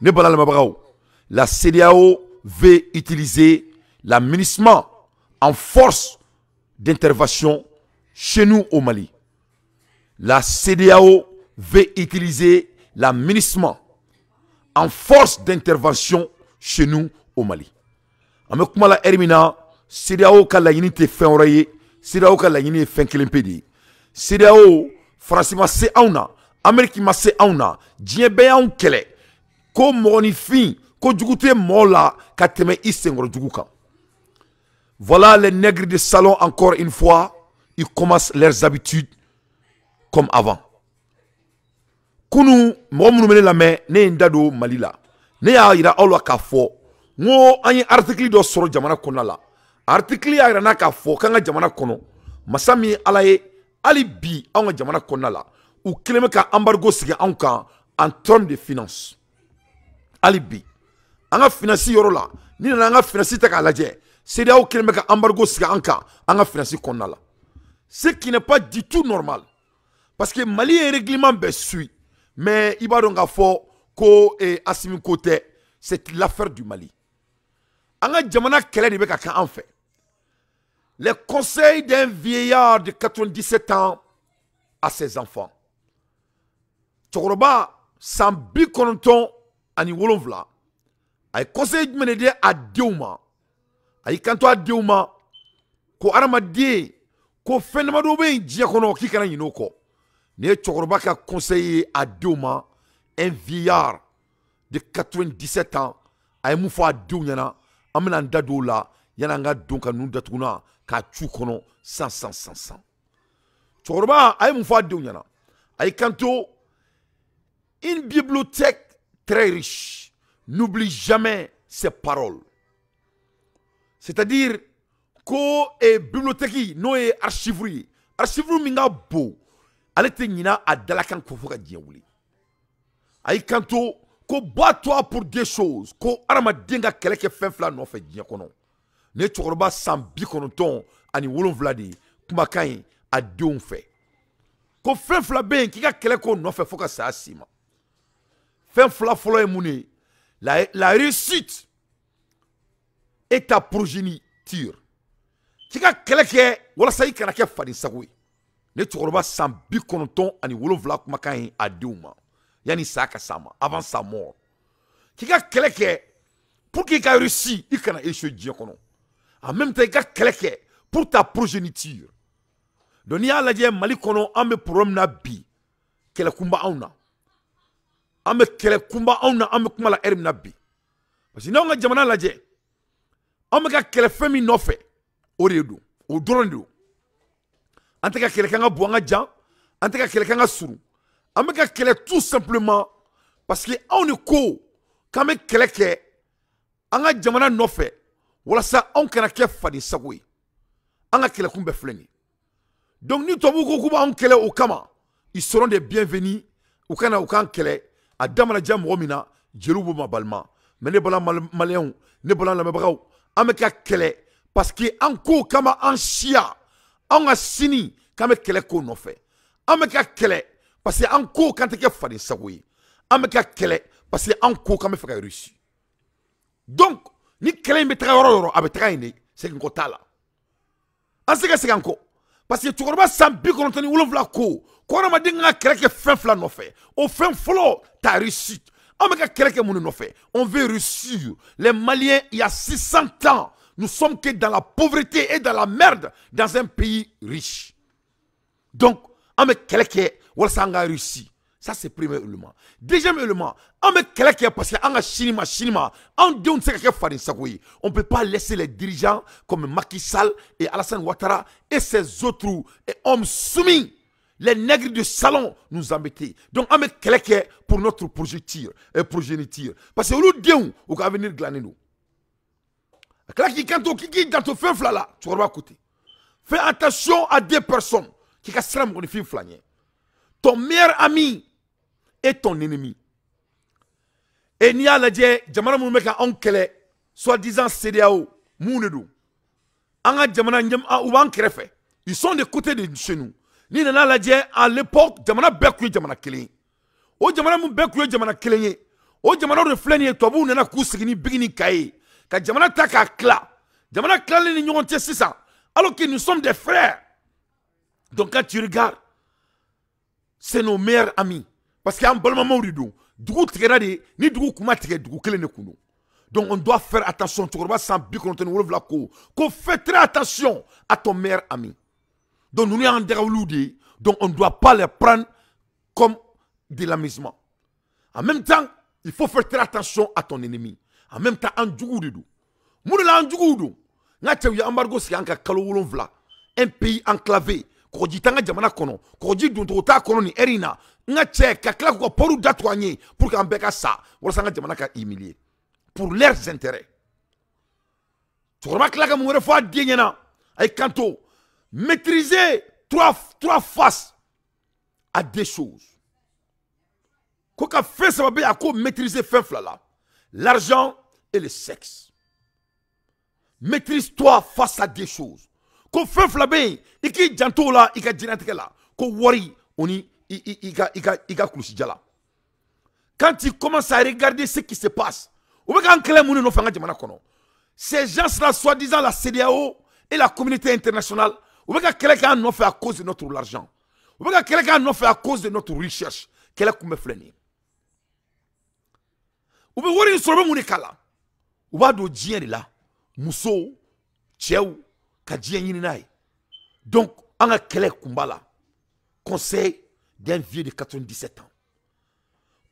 Ne bala lamɛbagaw, la CEDEAO veut utiliser l'aménagement en force d'intervention chez nous au Mali. La CEDEAO veut utiliser l'aménagement en force d'intervention chez nous au Mali. Ame kuma la Hermina, CEDEAO ka laɲini tɛ fɛn wɛrɛ ye, CEDEAO ka laɲini ye fɛn kelen pe de ye. CEDEAO, Faransi ma se anw na, Amérique ma se anw na, diɲɛ bɛɛ y'anw kɛlɛ. Ko mɔgɔnifin, ko jugu tɛ mɔgɔ la ka tɛmɛ i senkɔrɔ jugu kan. Voilà les nègres de salon encore une fois, ils commencent leurs habitudes comme avant. Kunu mɔgɔ minnu bɛ ne lamɛn, ne ye n da don Mali la. Ne y'a yira aw la k'a fɔ, n ko an ye article dɔ sɔrɔ jamana kɔnɔna la. Article y'a yira n na k'a fɔ k'an ka jamana kɔnɔ, masa min ye Ala ye, hali bi anw ka jamana kɔnɔna la, u kɛlen bɛ ka embargo sigi anw kan en termes de finance. Hali bi an ka finance yɔrɔ la, ni nana an ka finance ta k'a lajɛ, CEDEAO kɛlen bɛ ka embargo sigi an kan an ka finance kɔnɔna la. Ce qui n'est pas du tout normal. Parce que Mali ye règlement bɛɛ suit. Mais il va donc avoir ko Assimi Kote, c'est l'affaire du Mali. Anga jamana kele de beka kan fait. Les conseils d'un vieillard de 97 ans à ses enfants. Tchokoroba sambi kononton ani wolonvla. Ay conseil menede a deuma. Ay kanto a deuma ko aramadie ko fenamado be njia kono ki kana yinoko. Ne Tchokoroba ka conseiller à Douma, un vieillard de 97 ans, a une fois à Douna, amena ndado la, yananga donka nou datuna, ka tchoukono, 100. Tchokoroba a une fois à Douna, a kanto, une bibliothèque très riche, n'oublie jamais ses paroles. C'est-à-dire, ko e bibliothèque, no e archiverie minga beau. Ale te ɲina a dalakan ko fo ka diɲɛ wuli. Ayi kanto ko bat-toi pour des choses ko adamaden ka kɛlɛ kɛ fɛn fila nɔfɛ diɲɛ kɔnɔ. Ne cɛkɔrɔba san 97 ani 7 de kumakan ye a denw fɛ. Ko fɛn fila bɛ yen k'i ka kɛlɛ ko nɔfɛ fo ka saya s'i ma. Fɛn fila fɔlɔ ye mun ye? La réussite est ta progéniture. K'i ka kɛlɛ kɛ walasa i kana kɛ faden sago ye. Ne cɛkɔrɔba san 97 ani 7 kumakan ye a denw ma. Yani sa ka sa ma, avant sa mort. K'i ka kɛlɛ kɛ pour qu'il ka réussi, i kana échouer diɲɛ kɔnɔ. En même temps, i ka kɛlɛ kɛ pour ta progéniture. Donc n'i y'a lajɛ Mali kɔnɔ an bɛ problème na bi, kɛlɛ kunba anw na. An bɛ kɛlɛ kunba anw na, an bɛ kuma la heure min na bi. Parce que n'anw ka jamana lajɛ, an bɛ ka kɛlɛ fɛn min nɔfɛ, o de don, o dɔrɔn de don. An tɛ ka kɛlɛ kɛ an ka bɔ an ka jan, an tɛ ka kɛlɛ kɛ an ka surun. An bɛ ka kɛlɛ tout simplement parce que anw de ko k'an bɛ kɛlɛ kɛ an ka jamana nɔfɛ walasa anw kana kɛ faden sago ye. An ka kɛlɛkun bɛɛ filɛ nin ye. Donc ni tubabuw ko k'u b'anw kɛlɛ o kama, ils seront des bienvenus. U kana u k'an kɛlɛ a da mana diya mɔgɔ min na jeliw b'u ma balima. Mais ne bala maliyɛnw, ne bala lamɛnbagaw, an bɛ ka kɛlɛ parce que an ko kama an siya. An ka sini k'an bɛ kɛlɛ ko nɔfɛ. An bɛ ka kɛlɛ parce que an ko k'an tɛ kɛ faden sago ye. An bɛ ka kɛlɛ parce que an ko k'an bɛ fɛ ka réussir. Donc ni kɛlɛ in bɛ taga yɔrɔ o yɔrɔ a bɛ taga yen de, segin ko t'a la. An se ka segin an kɔ parce que cɛkɔrɔba san 97 ko hadamaden ka kɛlɛ kɛ fɛn fila nɔfɛ. O fɛn fɔlɔ ta réussite. An bɛ ka kɛlɛ kɛ mun de nɔfɛ? On veut réussir. Les Maliens, il y a 600 ans, nous sommes que dans la pauvreté et dans la merde dans un pays riche. Donc, on me quelqu'un, ou ça a réussi. Ça, c'est le premier élément. Deuxième élément, on me quelqu'un parce qu'on a chinois, on dit on sait que on ne peut pas laisser les dirigeants comme Macky Sall et Alassane Ouattara et ces autres hommes soumis, les nègres de salon, nous embêter. Donc, on me quelqu'un pour notre progéniture. Parce que nous disons, on va venir glaner nous. Quand tu dans ton feu là, tu vas à côté. Fais attention à des personnes qui cassent mon film flâner. Ton meilleur ami est ton ennemi. Et n'y a la dje, jamana moun meka onkele, soi-disant CEDEAO, mounedou. Anga jamana nyem a ouban krefe. Ils sont des côtés de chez nous. Ni nana la dje, à l'époque, jamana bekuye jamana keleye. O jamana moun bekuye jamana keleye. o jamana de filɛ nin ye tubabuw nana k'u sigi ni bigi ni kaye ka jamana ta k'a tila jamana tilalen ni ɲɔgɔn cɛ sisan alors que nous sommes des frères. Donc quand tu regardes, c'est nos meilleurs amis parce qu'en balimamaw de don dugu tigɛra de ni dugu kuma tigɛ dugu kelen de kun don. Donc on doit faire attention. Cɛkɔrɔba 197 ko fais très attention à ton meilleur ami. Donc nous y'an dɛgɛwuliw de ye, donc on ne doit pas les prendre comme de l'amusement. En même temps, il faut faire très attention à ton ennemi. En même temps, an juguw de don. Mun de la an juguw don? Nga cɛw ye embargo sigi an ka kalo 7, un pays enclavé. Kɔgɔji t'an ka jamana kɔnɔ, kɔgɔji doncogo t'a kɔnɔ ni heure in na. Nga cɛ ka tila k'u ka pɔriw datugu an ye pour que an bɛɛ ka sa walasa an ka jamana ka humilier pour leurs intérêts. Cɛkɔrɔba tila ka mun wɛrɛ fɔ a den ɲɛna a ye kanto maîtriser trois faces à des choses. Ko ka fɛn saba bɛ yen a ko maîtriser fɛn fila la, l'argent et le sexe. Maîtrise-toi face à des choses. Ko fɛn fila bɛ yen i k'i janto la i ka diɲɛlatigɛ la, ko wari o ni i ka kulusija la. Quand tu commences à regarder ce qui se passe, ou bien quand kɛlɛ mun nɔfɛ an ka jamana kɔnɔ, ces gens-là, soi-disant la CEDEAO et la communauté internationale, ou bien quand kɛlɛ k'an nɔfɛ à cause de notre argent, ou bien quand kɛlɛ k'an nɔfɛ à cause de notre recherche, kɛlɛ kun bɛ filɛ nin ye. U bɛ wari in sɔrɔ bɛ mun de k'a la? U b'a don diɲɛ de la, musow, cɛw ka diɲɛ ɲini n'a ye. Donc an ka kɛlɛ kun b'a la. Conseil d'un vieux de 97 ans.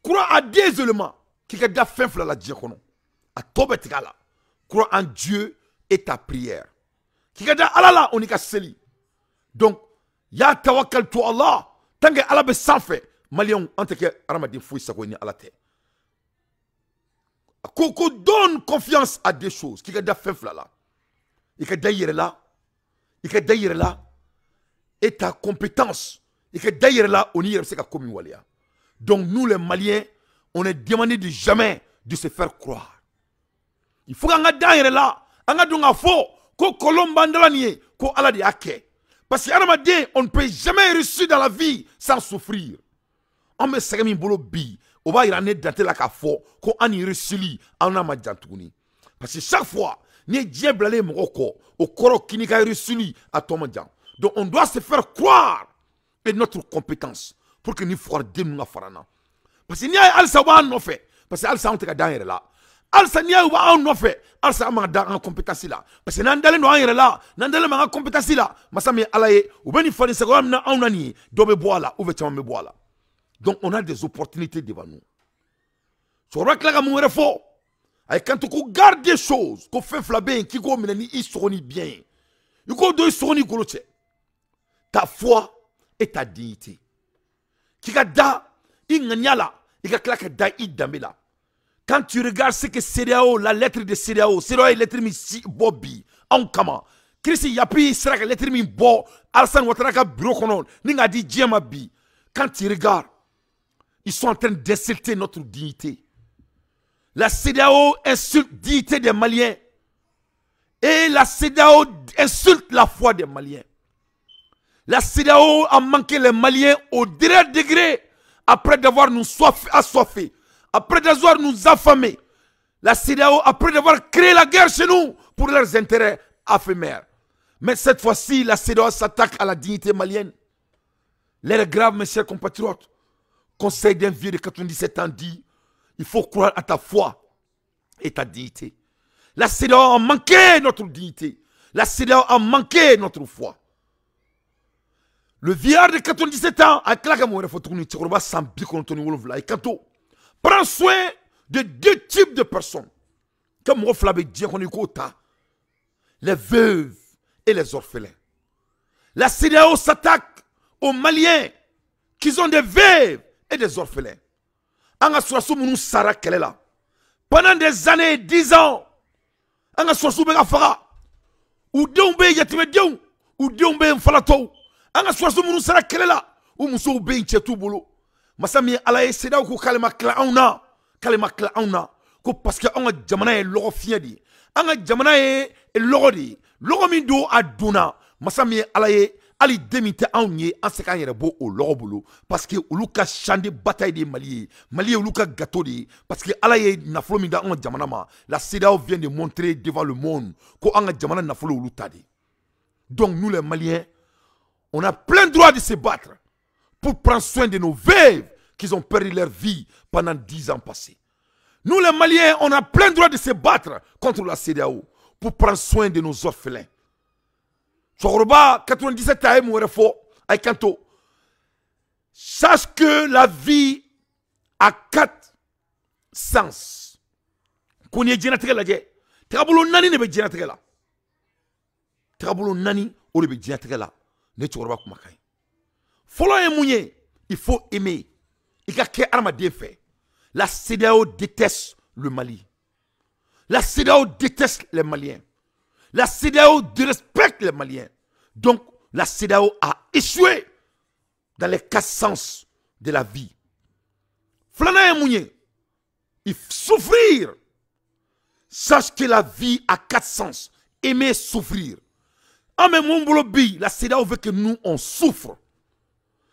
Crois à des éléments qui ka da fɛn fila la diɲɛ kɔnɔ. A tɔ bɛ tigɛ a la. Crois en Dieu et ta prière. Qui ka da Ala la o ni ka seli. Donc ya tawakkal to Allah. Tant que Ala bɛ sanfɛ, maliyɛnw an tɛ kɛ adamaden foyi sago ye ni Ala tɛ. Ko donne confiance à des choses qui ka da fɛn fila la. I ka da i yɛrɛ la. I ka da i yɛrɛ la. Et ta compétence. I ka da i yɛrɛ la o ni yɛrɛ bɛ se ka ko min waleya. Donc nous les Maliens, on est demandé de jamais de se faire croire. Il faut qu'on ait dans là, on a donc à faux, qu'on colombandalanie, qu'on a la parce que on ne peut jamais réussir dans la vie sans souffrir. On me sait que bolo bi, on va y aller dans la cafo, qu'on a y réussi, on a ma jantouni. Parce que chaque fois, ni Dieu blâme mon corps, au corps qui n'y a réussi à ton mandant. Donc on doit se faire croire et notre compétence pour que nous fassions des nous farana. Parce que ni alsa wa no fait, parce que alsa on te ka dans là. Alsa ni wa on no fait, alsa ma dans en compétence là. Parce que nan dale no en là, nan dale ma en compétence là. Masami alaye, ou beni fani se ko na on nani, do be bois là, ou vetima me bois là. Donc on a des opportunités devant nous. So rak la mu were fo. Ay quand tu garde des choses, ko fait flabé qui go menani isoni bien. You go do isoni goloche. Ta foi et ta dignité. Kikada, inganyala, ikaklaka da idamela. Quand tu regardes ce que CEDEAO, la lettre de CEDEAO, CEDEAO est lettre mi si bobi, en kama. Christi yapi sera que lettre mi bo, Alassane Ouattara ka bureau konon, ninga di djema bi. Quand tu regardes, ils sont en train d'insulter notre dignité. La CEDEAO insulte la dignité des Maliens. Et la CEDEAO insulte la foi des Maliens. La CEDEAO a manqué les Maliens au dernier degré après d'avoir nous assoiffés, après d'avoir nous affamés. La CEDEAO, après d'avoir créé la guerre chez nous pour leurs intérêts éphémères. Mais cette fois-ci, la CEDEAO s'attaque à la dignité malienne. L'heure est grave, mes chers compatriotes. Conseil d'un vieux de 97 ans dit, il faut croire à ta foi et ta dignité. La CEDEAO a manqué notre dignité. La CEDEAO a manqué notre foi. Le vieillard de 97 ans, prend soin de deux types de personnes. Comme les veuves et les orphelins. La CEDEAO s'attaque aux Maliens qui ont des veuves et des orphelins. Pendant des années, 10 ans, ou anga swaso munu sara kelela u muso be nchetu bolo masami ala ye seda ko kalima kla auna ko parce que anga jamana e logo fiedi anga jamana e logo di logo min do aduna masami ala ye ali demite anw ye an se kan yɛrɛ bɔ o lɔgɔ bolo parce que olu ka champ de bataille de Mali ye Mali ye olu ka gâteau de ye parce que ala ye nafolo min da an ka jamana ma la CEDEAO vient de montrer devant le monde ko an ka jamana nafolo olu ta de donc nous les Maliens on a plein droit de se battre pour prendre soin de nos veuves qui ont perdu leur vie pendant 10 ans passés. Nous les Maliens on a plein droit de se battre contre la CEDEAO pour prendre soin de nos orphelins. Chokoroba 97 AM Werefo Aikanto. Sache que la vie a 4 sens. Qu'on y ait djena la guerre. Trabolo nani ne be djena la. Trabolo nani o le be djena la. Ne chokoroba kumakai. Folo e mounye, il faut aimer. Il y a quel arme à fait. La CEDEAO déteste le Mali. La CEDEAO déteste les Maliens. La CEDEAO respecte les Maliens. Donc, la CEDEAO a échoué dans les 4 sens de la vie. Flana et Mounier, il faut souffrir. Sache que la vie a 4 sens. Aimer souffrir. Ah, mais mon boulot, la CEDEAO veut que nous, on souffre.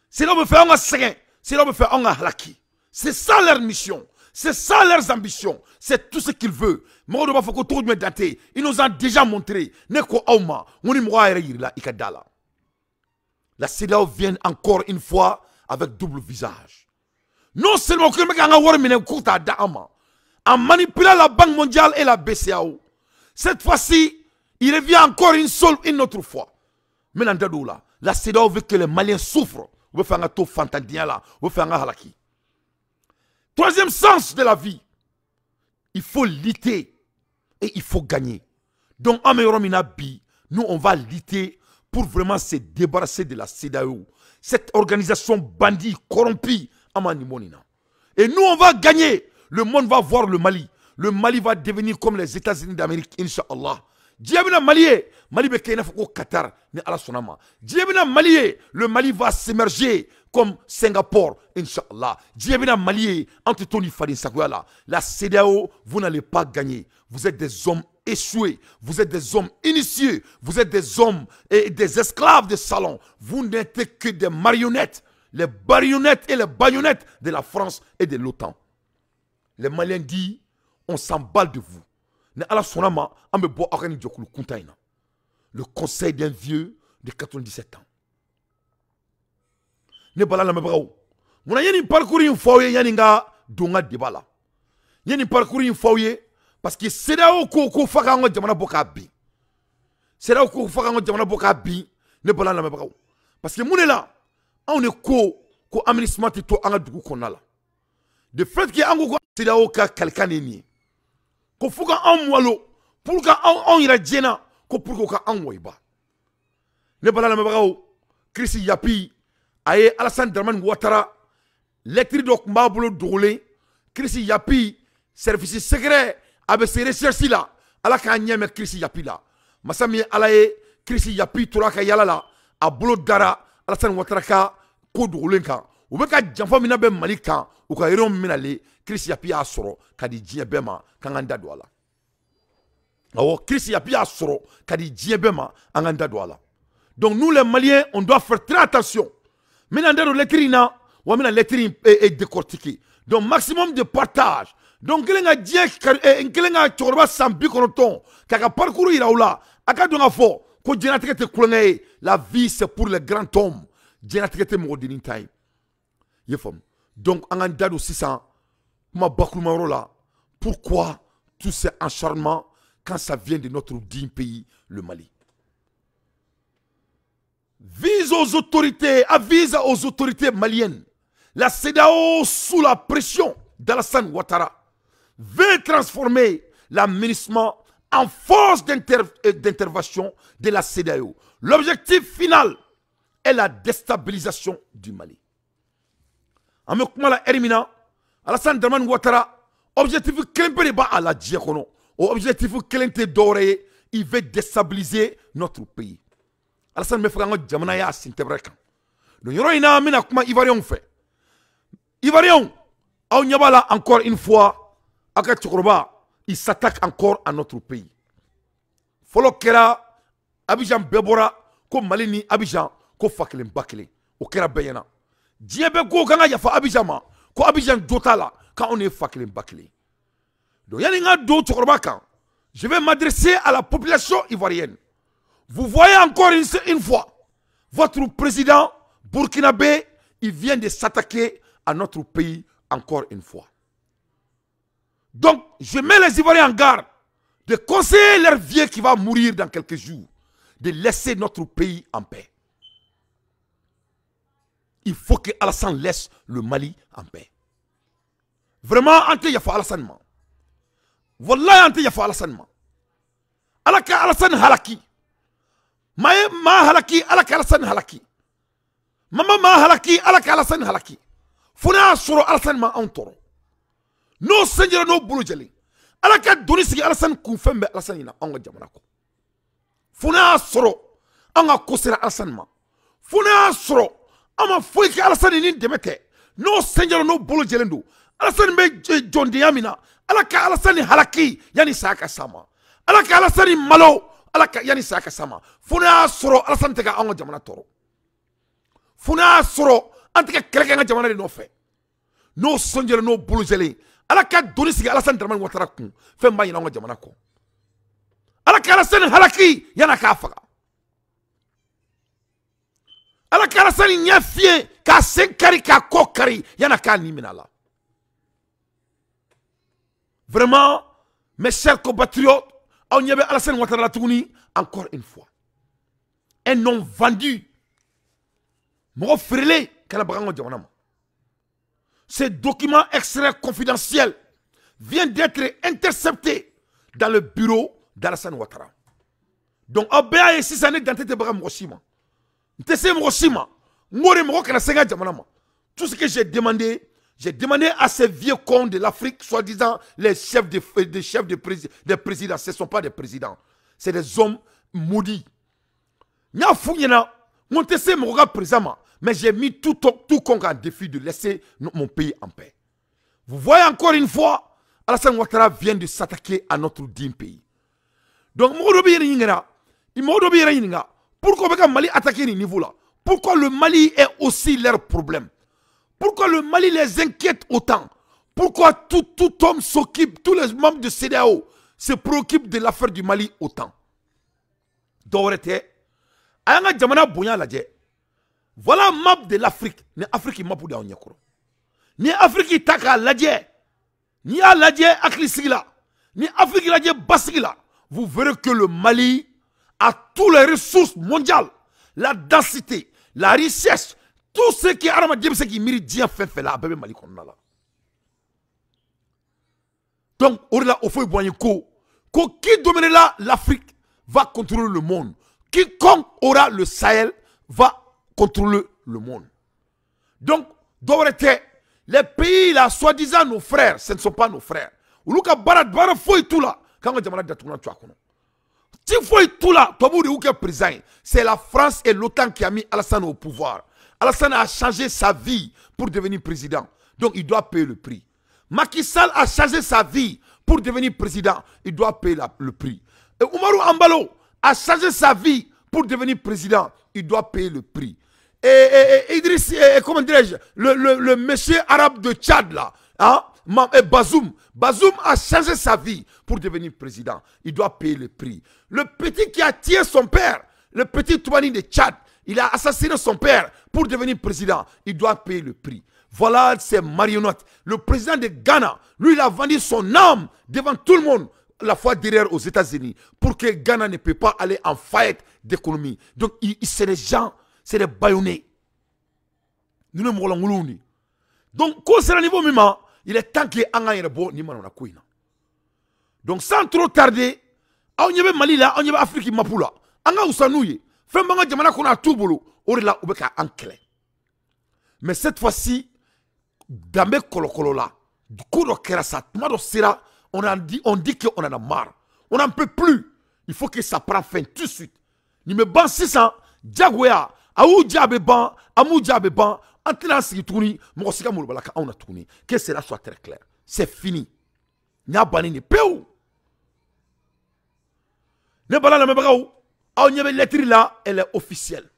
CEDEAO veut faire un second. CEDEAO veut faire un halaki. C'est ça leur mission. C'est ça leurs ambitions. C'est tout ce qu'ils veulent. Ils nous ont déjà montré. La CEDEAO vient encore une fois avec double visage. Non seulement en manipulant la Banque mondiale et la BCAO. Cette fois-ci, il revient encore une autre fois. Maintenant, la CEDEAO veut que les Maliens souffrent. On veut faire un tour fantadien là. On veut faire un halaki. Troisième sens de la vie, il faut lutter et il faut gagner. Donc, nous, on va lutter pour vraiment se débarrasser de la CEDEAO. Cette organisation bandit, corrompue, et nous, on va gagner. Le monde va voir le Mali. Le Mali va devenir comme les États-Unis d'Amérique, Inch'Allah. Diabina Mali, Mali be kena foko Qatar ni ala sonama. Diabina Mali, le Mali va s'émerger comme Singapour, Inch'Allah. Diabina Mali, entre Tony Fadin Sakouyala, la CEDEAO, vous n'allez pas gagner. Vous êtes des hommes échoués, vous êtes des hommes initiés, vous êtes des hommes et des esclaves de salon. Vous n'êtes que des marionnettes, les marionnettes et les baïonnettes de la France et de l'OTAN. Les Maliens disent, on s'emballe de vous. Le conseil d'un vieux de 97 ans. Ne bala la mebrao. Muna yeni parcourir une fois yani nga donga debala. Yeni parcourir une fois parce que CEDEAO ko faka ngo jamana boka bi. CEDEAO ko faka ngo jamana boka bi ne bala la mebrao. Parce que mune là on est ko administrement to anga dugu konala. De fait que ango ko CEDEAO ka kalkane ni. Ko fuka an walo pour ka an ira djena ko pour ko ka an waiba ne bala la mabao Chrissy Yapi aye Alassane Dramane Ouattara lettre dok mabolo dogolé Chrissy Yapi service secret avec ses recherches là ala ka nyame Chrissy Yapi là masami alaye Chrissy Yapi tora ka yala la a bolo dara Alassane Ouattara ka ko dogolé kan ou be ka janfa mina be Mali kan ou ka yero minale Chrissy Yapi a soro kadi djien bema kanganda douala. Alors Chrissy Yapi a soro kadi djien bema anganda douala. Donc nous les Maliens on doit faire très attention. Maintenant dans lettrina ou maintenant lettrine est décortiquée. Donc maximum de partage. Donc kelenga djien kelenga chorba sambi konoton kaka parcours iraoula aka donga fo ko djena tekete kulengay la vie c'est pour les grands hommes. Djena tekete mo dinin time. Yefom. Donc anganda do 600 pourquoi tout cet acharnement quand ça vient de notre digne pays, le Mali? Avise aux autorités maliennes. La CEDEAO, sous la pression d'Alassane Ouattara, veut transformer l'aménagement en force d'intervention de la CEDEAO. L'objectif final est la déstabilisation du Mali. Amekumala Erimina, Alassane Dramane Ouattara, objectif Klempe ba à la diakono, objectif Klempe doré, il veut déstabiliser notre pays. Alassane me fera un jamana ya sintebreka. Le yoro ina mina kuma Ivarion fait. Ivarion, on yabala encore une fois, aka Tchokroba, il s'attaque encore à notre pays. Folo kera, Abidjan Bebora, comme Malini Abidjan, ko fa kelen ba kelen o kɛra bɛɛ ɲɛna diɲɛ bɛɛ ko k'an ka yafa Abidjan ma ko Abidjan jo t'a la k'anw de ye fa kelen ba kelen donc yani n ka don cɛkɔrɔba kan je vais m'adresser à la population ivoirienne. Vous voyez encore une fois votre président burkinabé, il vient de s'attaquer à notre pays encore une fois. Donc, je mets les Ivoiriens en garde de conseiller leur vieux qui va mourir dans quelques jours, de laisser notre pays en paix. Il faut que Alassane laisse le Mali en paix. Vraiment, Ante Yafa Alassane ma. Wallahi Ante Yafa Alassane ma. Alaka Alassane halaki. Ma halaki, alaka Alassane halaki. Mama ma halaki, alaka Alassane halaki. Fona soro Alassane ma an toro. No senjera no bulu jeli. Alaka doni sigi Alassane kunfembe Alassane ina anga jamana ko. Fona soro anga kosera Alassane ma. Fona soro ama foyi ke Alassane ni demete. No senjera no bulu jelendo. Alassane be jondi yamina. Alaka Alassane halaki yani saka sama. Alaka Alassane malo. Alaka yani saka sama. Fona soro Alassane tega anga jamana toro. Fona soro antike keleke nga jamana de no fe. No sonjere no bulu jeli. Alaka doni sigi Alassane Dramane Ouattara kun fɛn b'a ɲina an ka jamana kɔ Alaka Alassane halaki yana k'a faga Alaka Alassane ɲɛ fiyɛ k'a sen kari k'a kɔ kari yana k'a ni minɛ a la vraiment mes chers compatriotes aw ɲɛ bɛ Alassane Ouattara la tuguni encore une fois un homme vendu mɔgɔ feerelen kana baga an ka jamana ma. Ces documents extraits confidentiels viennent d'être interceptés dans le bureau d'Alassane Ouattara. Donc, Abéa et 6 années d'entité de Moshima. Tout ce que j'ai demandé à ces vieux cons de l'Afrique, soi-disant les chefs de présidents. Ce ne sont pas des présidents, c'est des hommes maudits. Mais j'ai mis tout compte en défi de laisser mon pays en paix. Vous voyez encore une fois, Alassane Ouattara vient de s'attaquer à notre digne pays. Donc, pourquoi le Mali attaquer ce niveau-là? Pourquoi le Mali est aussi leur problème? Pourquoi le Mali les inquiète autant? Pourquoi tout homme s'occupe, tous les membres de CEDEAO se préoccupent de l'affaire du Mali autant? Dorete, Ayanga Djamana Bouya Ladje. Voilà la map de l'Afrique. Ni Afrique map ou da nyakoro. Ni Afrique taka ladje. Ni a ladje aklisigila. Ni Afrique ladje basigila. Vous verrez que le Mali a toutes les ressources mondiales, la densité, la richesse, tout ce qui est arama ce qui mérite bien fait là, bébé Mali qu'on a là. Donc, au-delà, au fond, qui dominera l'Afrique va contrôler le monde. Quiconque aura le Sahel va contrôler le monde. Donc, les pays là, soi-disant nos frères, ce ne sont pas nos frères. C'est la France et l'OTAN qui a mis Alassane au pouvoir. Alassane a changé sa vie pour devenir président. Donc, il doit payer le prix. Macky Sall a changé sa vie pour devenir président. Il doit payer le prix. Et Oumarou Ambalo a changé sa vie pour devenir président. Il doit payer le prix. Et Idriss, comment dirais-je, le monsieur arabe de Tchad là, hein, Bazoum a changé sa vie pour devenir président. Il doit payer le prix. Le petit qui a tué son père, le petit Touani de Tchad, il a assassiné son père pour devenir président. Il doit payer le prix. Voilà ces marionnettes. Le président de Ghana, lui, il a vendu son âme devant tout le monde, la fois derrière aux États-Unis, pour que Ghana ne peut pas aller en faillite d'économie. Donc, c'est des gens, c'est des baïonnés. Nous ne mourons pas. Donc, quand c'est le niveau moment, il est temps que Anga bon ni manona kuina. Donc, sans trop tarder, on y va Mali là, on y va Afrique Mapula. Anga usanouye. Fait manga jamana qu'on a tout boulot. On est là, on est anclé. Mais cette fois-ci, dans mes kolokolo là, du coup, on dit qu'on en a marre. On n'en peut plus. Il faut que ça prenne fin tout de suite. Ni me ban 600, Djagouya, Aou Djabé ban, Amou Djabé ban, Antina Sigitouni, Mosika Moulbalaka, on a tourné. Que cela soit très clair. C'est fini. N'a pas ni peu. Ne bala la mebraou. On y avait lettre là, elle est officielle.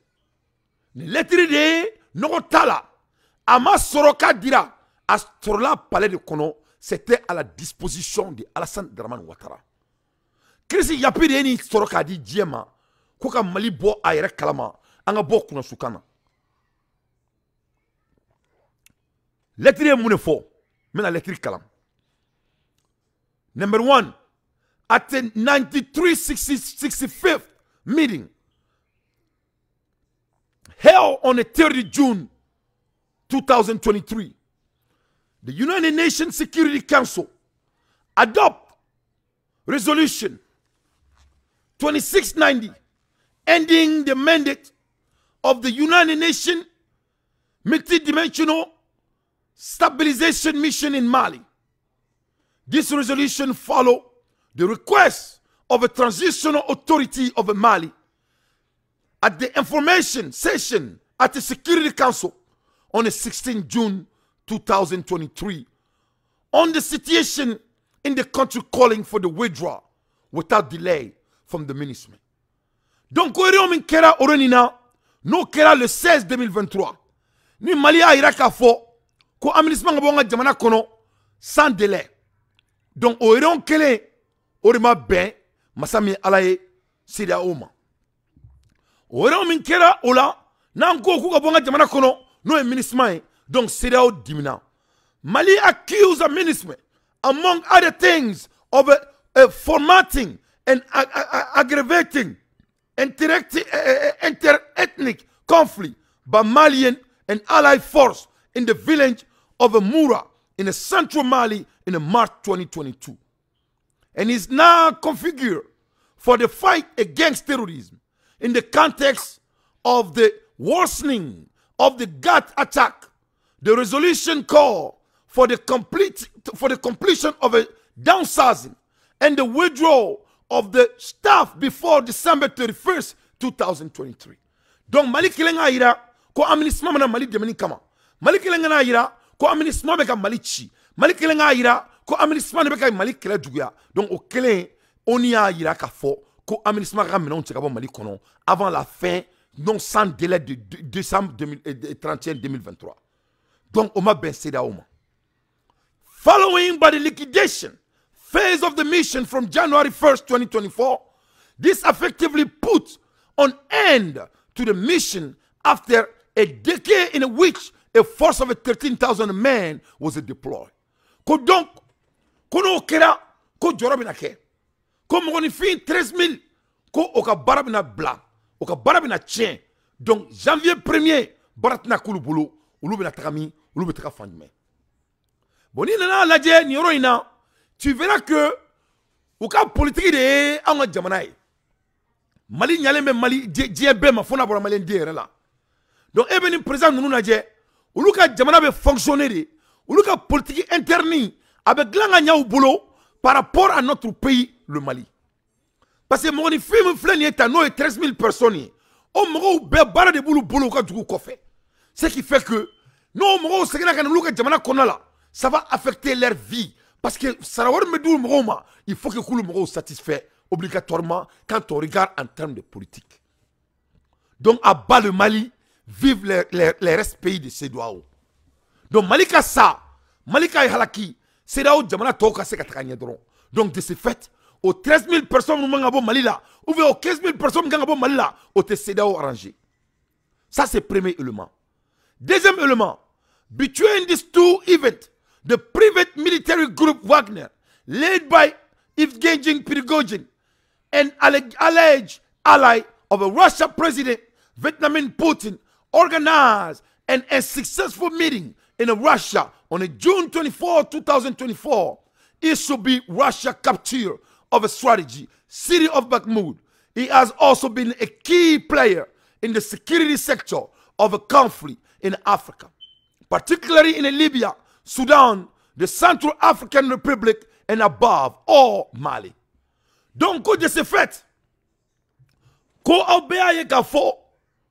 ni lettre de Nogotala. Ama Soroka dira. Astrola palais de Kono. C'était à la disposition de Alassane Dramane Ouattara. Krisi yapiri ni Soroka di Djema. Koka Mali bo ayere kalama. Anga bo kuna sukana. Lettre de Mounefo. Mena lettre kalam. Number 1. At the 65th meeting held on the 3rd of June 2023, the United Nations Security Council adopted resolution 2690 ending the mandate of the United Nations multidimensional stabilization mission in Mali. This resolution followed the request of a transitional authority of Mali at the information session at the Security Council on the 16th June 2023 on the situation in the country, calling for the withdrawal without delay from the ministry. Donc, on kera orenina no kera le 16 2023 ni Mali a iraka fo ko administration ngabonga jamana kono sans délai. Donc, on kele orima ben masami alaye sida oma. Ora min kera ola nan ko ku bonga jamana kono no ministre donc sida o dimina. Mali accuse a ministre among other things of formatting and aggravating inter-ethnic conflict by Malian and allied force in the village of Moura in the central Mali in March 2022. And is now configured for the fight against terrorism in the context of the worsening of the GAT attack. The resolution called for the completion of a downsizing and the withdrawal of the staff before December 31st, 2023. Donc Mali kilenga ira ko administration mana Mali demeni kama. Mali kilenga na ira ko administration beka Mali chi. Mali kilenga ira ko administration beka Mali kele duguya. Donc au kelen on y a ira ka fo ko administration ka menon tsekabo Mali kono avant la fin non sans délai de décembre 31 2023. Donc on m'a ben seda oma. Following by the liquidation phase of the mission from January 1st, 2024, this effectively put an end to the mission after a decade in which a force of 13,000 men was deployed. Ko donc, kono kera, ko jorabina ke, ko mongoni fin 13,000, ko oka barabina bla, oka barabina tien. Donc, janvier 1er, baratna kulubulu, ulubina takami, ulubina fandme. Boni nana ladje ni roina, tu verras que au cas politique de anga jamanaï Mali nyale me Mali djebe ma fona bora Mali ndere la. Donc ebeni président nous nadje uluka jamana be fonctionner de uluka politique interne avec glanga nya boulot par rapport à notre pays le Mali. Parce que mon film flani est à nous 13,000 personnes. O mo be bara de boulot ka dugu kofé. Ce qui fait que non mo segena kan uluka jamana konala ça va affecter leur vie. Parce que il faut que tout le monde soit satisfait obligatoirement quand on regarde en termes de politique. Donc à bas le Mali, vivent les restes pays de Sédouaou. Donc Malika ça, Malika et Halaki, Sédouaou, Djamana Toka Sekatranedron. Donc de ce fait, aux 13,000 personnes qui sont Mali là, ou aux 15,000 personnes qui sont Mali là, au Sédouaou arrangé. Ça c'est le premier élément. Deuxième élément, between these two events, the private military group Wagner, led by Evgeny Prigozhin, an alleged ally of a Russian president, Vladimir Putin, organized an unsuccessful meeting in Russia on June 24, 2024. It should be Russia capture of a strategy, city of Bakhmut. He has also been a key player in the security sector of a conflict in Africa, particularly in Libya, Sudan, the Central African Republic, and above all Mali. Donc, de ce fait, ko obéa gafo,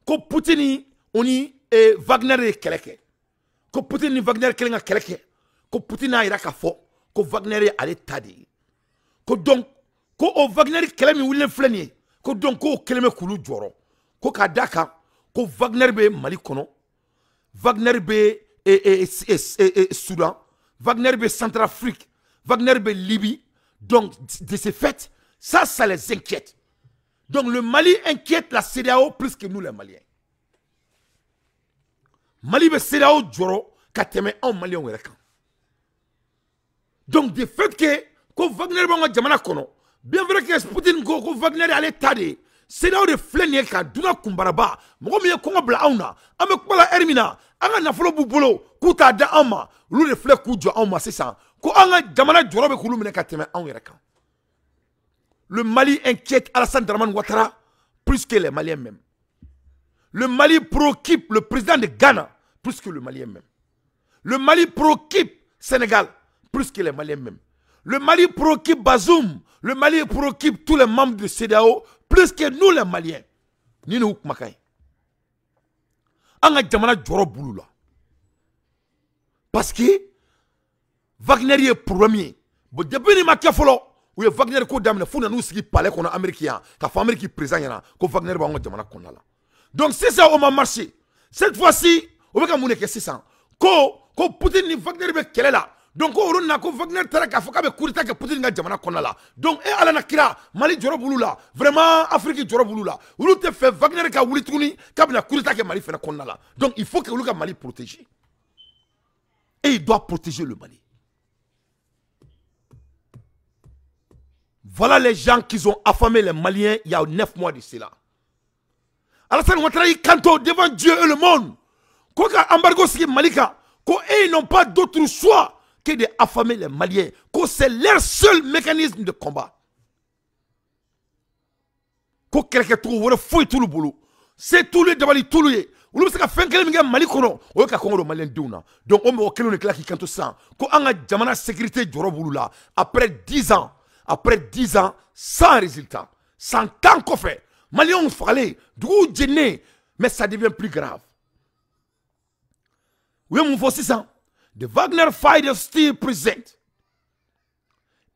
ko Poutine oni e Wagner keleke, ko Poutine Wagner kelenga keleke, ko Poutine ira kafo, ko Wagner ale tadi, ko donc ko o Wagner kelemi wulen fleni, ko donc ko keleme kulu joro, ko kadaka, ko Wagner be Mali kono, Wagner be Soudan, Wagner be Centrafrique, Wagner be Libye. Donc de ce fait, ça les inquiète. Donc le Mali inquiète la CEDEAO plus que nous les Maliens. Mali be CEDEAO djoro ka teme en Malien were kan. Donc de fait que ko Wagner ba jamana kono, bien vrai que Poutine ko Wagner allait tade, CEDEAO de flenie ka duna kumbaraba, mo mi ko ngabla auna, ame ko la hermina, anga na folo bubolo, kuta da ama, lu de flek ku jo ama c'est ça. Ko anga jamana djoro be kulu mine ka teme en were kan. Le Mali inquiète Alassane Dramane Ouattara plus que les Maliens même. Le Mali préoccupe le président de Ghana plus que le Malien même. Le Mali préoccupe Sénégal plus que les Maliens même. Le Mali préoccupe Bazoum. Le Mali préoccupe tous les membres de CEDEAO plus que nous les Maliens. Ni nous Makay. Anga jamana joro bulula. Parce que Wagner est premier. Bon depuis ni makia folo. Ou Wagner ko damne funa nous sigi palais qu'on a américain. Ka fa Amérique présent yana. Ko Wagner ba nga jamana konna la. Donc c'est ça on m'a marché. Cette fois-ci, on va comme que c'est ça. Ko Poutine ni Wagner be kele la. Donc on na ko Wagner tara ka foka be kurita ke Poutine nga jamana konna la. Donc e ala na kira Mali joro bulula. Vraiment Afrique joro bulula. Ulu te fait Wagner ka wuli tuni ka bina kurita ke Mali fena konna la. Donc il faut que ulu ka Mali protéger. Et il doit protéger le Mali. Voilà les gens qui ont affamé les Maliens il y a 9 mois de cela. Alassane Ouattara il canto devant Dieu et le monde. Quoi embargo si Malika, ils n'ont pas d'autre choix que d'affamer les Maliens. C'est leur seul mécanisme de combat. Quelqu'un trouve fouille tout le boulot. C'est tout le débat tout le. Ou le saka fait que Mali kono, ou ka Congo Malien douna. Donc on me okelo ne kla qui canto ça. Ko anga jamana sécurité joro boulula après 10 ans. Après 10 ans, sans résultat, sans temps qu'on fait, Maliens ont fallu, d'où dîner, mais ça devient plus grave. Oui, mon frère, c'est ça. The Wagner fighters still present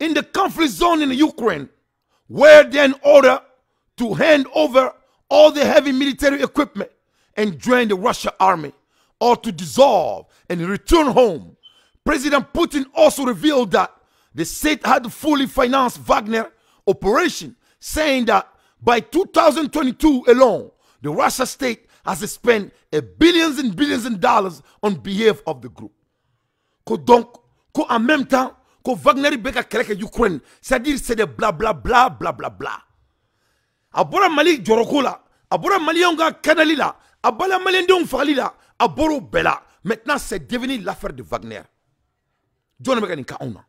in the conflict zone in Ukraine, where they are in order to hand over all the heavy military equipment and join the Russian army, or to dissolve and return home. President Putin also revealed that the state had fully financed Wagner operation, saying that by 2022 alone, the Russian state has spent billions and billions of dollars on behalf of the group. Donc, en même temps, que Wagner beka keleke Ukraine, c'est-à-dire c'est des bla bla bla bla bla bla. Abora Mali Djorokola, Abora Mali Onga Kanalila, Abala Malendon Falila, Aboro Bella. Maintenant, c'est devenu l'affaire de Wagner. John Meganika Ona.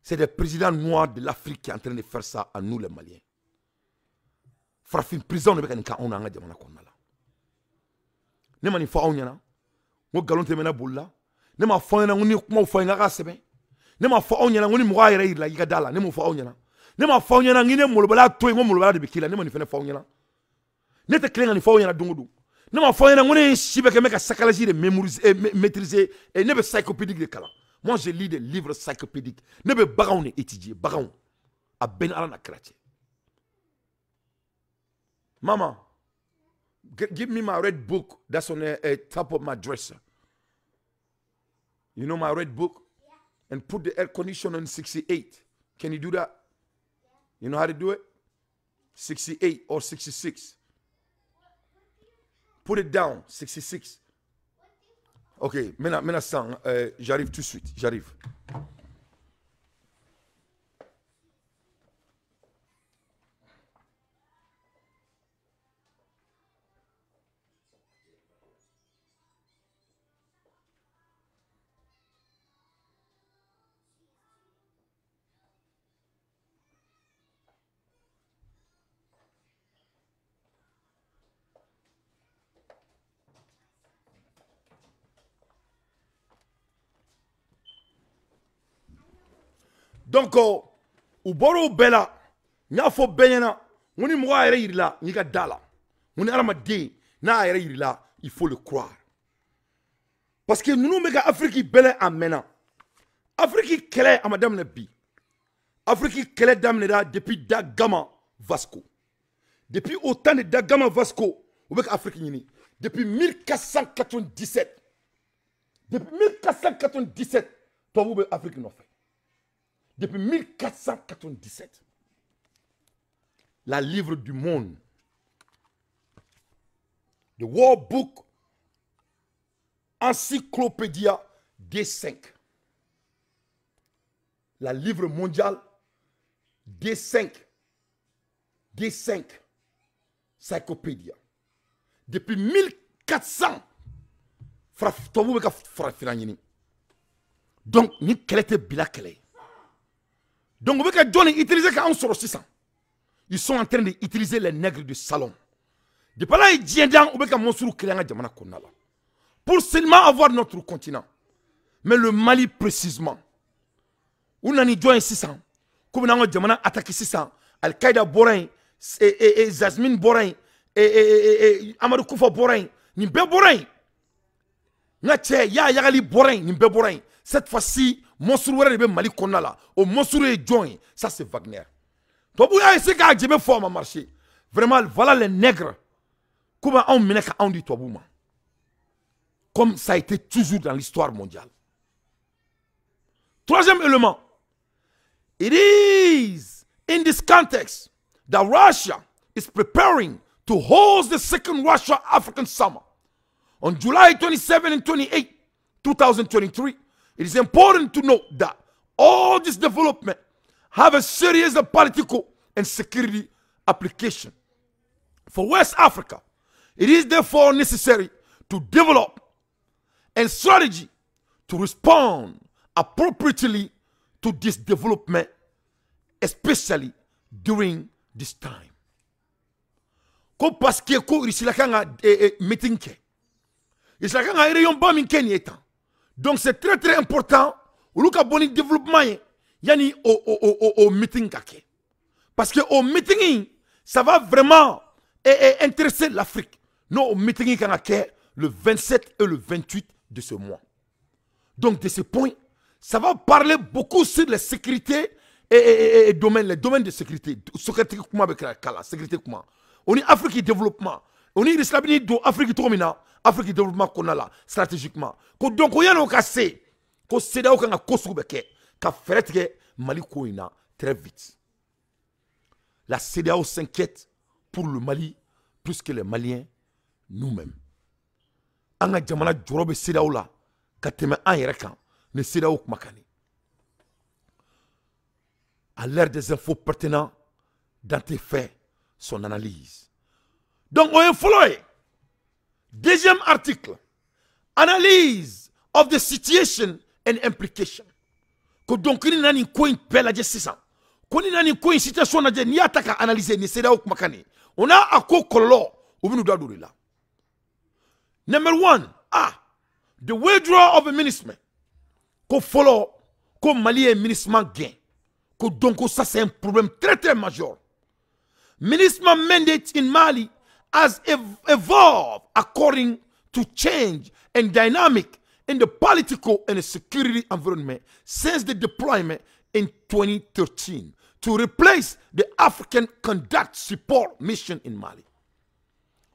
C'est le président noir de l'Afrique qui est en train de faire ça à nous les Maliens. Frafin prison ne Meganika Ona nga jamana konna la. Ne mani fa onyana. Ngo galon te mena bulla. Ne ma fa onyana ngoni kuma fa nga sebe. Ne ma fa onyana ngoni mo ayere ira yiga dala ne mo fa onyana. Ne ma fa onyana ngine molobala to ngo molobala de bikila ne mani fene fa onyana. Ne te klenga ni fa onyana dungudu. Ne ma fa onyana ngoni shibeke meka sakalaji de mémoriser maîtriser et ne be psychopédique de kala. Moi, je lis des livres psychopédiques. Ne me bagaon étudier, bagaon. A ben ala na krache. Mama, give me my red book. That's on the top of my dresser. You know my red book? Yeah. And put the air conditioner on 68. Can you do that? Yeah. You know how to do it? 68 or 66. Put it down, 66. Ok, maintenant, j'arrive tout de suite, j'arrive. Donc, au boro bella, n'a fo benyana, on y moi là, n'y a dala. On est armadé, n'a là, il faut le croire. Parce que nous, nous, Afrique belle amena. Afrique kele à madame Nebi. Afrique kele dame depuis Dagama Vasco. Depuis autant de Dagama Vasco, ou avec Afrique yini. Depuis 1497. Depuis 1497, toi, vous Afrique n'a fait. Depuis 1497. La livre du monde. The World Book Encyclopédia D5. La livre mondiale D5. D5. Encyclopédia. Depuis 1400. Donc, ni quelle était bila quelle. Donc, vous voyez que John utilisé quand on sort 600. Ils sont en train d'utiliser les nègres du salon. Depuis là, ils disent pour seulement avoir notre continent. Mais le Mali précisément. On a dit 600. Comme on a attaqué 600. Al-Qaïda Borain, Zasmine Borain, Amadou Koufa Borain, Nimbe Borain. Cette fois-ci, Monsourou est Mali Konala. Au Monsourou est joint. Ça, c'est Wagner. Donc, vous avez essayé de faire forme à marcher. Vraiment, voilà les nègres. Comment on mène à dit Tobouma. Comme ça a été toujours dans l'histoire mondiale. Troisième élément. It is in this context that Russia is preparing to host the second Russia-African Summer. On July 27 and 28, 2023, it is important to note that all this development have a serious political and security application. For West Africa, it is therefore necessary to develop a strategy to respond appropriately to this development, especially during this time. Parce que ici la kanga meeting ke. Ici la kanga rayon ba min ken yetan. Donc c'est très très important ou luka boni développement yani au meeting kake. Parce que au meeting ça va vraiment intéresser l'Afrique. Non au meeting kanga ke le 27 et le 28 de ce mois. Donc de ce point, ça va parler beaucoup sur la sécurité et les domaines de sécurité. Sécurité comment on est Afrique développement. On est l'Islamie d'Afrique Tromina, Afrique développement qu'on a là, stratégiquement. Donc on y a un cassé, qu'on s'est là, qu'on a construit, qu'on fait Mali Kouina très vite. La CEDEAO s'inquiète pour le Mali plus que les Maliens nous-mêmes. On a jamana jorobe CEDEAO là, kateme an yerekan, ne CEDEAO kumakani. À l'ère des infos pertinents, Dante fait son analyse. Donc, on est follow. Deuxième article. Analyse of the situation and implication. Que donc, il y a une coin belle à 600. Quand il y a une coin situation à ni attaque à analyser, ni c'est là où makani. On a à quoi color, ou nous doit là. Number one, the withdrawal of a minister. Qu'on follow, comme Mali est ministre gain. Que donc, ça c'est un problème très très majeur. Minister mandate in Mali has evolved according to change and dynamic in the political and the security environment since the deployment in 2013 to replace the African Conduct Support Mission in Mali.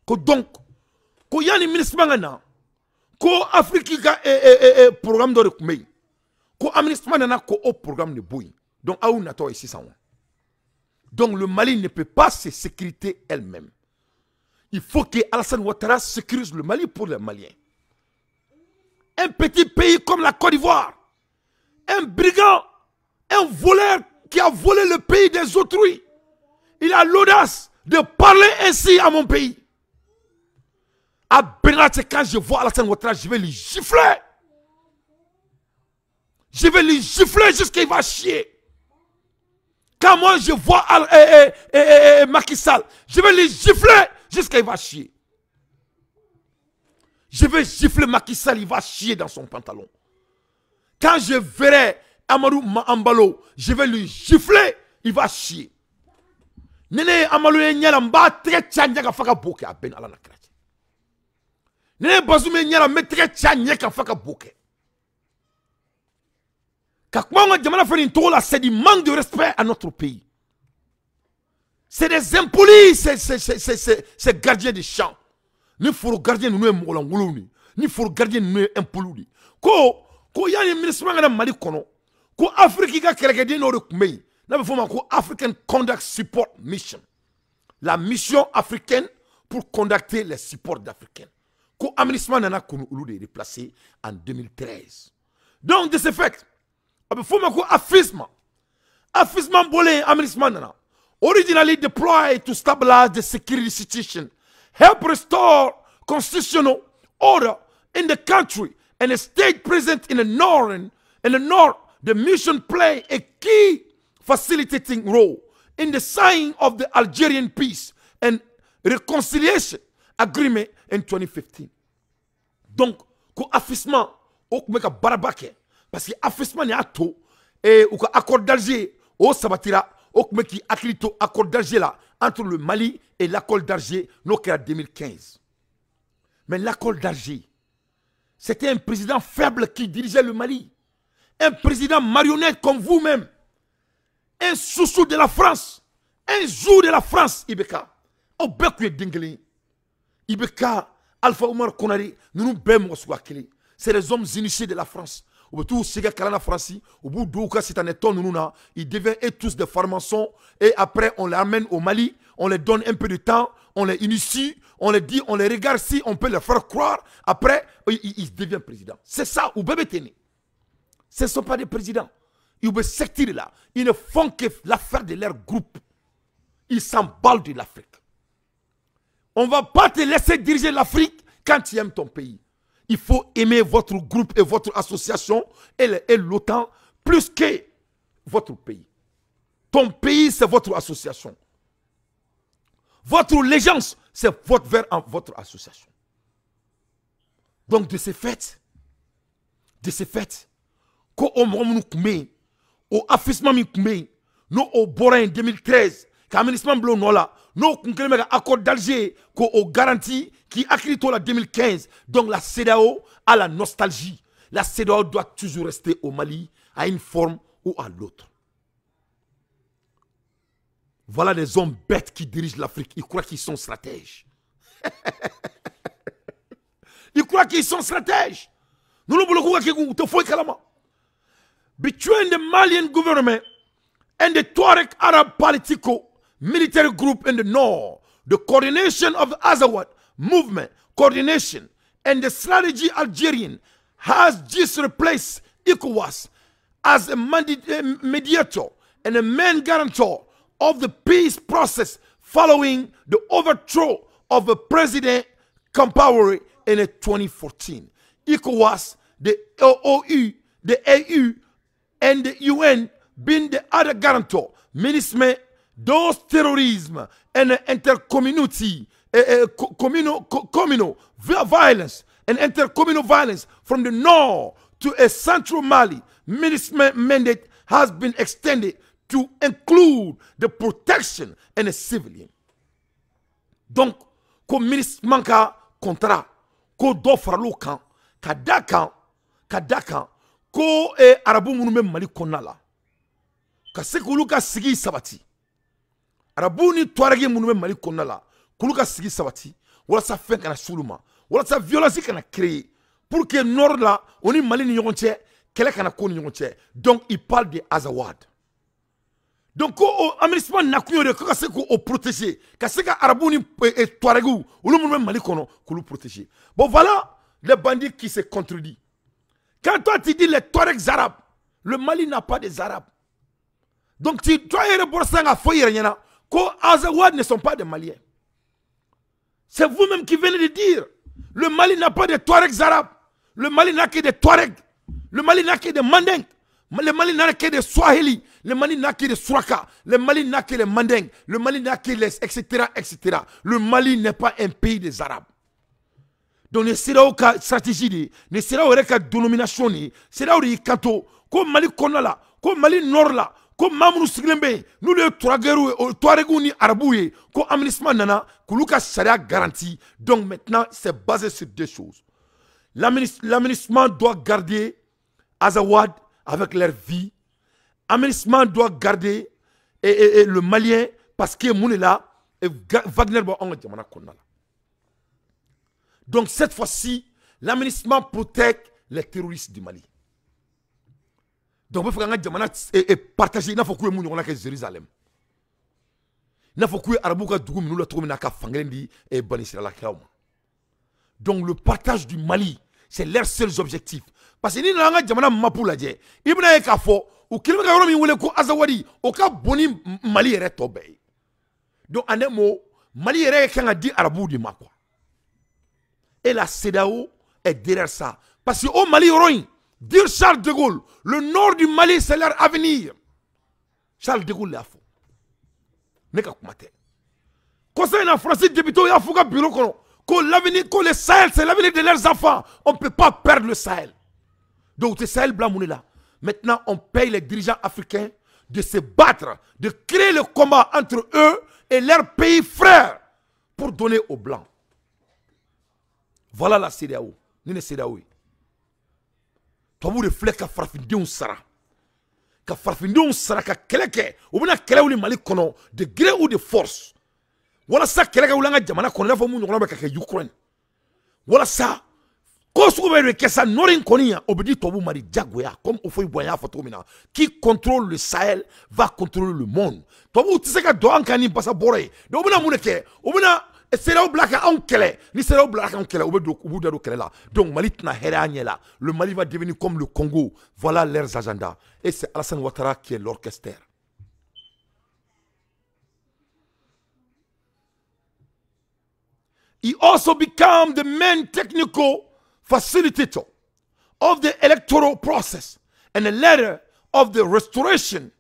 Ko donc, ko yani ministre mangana, ko Afrique programme de rekumei, ko ministre mangana ko au programme de bouille. Donc, à où nato ici ça. Donc le Mali ne peut pas se sécuriter elle-même. Il faut que Alassane Ouattara sécurise le Mali pour les Maliens. Un petit pays comme la Côte d'Ivoire, un brigand, un voleur qui a volé le pays des autrui, il a l'audace de parler ainsi à mon pays. À Benate, quand je vois Alassane Ouattara, je vais lui gifler. Je vais lui gifler jusqu'à il va chier. Quand moi je vois Macky Sall, je vais les gifler jusqu'à il va chier. Je vais gifler Macky Sall, il va chier dans son pantalon. Quand je verrai Amadou Ambalo, je vais lui gifler, il va chier. Nene Amadou Nyala mba très tchanya ka faka boke a ben ala na krati. Nene Bazoum Nyala me très tchanya ka faka boke. C'est du manque de respect à notre pays. C'est des impolis, ces gardiens des champs. ni foro gardien nous est molanguluni ni foro gardien nous est impoludi ko yani ministre ngana mali kono ko Afrique ka kelekedi no de kumei na be foma ko African Conduct Support Mission, la mission africaine pour conducter les supports d'Africains. Ko administration nana kono ulu de déplacé en 2013. Donc de ce fait, abe foma ko afisma bolé administration nana originally deployed to stabilize the security situation, help restore constitutional order in the country, and the state present in the north, the mission play a key facilitating role in the signing of the Algerian peace and reconciliation agreement in 2015. Donc, ko afisma o kumeka barabake parce que afisma ni ato ou ka accord d'Alger o sabatira o kumeki akilito accord d'Alger là entre le Mali et l'accord d'Alger no en 2015. Mais l'accord d'Alger, c'était un président faible qui dirigeait le Mali. Un président marionnette comme vous-même. Un sous de la France. Un jour de la France, Ibeka. Au Bekou Dingeli. Ibeka, Alpha Omar Konari, nous bêmes c'est les hommes initiés de la France. Au bout de la France, au bout de c'est un éton, ils deviennent tous des francs-maçons. Et après, on les amène au Mali, on les donne un peu de temps, on les initie, on les dit, on les regarde si on peut les faire croire. Après, ils deviennent présidents. C'est ça, ou bébé téné. Ce ne sont pas des présidents. Ils veulent sectir là. Ils ne font que l'affaire de leur groupe. Ils s'emballent de l'Afrique. On ne va pas te laisser diriger l'Afrique quand tu aimes ton pays. Il faut aimer votre groupe et votre association et l'OTAN plus que votre pays. Ton pays, c'est votre association. Votre allégeance, c'est vers votre association. Donc, de ce fait, quand on m'a dit, au affisement m'a nous au Borin en 2013, quand le ministre Blanc là, nous avons un accord d'Alger qui garantit qui a écrit en 2015. Donc la CEDEAO a la nostalgie. La CEDEAO doit toujours rester au Mali à une forme ou à l'autre. Voilà des hommes bêtes qui dirigent l'Afrique. Ils croient qu'ils sont stratèges. Ils croient qu'ils sont stratèges. Nous ne voulons pas qu'ils te fassent calama. Between the Malian government and the Tuareg Arab political military group in the north, the coordination of the Azawad movement, coordination, and the strategy Algerian has just replaced ECOWAS as a mediator and a main guarantor of the peace process following the overthrow of President Compaoré in 2014. ECOWAS, the OOU, the AU, and the UN being the other guarantor, ministre those terrorism and intercommunity, communal violence and intercommunal violence from the north to a central Mali, minister mandate has been extended to include the protection and the civilian. Donc, comme ministre manque contrat, ko do faralo kan, kadakan, ko arabu munu me Mali konala, ka se kuluka sigi sabati. Arabu ni Tuareg munu me Mali konala, kuluka sigi sabati, wala sa fen kana suluma, wala sa violence kana créer pour que nord là, on est Mali ni yonche, kele kana ko ni yonche. Donc il parle de Azawad. Donc au administration nakuyo de ka se ko protéger, ka se ka arabu ni Tuareg ou le munu me Mali kono, ko lu protéger. Bon voilà les bandits qui se contredisent. Quand toi tu dis les Tuaregs arabes, le Mali n'a pas des arabes. Donc tu dois y reborder à foyer rien. Que Azawad ne sont pas des Maliens. C'est vous-même qui venez de dire. Le Mali n'a pas de Tuaregs arabes. Le Mali n'a que des Tuaregs. Le Mali n'a que des Mandingues. Le Mali n'a que des Swahili. Le Mali n'a que des Suraka. Le Mali n'a que les Mandingues. Le Mali n'a que les etc. etc. Le Mali n'est pas un pays des Arabes. Donc, ne sera aucune stratégie, ne sera aucune dénomination, ne sera aucun canto. Comme Mali Konala, comme Mali Nord là, comme Mamoudou Siglembe, nous les Touaregou ni Arabouye, comme Amnisman Nana, Koulouka Sharia garantie. Donc maintenant, c'est basé sur deux choses. L'administration doit garder Azawad avec leur vie. L'administration doit garder le Malien parce que Mounela et Wagner va en Djamana Konala. Donc cette fois-ci, l'aménagement protège les terroristes du Mali. Donc il faut que partager, il faut que nous ayons Jérusalem. Il faut que les Arabes aient donc le partage du Mali, c'est leurs seuls objectifs. Parce que si nous avons un mapou là, il y a un faux, ou qu'il y a un azawadi, ou qu'il y a un Mali est tombé. Donc en un mot, Mali est dit Arabou du Makwa. Et la CEDEAO est derrière ça. Parce que au Mali, dire Charles de Gaulle, le nord du Mali, c'est leur avenir. Charles de Gaulle l'a fait. Mais quand on conseil en français, député, il y a un bureau que le Sahel, c'est l'avenir de leurs enfants. On ne peut pas perdre le Sahel. Donc, c'est Sahel blanc, là. Maintenant, on paye les dirigeants africains de se battre, de créer le combat entre eux et leurs pays frères pour donner aux blancs. Voilà la CEDEAO. Nous sommes CEDEAO. Tu as vu le flec à Farfindé Sara. Ka Farfindé Sara, ka Keleke, ou bien Kelek ou Mali Kono, de gré ou de force. Voilà ça, Kelek ou Langa Jamana Kono, la famille de Ukraine. Voilà ça. Quand vous avez que ça, Norin Konia, obédit Tobu Mari Djagoya, comme au Foy Boya Fatomina, qui contrôle le Sahel, va contrôler le monde. Tobu, tu sais que Doan Kani passe à Boré. Donc, on a Mouneke, on a. C'est là où Black en Kele, ni c'est là où Black en Kele, au bout de Kele là. Donc Mali n'a rien là. Le Mali va devenir comme le Congo. Voilà leurs agendas. Et c'est Alassane Ouattara qui est l'orchestre. He also became the main technical facilitator of the electoral process and a leader of the restoration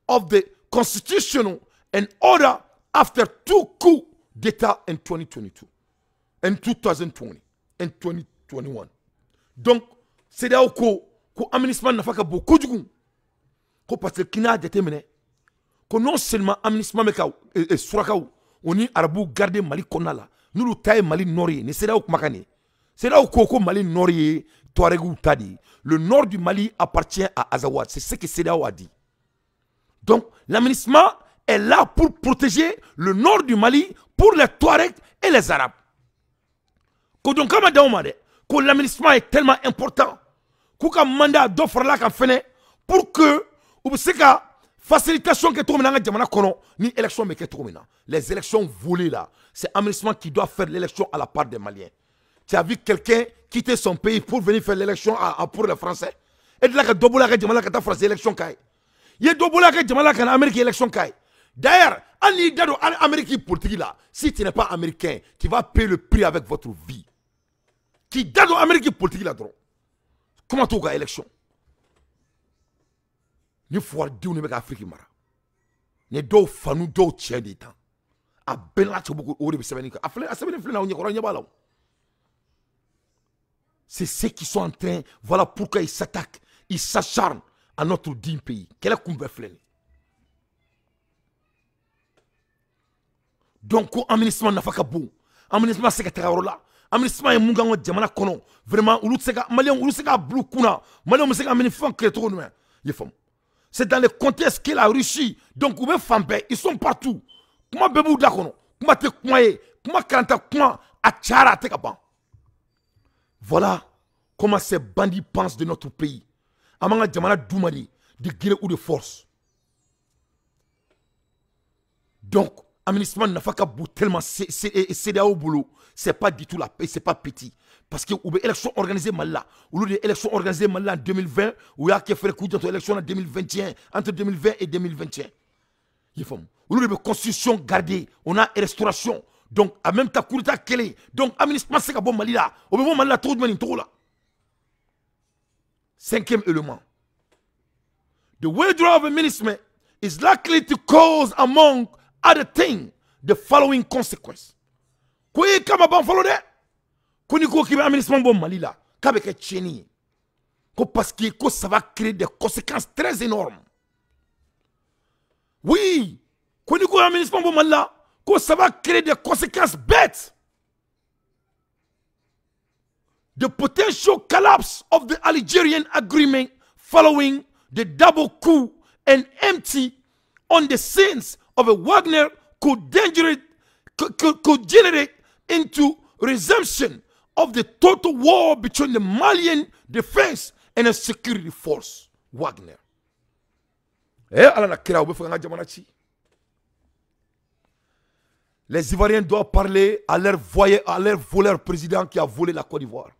of the constitutional and order after 2 coups d'État in 2022, in 2020, in 2021. Donc, c'est là où l'aménagement n'a pas beaucoup de goût. Parce que qui a déterminé que non seulement l'aménagement est sur on est arabou garder Mali Konala, nous le taille Mali Nori, c'est là où Makane. C'est là où Mali Nori, Touareg Tadi. Le nord du Mali appartient à Azawad. C'est ce que CEDEAO a dit. Donc, l'aménagement est là pour protéger le nord du Mali pour les Touaregs et les Arabes. Donc, comme l'aménagement est tellement important, que le mandat d'offre là pour que vous savez facilitation que tout le monde ni élection mais que tout le monde. Les élections volées là, c'est l'aménagement qui doit faire l'élection à la part des Maliens. Tu as vu quelqu'un quitter son pays pour venir faire l'élection pour les Français? Et de là que Dobola que Jamala ka France élection kai. Il y a Dobola que Jamala ka Amérique élection kai. D'ailleurs, en Amérique politique là, si tu n'es pas américain, tu vas payer le prix avec votre vie. Qui dans l'Amérique politique là, comment tu as élection? Ni faut dire nous Afrique mara. Ni do fanu do tchè des temps. A ben la beaucoup au de Sénégal. A Sénégal flena on y kora nyabala. C'est ceux qui sont en train, voilà pourquoi ils s'attaquent, ils s'acharnent à notre digne pays. Quel est le flène? Donc, l'aménagement n'a pas de bon. L'aménagement, c'est que tu as là. L'aménagement est mon gars, Djamana Kono. Vraiment, Malien, c'est que Blue Kuna. Malien, c'est que Aménifan Créton. C'est dans le contexte que la Russie, donc, où les femmes, ils sont partout. Comment Bébou Dakono? Comment te Kouaye? Comment Karanta Kouma? Achara Tekaban. Voilà comment ces bandits pensent de notre pays. Amanga Djamana Doumadi, de gré ou de force. Donc, l'aménagement n'a pas qu'à tellement c'est au boulot. C'est pas du tout la paix, c'est pas petit. Parce que ou élection organisée mal là, ou l'élection organisée mal là en 2020, ou il y a qui fait le coup d'élection en 2021, entre 2020 et 2021. Il faut. Ou la constitution gardée, on a restauration. Donc, à même ta courta kele. Donc, l'aménagement c'est qu'à bon Mali là. Au moment Mali là, trop de monde trop là. 5e élément. The withdrawal of aménagement is likely to cause among other things the following consequence. Quoi comme bon follow de? Koni ko ki aménagement bon Mali là, ka be ke tcheni. Ko parce que ça va créer des conséquences très énormes. Oui, koni ko aménagement bon Mali là, ko ça va créer des conséquences bêtes. The potential collapse of the Algerian agreement following the double coup and empty on the scenes of a Wagner could generate into resumption of the total war between the Malian defense and the security force, Wagner. Les Ivoiriens doivent parler à leur voleur président qui a volé la Côte d'Ivoire.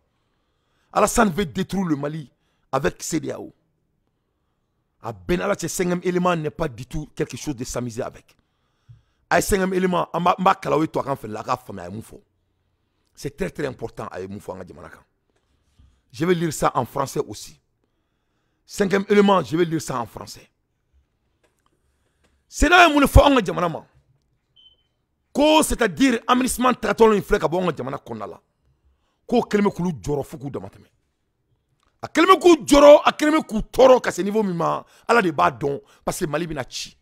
Alassane veut détruire le Mali avec CEDEAO. À Benalla, ce 5e élément n'est pas du tout quelque chose de s'amuser avec. À 5e élément, c'est très très important à Moufo. Je vais lire ça en français aussi. 5e élément, je vais lire ça en français. C'est là où il faut en Djamanama. C'est-à-dire, aménagement traton une flèche à bon Djamana Konala. Ko kelme kulu joro fuku damateme. A kelme ku joro, a kelme ku toro ka ce niveau mima, ala de ba don, parce que Mali bina chi.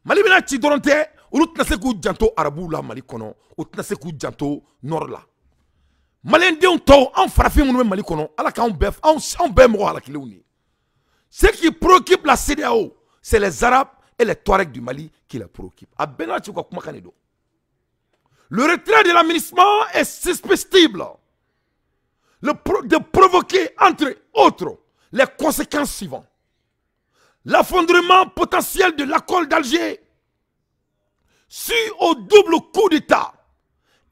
Mali bina chi doronte, ou na se ku janto arabu la Mali kono, ou na se ku janto nord la. Malien de on to, en frappé mon Mali kono, ala ka on bef, on bemo ala kilouni. Ce qui préoccupe la CEDEAO, c'est les Arabes et les Touaregs du Mali qui les préoccupent. A Bena Tchouka Kumakanedo. Le retrait de l'aménagement est susceptible de provoquer, entre autres, les conséquences suivantes. L'effondrement potentiel de l'accord d'Alger, suite au double coup d'État,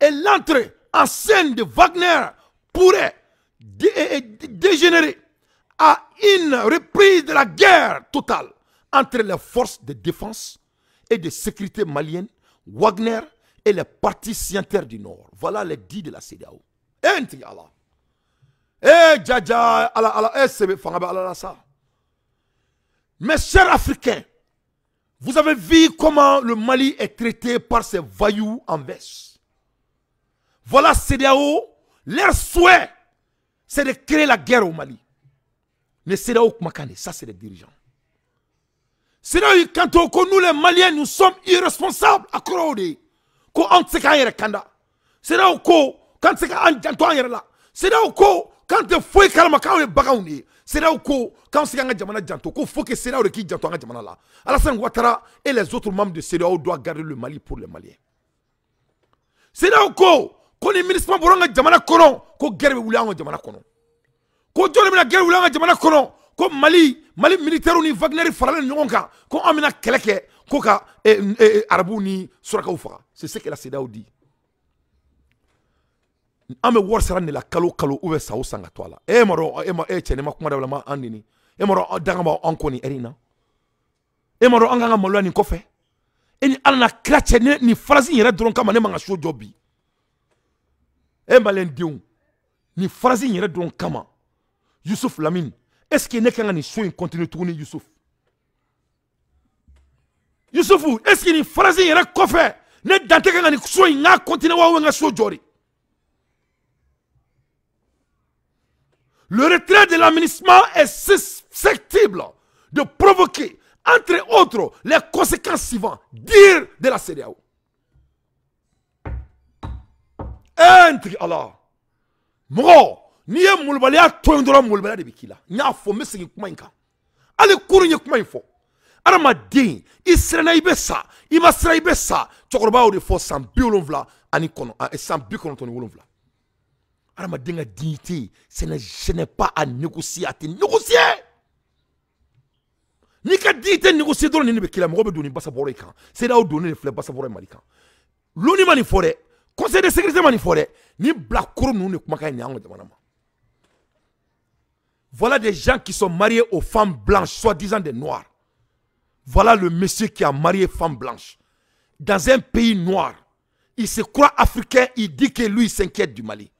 et l'entrée en scène de Wagner pourrait dégénérer à une reprise de la guerre totale entre les forces de défense et de sécurité maliennes, Wagner et les partis signataires du Nord. Voilà les dits de la CEDEAO. Mes chers Africains, vous avez vu comment le Mali est traité par ces voyous en veste. Voilà CEDEAO, leur souhait, c'est de créer la guerre au Mali. Mais CEDEAO, ça c'est les dirigeants. CEDEAO, quand nous les Maliens, nous sommes irresponsables à Krodi. Ko on se kan yere kanda c'est là ko quand se kan janto yere la c'est là ko quand te foi kalma kan bagauni c'est là ko quand se kan jamana janto ko faut que c'est là qui janto jamana la Alassane Ouattara et les autres membres de CEDEAO doivent garder le Mali pour les Maliens. C'est là ko ni ministre boronga jamana kono ko guerre wulanga jamana kono ko jole mina guerre wulanga jamana kono ko Mali militaire ni Wagner farale nyonga ko amina keleke Koka Arabou ni Soraka Oufara. C'est ce que la CEDEAO dit. Ame war sarane la kalo ouve sa osanga toala. Maro chene makuma dablama andini. Maro dangama ankoni erina. Maro anganga molwa ni kofe. Eni alana klache ni farazi yere dron kama ne manga show jobi. Mbalen diou. Ni farazi yere dron kama. Youssouf Lamine. Est-ce qu'il n'est qu'un ni show in continue tourner Youssouf? Youssoufou, est-ce qu'il y a une phrase qui est coffre? Ne dante que ni so inga continue wa nga so jori. Le retrait de l'aménagement est susceptible de provoquer, entre autres, les conséquences suivantes. Dire de la CEDEAO. Entre Allah. Mo, ni e mulbalia toindora mulbalia de bikila. Nya fo mesi kuma inka. Ale kuru nye kuma info. Aramaden, Israël ibessa, Imasra ibessa, Tchokroba ou de force sans biolonvla, anikono, sans biconotonvla. Aramaden a dignité, ce n'est pas à négocier, à te négocier. Ni ka dignité négocier dans le nébé qui la m'obe donné bassa borekan. C'est là où donner les fleurs bassa boré malikan. L'oni manifore, conseil de sécurité manifore, ni black kourou nous ne kumaka ni ango de manama. Voilà des gens qui sont mariés aux femmes blanches, soi-disant des noirs. Voilà le monsieur qui a marié femme blanche. Dans un pays noir. Il se croit africain, il dit que lui s'inquiète du Mali.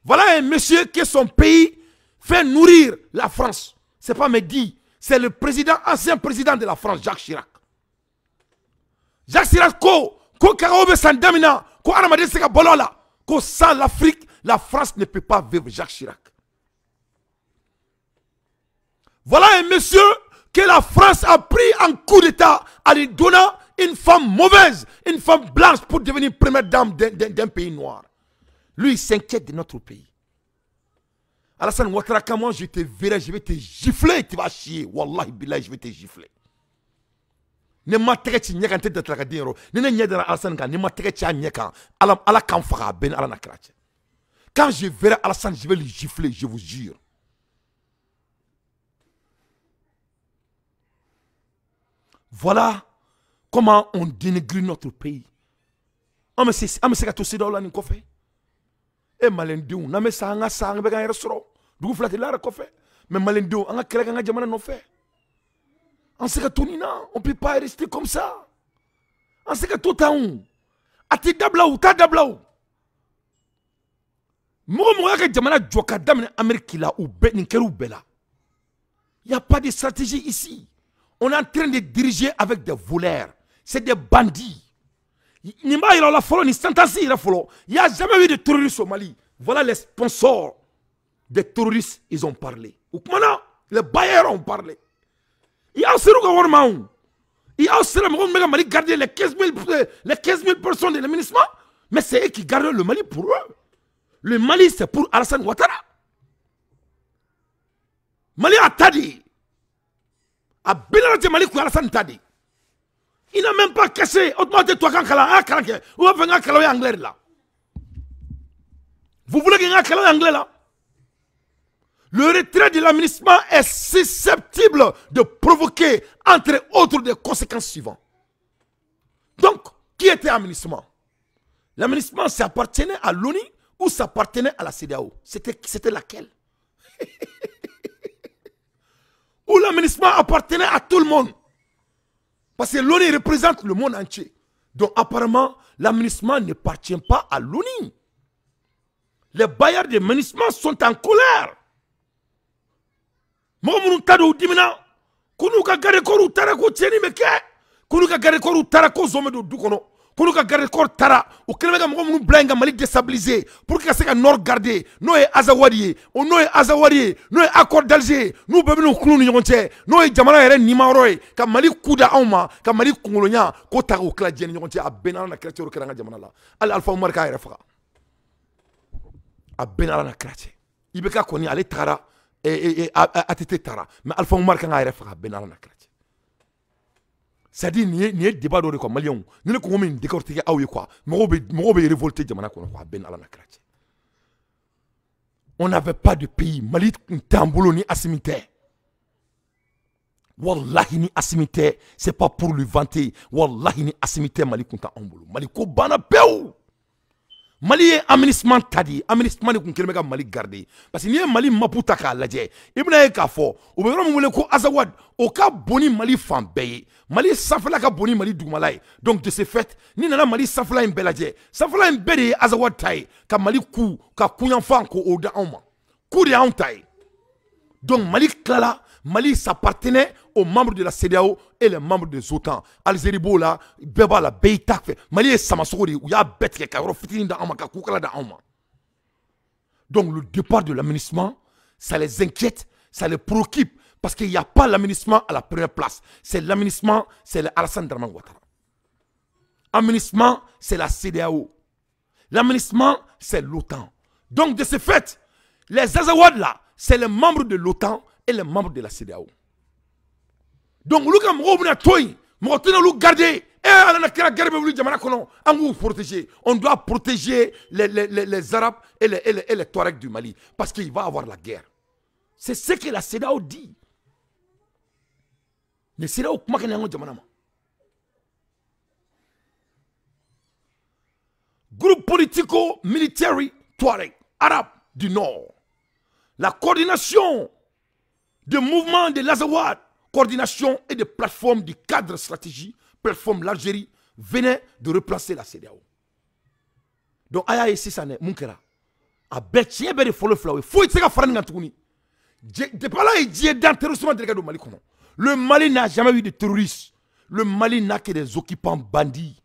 Voilà un monsieur qui son pays fait nourrir la France. Ce n'est pas Mehdi, c'est le président, ancien président de la France, Jacques Chirac. Jacques Chirac, ko karaobe sandamina, ko aramade seka bolola, ko sans l'Afrique, la France ne peut pas vivre. Jacques Chirac. Voilà un monsieur que la France a pris en coup d'État en lui donnant une femme mauvaise, une femme blanche pour devenir première dame d'un pays noir. Lui, il s'inquiète de notre pays. Alassane Ouattara, comment je te verrai, je vais te gifler, tu vas chier. Wallahi billahi, je vais te gifler. Ne m'attrête pas à te dire que ne m'attrête pas à Alassane, ne m'attrête pas à ala kan faga ben ala na krache. Quand je verrai Alassane, je vais le gifler, je vous jure. Voilà comment on dénigre notre pays. Mais c'est que tout c'est dans la fait. Et Malendiou, n'a pas ça, ça, on va restaurant. D'où flatter la fait. Mais Malendiou, on a quelqu'un qui a fait. On sait que tout nina, on ne peut pas rester comme ça. On sait que tout a un. Ati dablaou, ta dablaou. Moi, que jamana djoka damne Amérique là ou Beninkerou bela. Il n'y a pas de stratégie ici. On est en train de diriger avec des voleurs. C'est des bandits. Il n'y a jamais eu de terroristes au Mali. Voilà les sponsors des terroristes, ils ont parlé. Les bailleurs ont parlé. Il y a aussi Mali garder les 15 000 personnes de l'aménagement. Mais c'est eux qui gardent le Mali pour eux. Le Mali, c'est pour Alassane Ouattara. Mali a tadi. A Benarati Mali pour Alassane tadi. Il n'a même pas caché. Vous voulez qu'il y ait un anglais là? Le retrait de l'aménagement est susceptible de provoquer, entre autres, des conséquences suivantes. Donc, qui était l'aménagement? L'aménagement, ça appartenait à l'ONU ou ça appartenait à la CEDEAO? C'était laquelle? Ou l'aménagement appartenait à tout le monde? Parce que l'ONU représente le monde entier. Donc apparemment, l'aménagement n'appartient pas à l'ONU. Les bailleurs de l'aménagement sont en colère. Moumou Tadou Dimina, Kounuka Garekoru Tarako Tieni Meke, Kounuka Garekoru Tarako Zomedo Dukono, Kounuka Garekor Tara, ou Kelemega Moumou Blanga Malik déstabilisé, pour que ça nord gardé, Noé Azawadi, ou Noé Azawadi, Noé Accord d'Alger, nous bebons Kounou Yonche, Noé Jamala Eren Nimaroy, comme Malik Kouda Auma, comme Malik Koulonia, Kota ou Kladjen Yonche, à Benana la créature au Karanga Jamala, Al Alpha Marka Refra. À Benana la créature. Ibeka Koni, allez Tara. A tete tara mais Alpha Oumar kan a refa benala na krati c'est-à-dire ni débat do ko malien ni ko min décortiquer aw quoi mo be révolter jamana ko benala na krati. On n'avait pas de pays. Mali tambolo ni asimite. Wallahi ni asimite, c'est pas pour le vanter. Wallahi ni asimite Mali kunta ambolo. Mali ko bana peu. Mali est aménagement tadi, aménagement ni kun ka Mali garder. Parce que ni Mali maputa ka lajɛ, ibna e ka fɔ, o be yɔrɔ min wele ko Azawad, o ka boni Mali fan bɛɛ ye. Mali sanfɛla ka boni Mali dugumala ye. Donc de ce fait, ni nana Mali sanfɛla in bɛɛ lajɛ, sanfɛla in bɛɛ de ye Azawad ta ye, ka Mali ku, ka kuyanfan ko o da anw ma. Ku de y'anw ta ye. Donc Mali klala, Mali s'appartenait aux membres de la CEDEAO et les membres des OTAN. Algérie Bola, Beba la Beitak, Mali et Samasori, où il y a bête qui a fitini dans Amaka, Koukala dans Amma. Donc le départ de l'aménagement, ça les inquiète, ça les préoccupe, parce qu'il n'y a pas l'aménagement à la première place. C'est l'aménagement, c'est Alassane Dramane Ouattara. L'aménagement, c'est la CEDEAO. L'aménagement, c'est l'OTAN. Donc de ce fait, les Azawad là, c'est les membres de l'OTAN et les membres de la CEDEAO. Donc, nous on doit protéger les Arabes et les Touaregs du Mali. Parce qu'il va y avoir la guerre. C'est ce que la CEDEAO dit. La CEDEAO, groupe politico-militaire Touareg, arabe du Nord. La coordination de mouvements de l'Azawad, coordination et de plateformes du cadre stratégie, plateforme l'Algérie, venait de replacer la CEDEAO. Donc, aya ici, ça n'est pas a betien be de follow flower. Faut que ça fasse un tourni. De pas là, il dit dans terrorisme de Mali. Le Mali n'a jamais eu de terroristes. Le Mali n'a que des occupants bandits.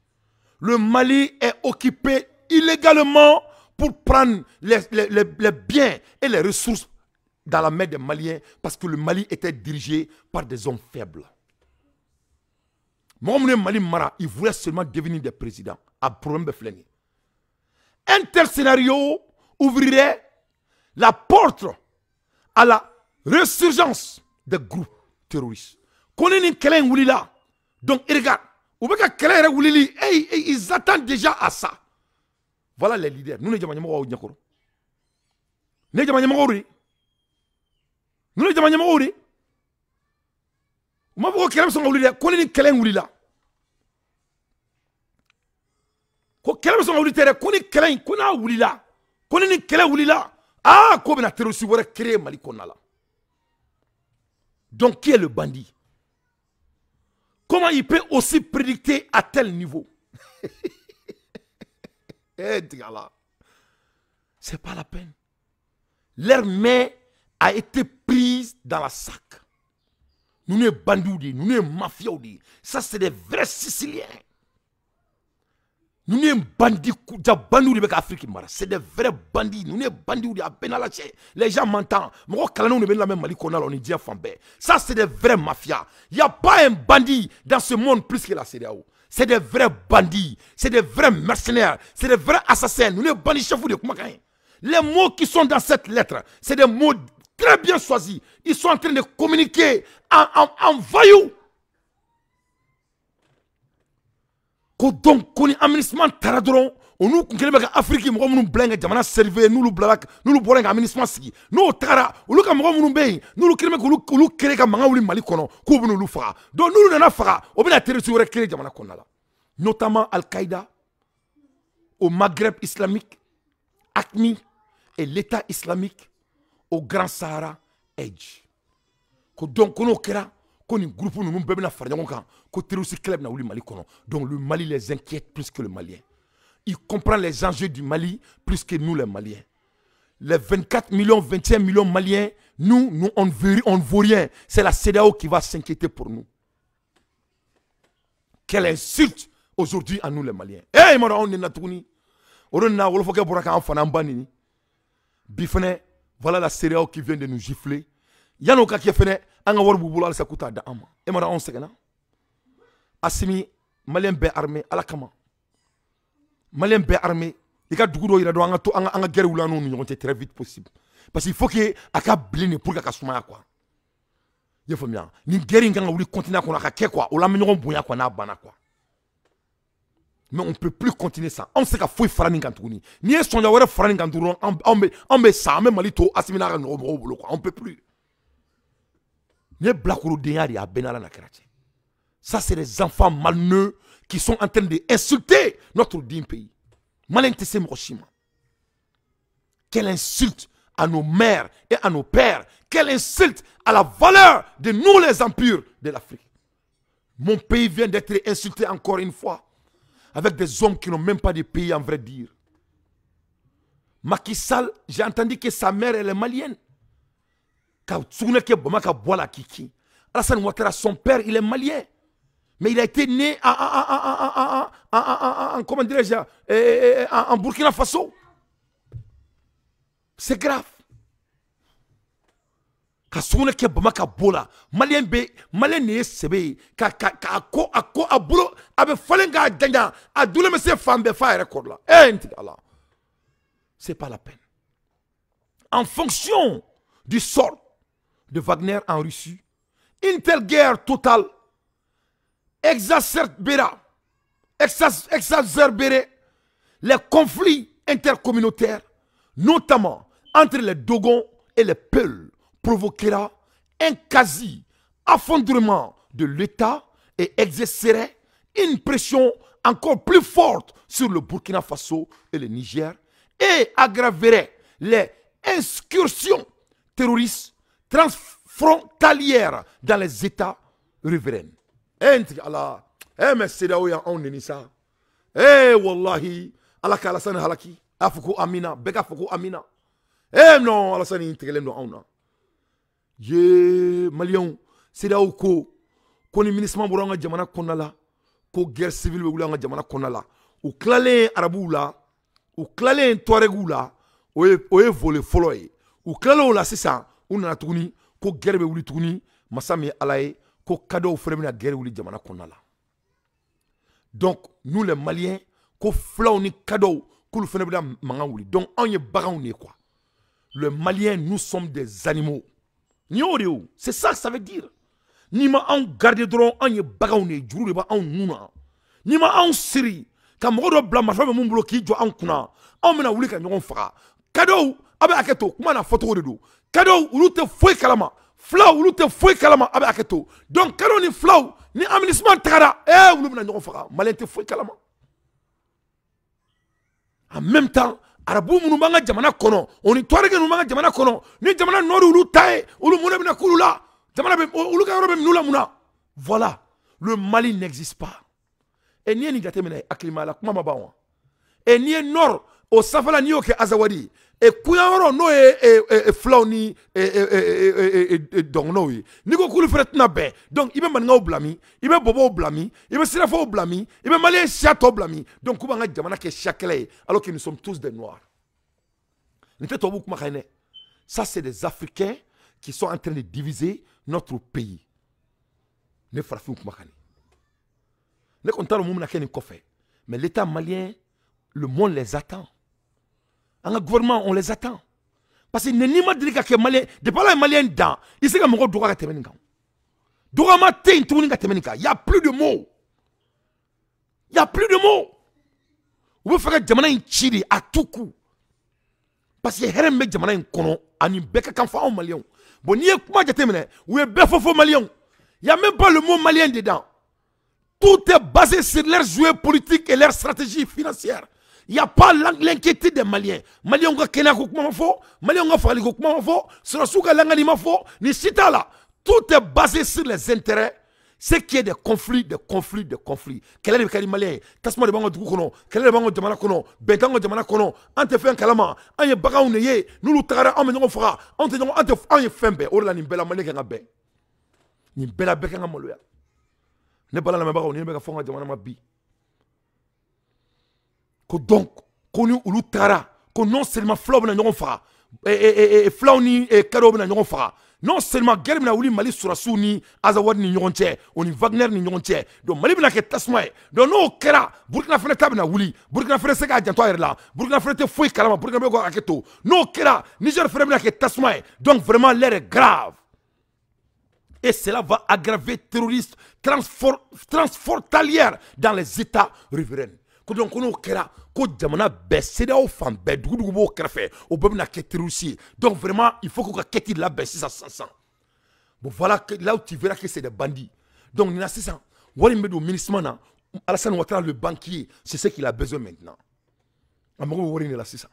Le Mali est occupé illégalement pour prendre les biens et les ressources dans la main des Maliens parce que le Mali était dirigé par des hommes faibles. Mohamed Mali Mara, il voulait seulement devenir des présidents. À problème de flingue. Un tel scénario ouvrirait la porte à la résurgence des groupes terroristes. Connaît quelqu'un ou là. Donc, regarde, ils attendent déjà à ça. Voilà les leaders. Nous, les Djamanyama, Ne jama ɲɛmɔgɔw de ninnu ye jama ɲɛmɔgɔw de u m'a fɔ ko kɛlɛ bɛ sɔn ka wuli dɛ ko ni kɛlɛ in wulila ko kɛlɛ bɛ sɔn ka wuli tɛ dɛ ko ni kɛlɛ in ko n'a wulila ko ni kɛlɛ wulila ko bɛna terroriste wɛrɛ créer Mali kɔnɔna la. Donc qui est le bandit? Comment il peut aussi prédicter à tel niveau? C'est pas la peine. Leur main a été prise dans la sac. Nous sommes bandits, nous sommes mafieux. Ça, c'est des vrais Siciliens. Nous sommes bandits, c'est des vrais bandits. Nous sommes bandits. Les gens m'entendent. Ça, c'est des vrais mafias. Il n'y a pas un bandit dans ce monde plus que la CEDEAO. C'est des vrais bandits. C'est des vrais mercenaires. C'est des vrais assassins. Nous sommes bandits chefs de Kumakan. Les mots qui sont dans cette lettre, c'est des mots très bien choisis. Ils sont en train de communiquer en voyous. Donc, quand on aménagement taradron, on nous connaît que Afrique, nous nous blancs, jamana servé, nous nous blak, nous nous bolons aménagement ski. Nous tara, nous comme nous bay, nous nous connaît que nous créer comme manga ou Mali kono, qu'on nous fera. Donc nous n'en fera, on va la terroriser créer jamana konala. Notamment Al-Qaïda, au Maghreb islamique, ACMI et l'État islamique au Grand Sahara Edge. Donc on kera qu'on y groupe nous bébé na farnya kan ko terroriste club na wuli Mali kono. Donc le Mali les inquiète plus que le Malien. Il comprend les enjeux du Mali plus que nous les Maliens. Les 24 millions, 21 millions Maliens, nous on ne vaut rien. C'est la CEDEAO qui va s'inquiéter pour nous. Quelle insulte aujourd'hui à nous les Maliens. Eh mara on est natuni. On na wolo foke boraka en fana banini. Bifene, voilà la CEDEAO qui vient de nous gifler. Yano ka kefene anga war bubula sa kuta da ama. E mara on segana. Asimi Malien be armé ala kama. Malien be armé, il ka dugu do ira do anga guerre wula no ñu très vite possible. Parce qu'il faut que aka blini pour ka suma quoi. Ye fo bien. Ni guerre nga wuli continuer ko ka ke quoi, o la ñogon bonya quoi na bana quoi. Mais on ne peut plus continuer ça. On sait qu'il faut faire des choses. Ni est-ce qu'on doit faire des choses. On met ça, même malito, asimina no bolo quoi. On peut plus. Ni blakuru denyari a benala na karache. Ça c'est des enfants malneux qui sont en train d'insulter notre digne pays. Malintese Hiroshima. Quelle insulte à nos mères et à nos pères. Quelle insulte à la valeur de nous les empires de l'Afrique. Mon pays vient d'être insulté encore une fois. Avec des hommes qui n'ont même pas de pays en vrai dire. Macky Sall, j'ai entendu que sa mère elle est malienne. Alassane Ouattara, son père, il est malien. Mais il a été né comment dirais-je, en Burkina Faso. C'est grave. Malien ne sebe ka ko abulo abe falenga danya adule me se fambe fa record là c'est pas la peine. En fonction du sort de Wagner en Russie, une telle guerre totale exacerberait les conflits intercommunautaires, notamment entre les Dogons et les Peuls, provoquera un quasi-affondrement de l'État et exercerait une pression encore plus forte sur le Burkina Faso et le Niger et aggraverait les incursions terroristes transfrontalières dans les États riverains. Mais c'est là où on est ça. Wallahi, Allah kalasana halaki, afuku amina, beka fuku amina. Non, Allah sani integele no auna. Ye Malion, c'est là où ni ministre buranga jamana konala, ko guerre civile buranga jamana konala, ou klale arabu la, ou klale touaregu la, oye volé foloye, ou klale la c'est ça, on a tourni, ko guerre be wuli tourni, masami alaye, ko cadeau frère guerre wuli jamana konala. Donc nous les Maliens, ko flaw ni cadeau, ko le fenebla manga wuli. Donc on y bagan ne quoi. Les Maliens, nous sommes des animaux. C'est ça que ça veut dire. Ni ma en garde drone, on y bagaune, juru ba en nuna. Ni ma en siri, ka modo bla ma femme mon bloki jo en kuna. On mena wuli ka nyon fara. Cadeau, abe aketo kuma na photo de do cadeau ulu te foi kalama flaw ulu te foi kalama abe aketo donc cadeau ni flaw ni aménagement tagara ulu bina ñogo faga malien te foi kalama en même temps arabu munu banga jamana kono oni torege nu banga jamana kono ni jamana noru ulu taye ulu muna bina kulula jamana be ulu ka yoro be minula muna voilà le Mali n'existe pas et ni gate mena aklimala kuma mabawa et ni nord au safala ni oke azawadi et kuyaro no e flaw ni donc no ni ko kulu fret na be donc ibe man ngaw blami ibe bobo blami ibe sirafo blami ibe malien chateau blami donc kuba nga jamana ke chakele alors que nous sommes tous des noirs n'était to beaucoup makane ça c'est des africains qui sont en train de diviser notre pays ne farafin kuma makane ne kontaro mumna ken kofe mais l'état malien le monde les attend. En gouvernement, on les attend. Parce que n'est ni ma dit que malien, de pas les maliens dans, il sait que mon droit à temenika. Droit ma tein tout le temenika. Il y a plus de mots. Il y a plus de mots. Vous faites jamana in chiri à tout coup. Parce que herem me jamana in kono ani beka kan fa malien. Bon ni kuma jatemene, ou e befo malien. Il y a même pas le mot malien dedans. Tout est basé sur leurs jouets politiques et leur stratégie financière. Il n'y a pas l'inquiétude des Maliens. Maliens ont kena koukma fo, Maliens ont fali koukma fo, sur souka langani mafo, ni sita là. Tout est basé sur les intérêts. Ce qui est des conflits. Quel est le cas des Maliens? Tasma de bango du kono, quel est le bango de jamana kono, bentango de jamana kono, ante fait un kalama, anye baga ou neye, nous nous tagara, on me fera, on te anye fembe, or la ni bela malien nga be. Ni bela beka nga moloya. Ne bala la baga ou ni beka fonga jamana mabi. Que donc, qu'on y ulu tara, que non seulement flaw na ñogon fara, flaw ni cadeau na ñogon fara, non seulement guerre na uli Mali surasu ni Azawad ni ñogon tché, oni Wagner ni ñogon tché, donc Mali bina ke tasmaye, donc no kera, Burkina Faso tabna wuli, Burkina Faso sega janto là, Burkina Faso te foi kalama, Burkina Faso aketo, no kera, Niger frère bina ke tasmaye, donc vraiment l'air est grave. Et cela va aggraver terroristes transfrontalières dans les États riverains. Donc on kera ko jamana be seda o fan be dugu bo krefe o be na keterusi donc vraiment il faut que keti la be 600 bon voilà que là où tu verras que c'est des bandits donc ni na 600 wali medo ministre na Alassane Ouattara le banquier c'est ce qu'il a besoin maintenant amako wori ni la 600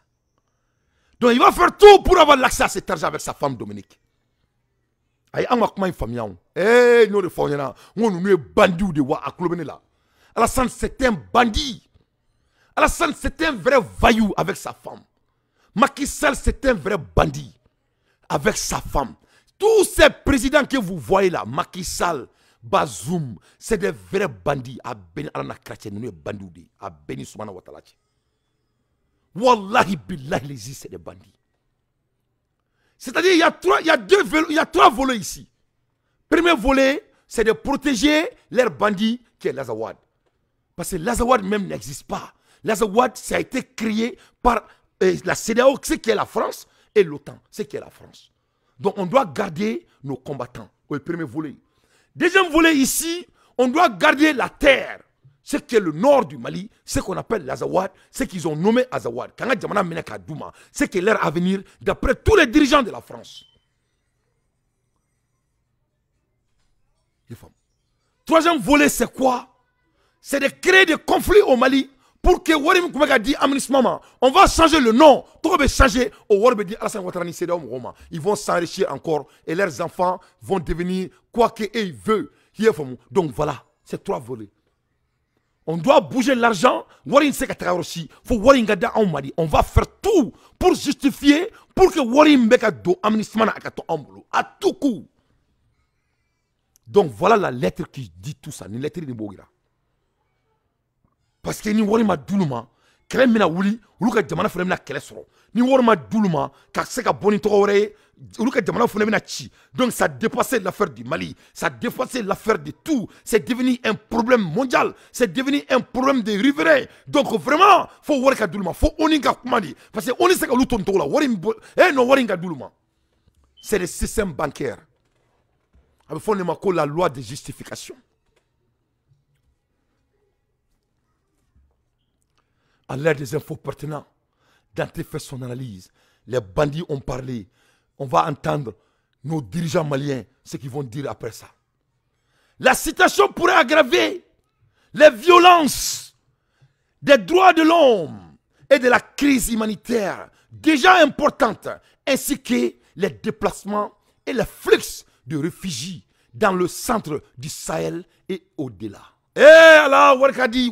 donc il va faire tout pour avoir l'accès à cet argent avec sa femme Dominique ay anga kuma famia no de fonyana ngonu ne bandit de wa aklobene là Alassane c'est un bandit. Alassane, c'est un vrai vaillou avec sa femme. Macky Sall, c'est un vrai bandit avec sa femme. Tous ces présidents que vous voyez là, Macky Sall, Bazoum, c'est des vrais bandits. A Beni Alana Kratche, nous sommes bandits. A Beni Soumana Watalache. Wallahi billahi, les c'est des bandits. C'est-à-dire, il y a trois volets ici. Premier volet, c'est de protéger leurs bandits qui est l'Azawad. Parce que l'Azawad même n'existe pas. L'Azawad, ça a été créé par la CEDEAO, ce qui est la France, et l'OTAN, ce qui est la France. Donc on doit garder nos combattants. Le premier volet. Deuxième volet ici, on doit garder la terre. Ce qui est le nord du Mali, ce qu'on appelle l'Azawad, ce qu'ils ont nommé Azawad. Quand Djamana Meneka Douma, c'est que leur avenir, d'après tous les dirigeants de la France. Troisième volet, c'est quoi? C'est de créer des conflits au Mali pour que Warim Koumega dit aménagement. On va changer le nom. Tout va changer au Warim dit Alassane Ouattara ni Seda Roma. Ils vont s'enrichir encore et leurs enfants vont devenir quoi qu'ils veulent. Donc voilà, c'est trois volets. On doit bouger l'argent. Warim Sekatara aussi. Faut Warim Gada en Mali. On va faire tout pour justifier pour que Warim Beka do aménagement à tout coup. Donc voilà la lettre qui dit tout ça. Une lettre de Bogira. Parce que ni wari ma duluma kɛlɛ mina wuli olu ka jamana fana bɛna kɛlɛ sɔrɔ ni wari ma duluma ka se ka bɔ ni tɔgɔ wɛrɛ ye olu ka jamana fana bɛna ci donc ça dépassait l'affaire du Mali ça dépassait l'affaire de tout c'est devenu un problème mondial c'est devenu un problème des riverains donc vraiment faut wari ka duluma faut oni ka kuma di parce que oni se ka olu to nin tɔgɔ la wari non wari ka duluma c'est le système bancaire a bɛ fɔ ne ma ko la loi de justification. À l'aide des infos pertinents Dante fait son analyse. Les bandits ont parlé. On va entendre nos dirigeants maliens, ce qu'ils vont dire après ça. La situation pourrait aggraver les violences des droits de l'homme et de la crise humanitaire déjà importante, ainsi que les déplacements et les flux de réfugiés dans le centre du Sahel et au-delà. Eh Allah, warkadi.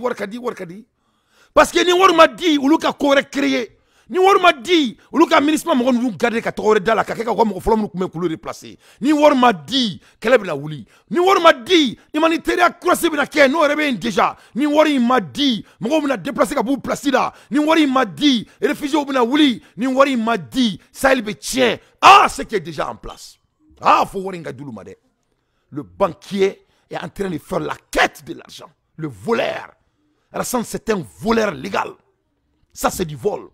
Parce que ni war m'a dit, ou l'ouka correct créé. Ni war m'a dit, ou l'ouka ministre m'a dit, garder ka tore dans la kaka comme folom nous koulou replacer. Ni war m'a dit, qu'elle est la ouli. Ni war m'a dit, humanitaire croisé bien que non rebe déjà. Ni war m'a dit, m'on m'a déplacé ka pour placer là. Ni war m'a dit, réfugié ou bien ouli. Ni war m'a dit, ça il tient. Ah, c'est qui est déjà en place. Ah, faut war inga doulou made. Le banquier est en train de faire la quête de l'argent. Le voleur. Alassane, c'est un voleur légal. Ça, c'est du vol.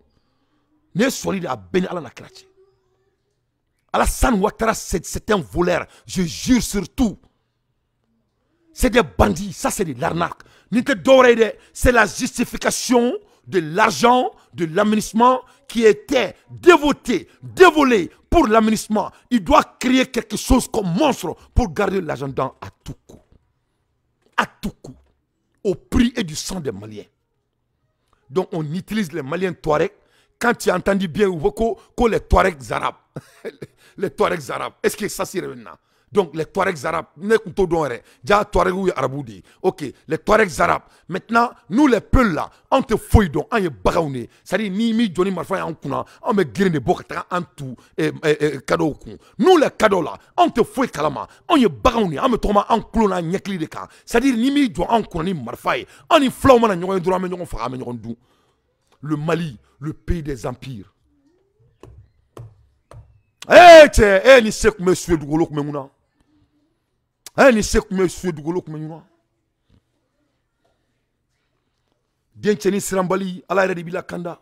Ne solide à Beni Ala Nakrache. Alassane Ouattara, c'est un voleur. Je jure sur tout. C'est des bandits. Ça, c'est de l'arnaque. C'est la justification de l'argent, de l'aménagement qui était dévolé pour l'aménagement. Il doit créer quelque chose comme monstre pour garder l'argent à tout coup. À tout coup. Au prix et du sang des Maliens. Donc on utilise les Maliens Touaregs. Quand tu as entendu bien que les Touaregs arabes. Les Touaregs arabes. Est-ce que ça c'est maintenant? Donc les Touaregs arabes. Ok, les Touaregs arabes. Maintenant, nous les peuls là, on te fouille donc, on est bagaouné. C'est-à-dire, ni mi Johnny Marfa en kuna, on me guérit de bokata en tout cadeau. Nous les cadeaux là, on te fouille kalama, on est bagaouné, on me tombe en clone en nyekli de kan. C'est-à-dire, ni mi Johnny en kuna ni Marfa, on est flau man en droit mais on fera mais on dou. Le Mali, le pays des empires. Eh tiens, eh ni sek monsieur du golo kumemuna. Eh ni sek monsieur du golo kumemuna. Diencheni sirambali ala yɛrɛ de bila kanda.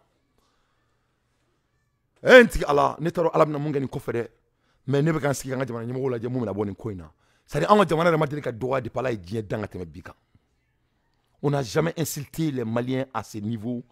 Ntigi ala ne taro ala bɛna mun kɛ nin kɔfɛ dɛ. Mais ne bɛ kan sigi an ka jamana ɲɛmɔgɔw lajɛ mun bɛna bɔ nin ko in na. C'est-à-dire an ka jamana yɛrɛ ma deli ka dɔgɔya depuis ala ye diɲɛ dan ka tɛmɛ bi kan. On n'a jamais insulté les Maliens à ce niveau.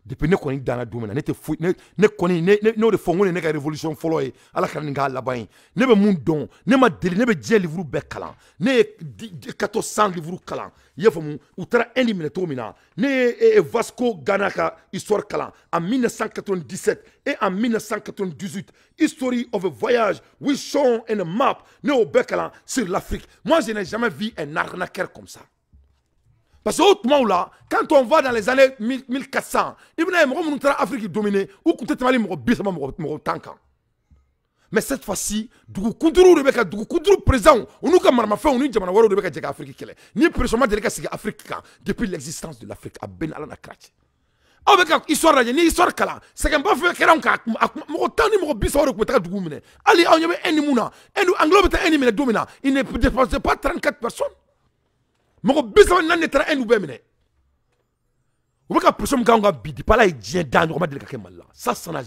Depuis ne kɔni danna don min na ne tɛ foyi ne kɔni n'o de fɔ n ko nin ne ka révolution fɔlɔ ye ala ka nin k'a laban ye ne bɛ mun dɔn ne ma deli ne bɛ diɲɛ livre bɛɛ kalan ne ye 1400 livres kalan i y'a faamu u taara Inde minɛ cogo min na ne ye Vasco Gana ka histoire kalan en 1997 et en 1998 History of a voyage with shown in a map ne y'o bɛɛ kalan sur l'Afrique. Moi je n'ai jamais vu un arnaqueur comme ça. Parce que au moment là, quand on va dans les années 1400, il y a des gens qui sont Afrique dominée, ou qui sont mais cette fois-ci, du coup, présent, on nous a fait un Jamana Waro de Afrique. Ni personnellement de l'Afrique depuis l'existence de l'Afrique à Ben Ala Nakrache. Avec l'histoire de l'histoire kala, c'est qu'un peu fait qu'un tant ni mon bisou de côté du goumene. Allez, on y avait un mouna, un anglo était un minute domina, il ne dépassait pas 34 personnes. Moko bisa nan netra en ube mine. Ou ka pression nga bidi pala e dien dan ko ma de ka kemal. Ça na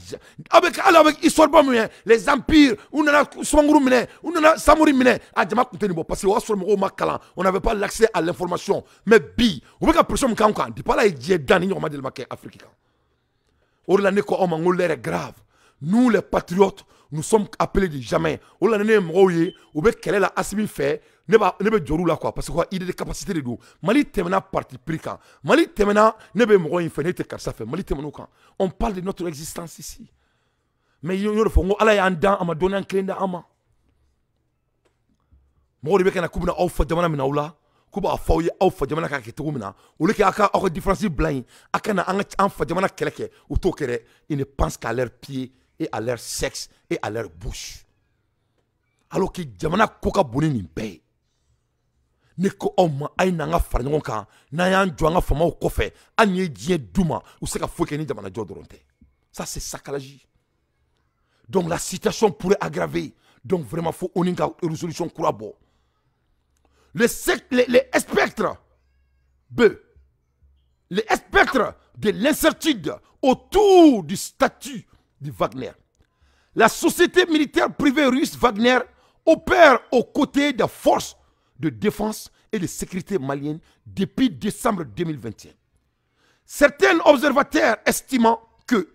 avec histoire ba mine les empires ou na swanguru mine ou na samuri mine a jama kunteni bo parce que wasor mo makala on n'avait pas l'accès à l'information mais bi ou ka pression nga di pala e dien dan ni ko ma de ka Afrique. Or la ne ko o mangolere grave. Nous les patriotes nous sommes appelés de jamais. Ou la ne mo ye ou be kele la asimi fait ne be joru la quoi parce que quoi il a des capacités de do Mali temena parti pris quand Mali temena ne be mo infini te karsa fait Mali temena quand on parle de notre existence ici mais il y a fongo ala ya ndan ama donner un clin d'ama mo de be kana kubuna au fa jamana mina wala kuba fawye au fa jamana ka ke tugumina ou le ki aka au différence blanc aka na an fa jamana keleke ou to kere ils ne pensent qu'à leurs pieds et à leur sexe et à leur bouche alors que jamana koka boni ni be ne ko oma ay na nga fara ɲɔgɔn kan na y'an jɔ an ka famaw kɔfɛ an ye diɲɛ d'uma u se ka foyi kɛ ni jamana jɔ dɔrɔn tɛ. Ça c'est sacrilège. Donc la situation pourrait aggraver. Donc vraiment faut on une résolution kura bɔ. Les spectres les spectres de l'incertitude autour du statut de Wagner. La société militaire privée russe Wagner opère aux côtés des forces de défense et de sécurité malienne depuis décembre 2021. Certains observateurs estimant que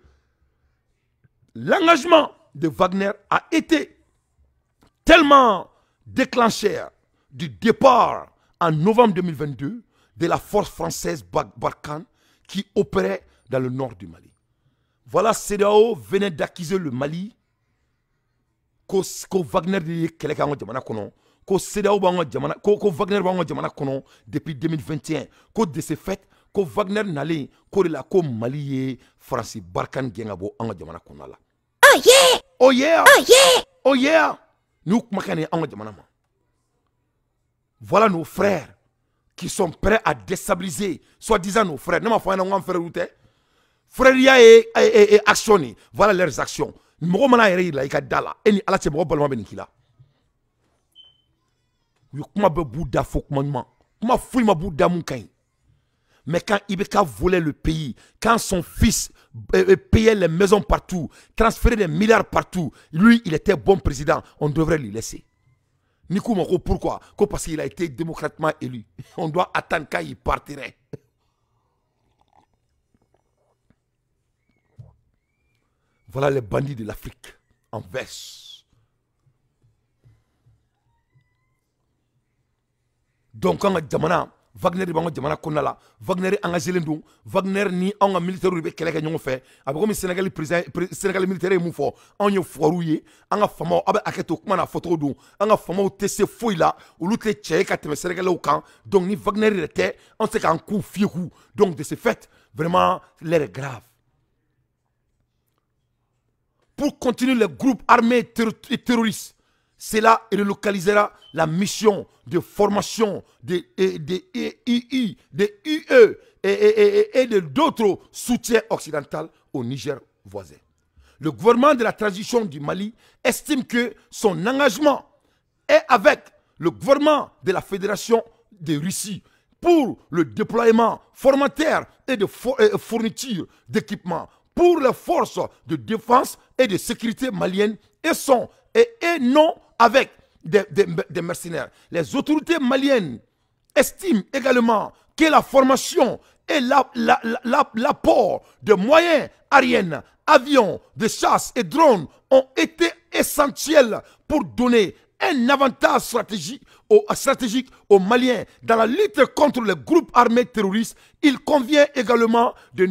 l'engagement de Wagner a été tellement déclencheur du départ en novembre 2022 de la force française Barkhane qui opérait dans le nord du Mali. Voilà, CEDEAO venait d'accuser le Mali ko Wagner de quelqu'un jamana kono ko CEDEAO bango jamana ko Wagner bango jamana kono depuis 2021 ko de ce fait ko Wagner nale ko de la ko Mali France Barkhane gengabo anga jamana kono la. Oh yeah! Oh yeah! Oh yeah! Oh yeah! Nous makane anga jamana ma. Voilà nos frères qui sont prêts à déstabiliser, soi-disant nos frères. Ne m'a fait un frère ou t'es. Frère, il y a actionné. Voilà leurs actions. Moko mana yere la ikadala. Eni ala se moko balma benikila. Yo kuma be bouda fok manman. Kuma fouille ma bouda mon kain. Mais quand Ibeka volait le pays, quand son fils payait les maisons partout, transférait des milliards partout, lui, il était bon président, on devrait lui laisser. Nikou Moko, pourquoi? Parce qu'il a été démocratiquement élu. On doit attendre quand il partirait. Voilà les bandits de l'Afrique en veste. Donc, quand Djamana, Wagner bango jamana konala, Wagner engagé l'endou, Wagner ni en militaire ou quelqu'un qui ont fait, avec comme Sénégal président, Sénégal militaire est moufo, on y foirouillé, on a fama, avec aketo kumana photo d'ou, on a fama ou tessé fouille là, ou l'autre tchèque à te Sénégal au camp, donc ni Wagner était, on sait qu'un coup fiou, donc de ce fait, vraiment l'air est grave. Pour continuer les groupes armés et terroristes, cela relocalisera la mission de formation des UI, des UE et d'autres soutiens occidentaux au Niger voisin. Le gouvernement de la transition du Mali estime que son engagement est avec le gouvernement de la Fédération de Russie pour le déploiement formateur et de fourniture d'équipements pour les forces de défense et de sécurité maliennes et non avec des mercenaires. Les autorités maliennes estiment également que la formation et l'apport de moyens aériens, avions, de chasse et drones ont été essentiels pour donner un avantage stratégique aux Maliens dans la lutte contre les groupes armés terroristes. Il convient également de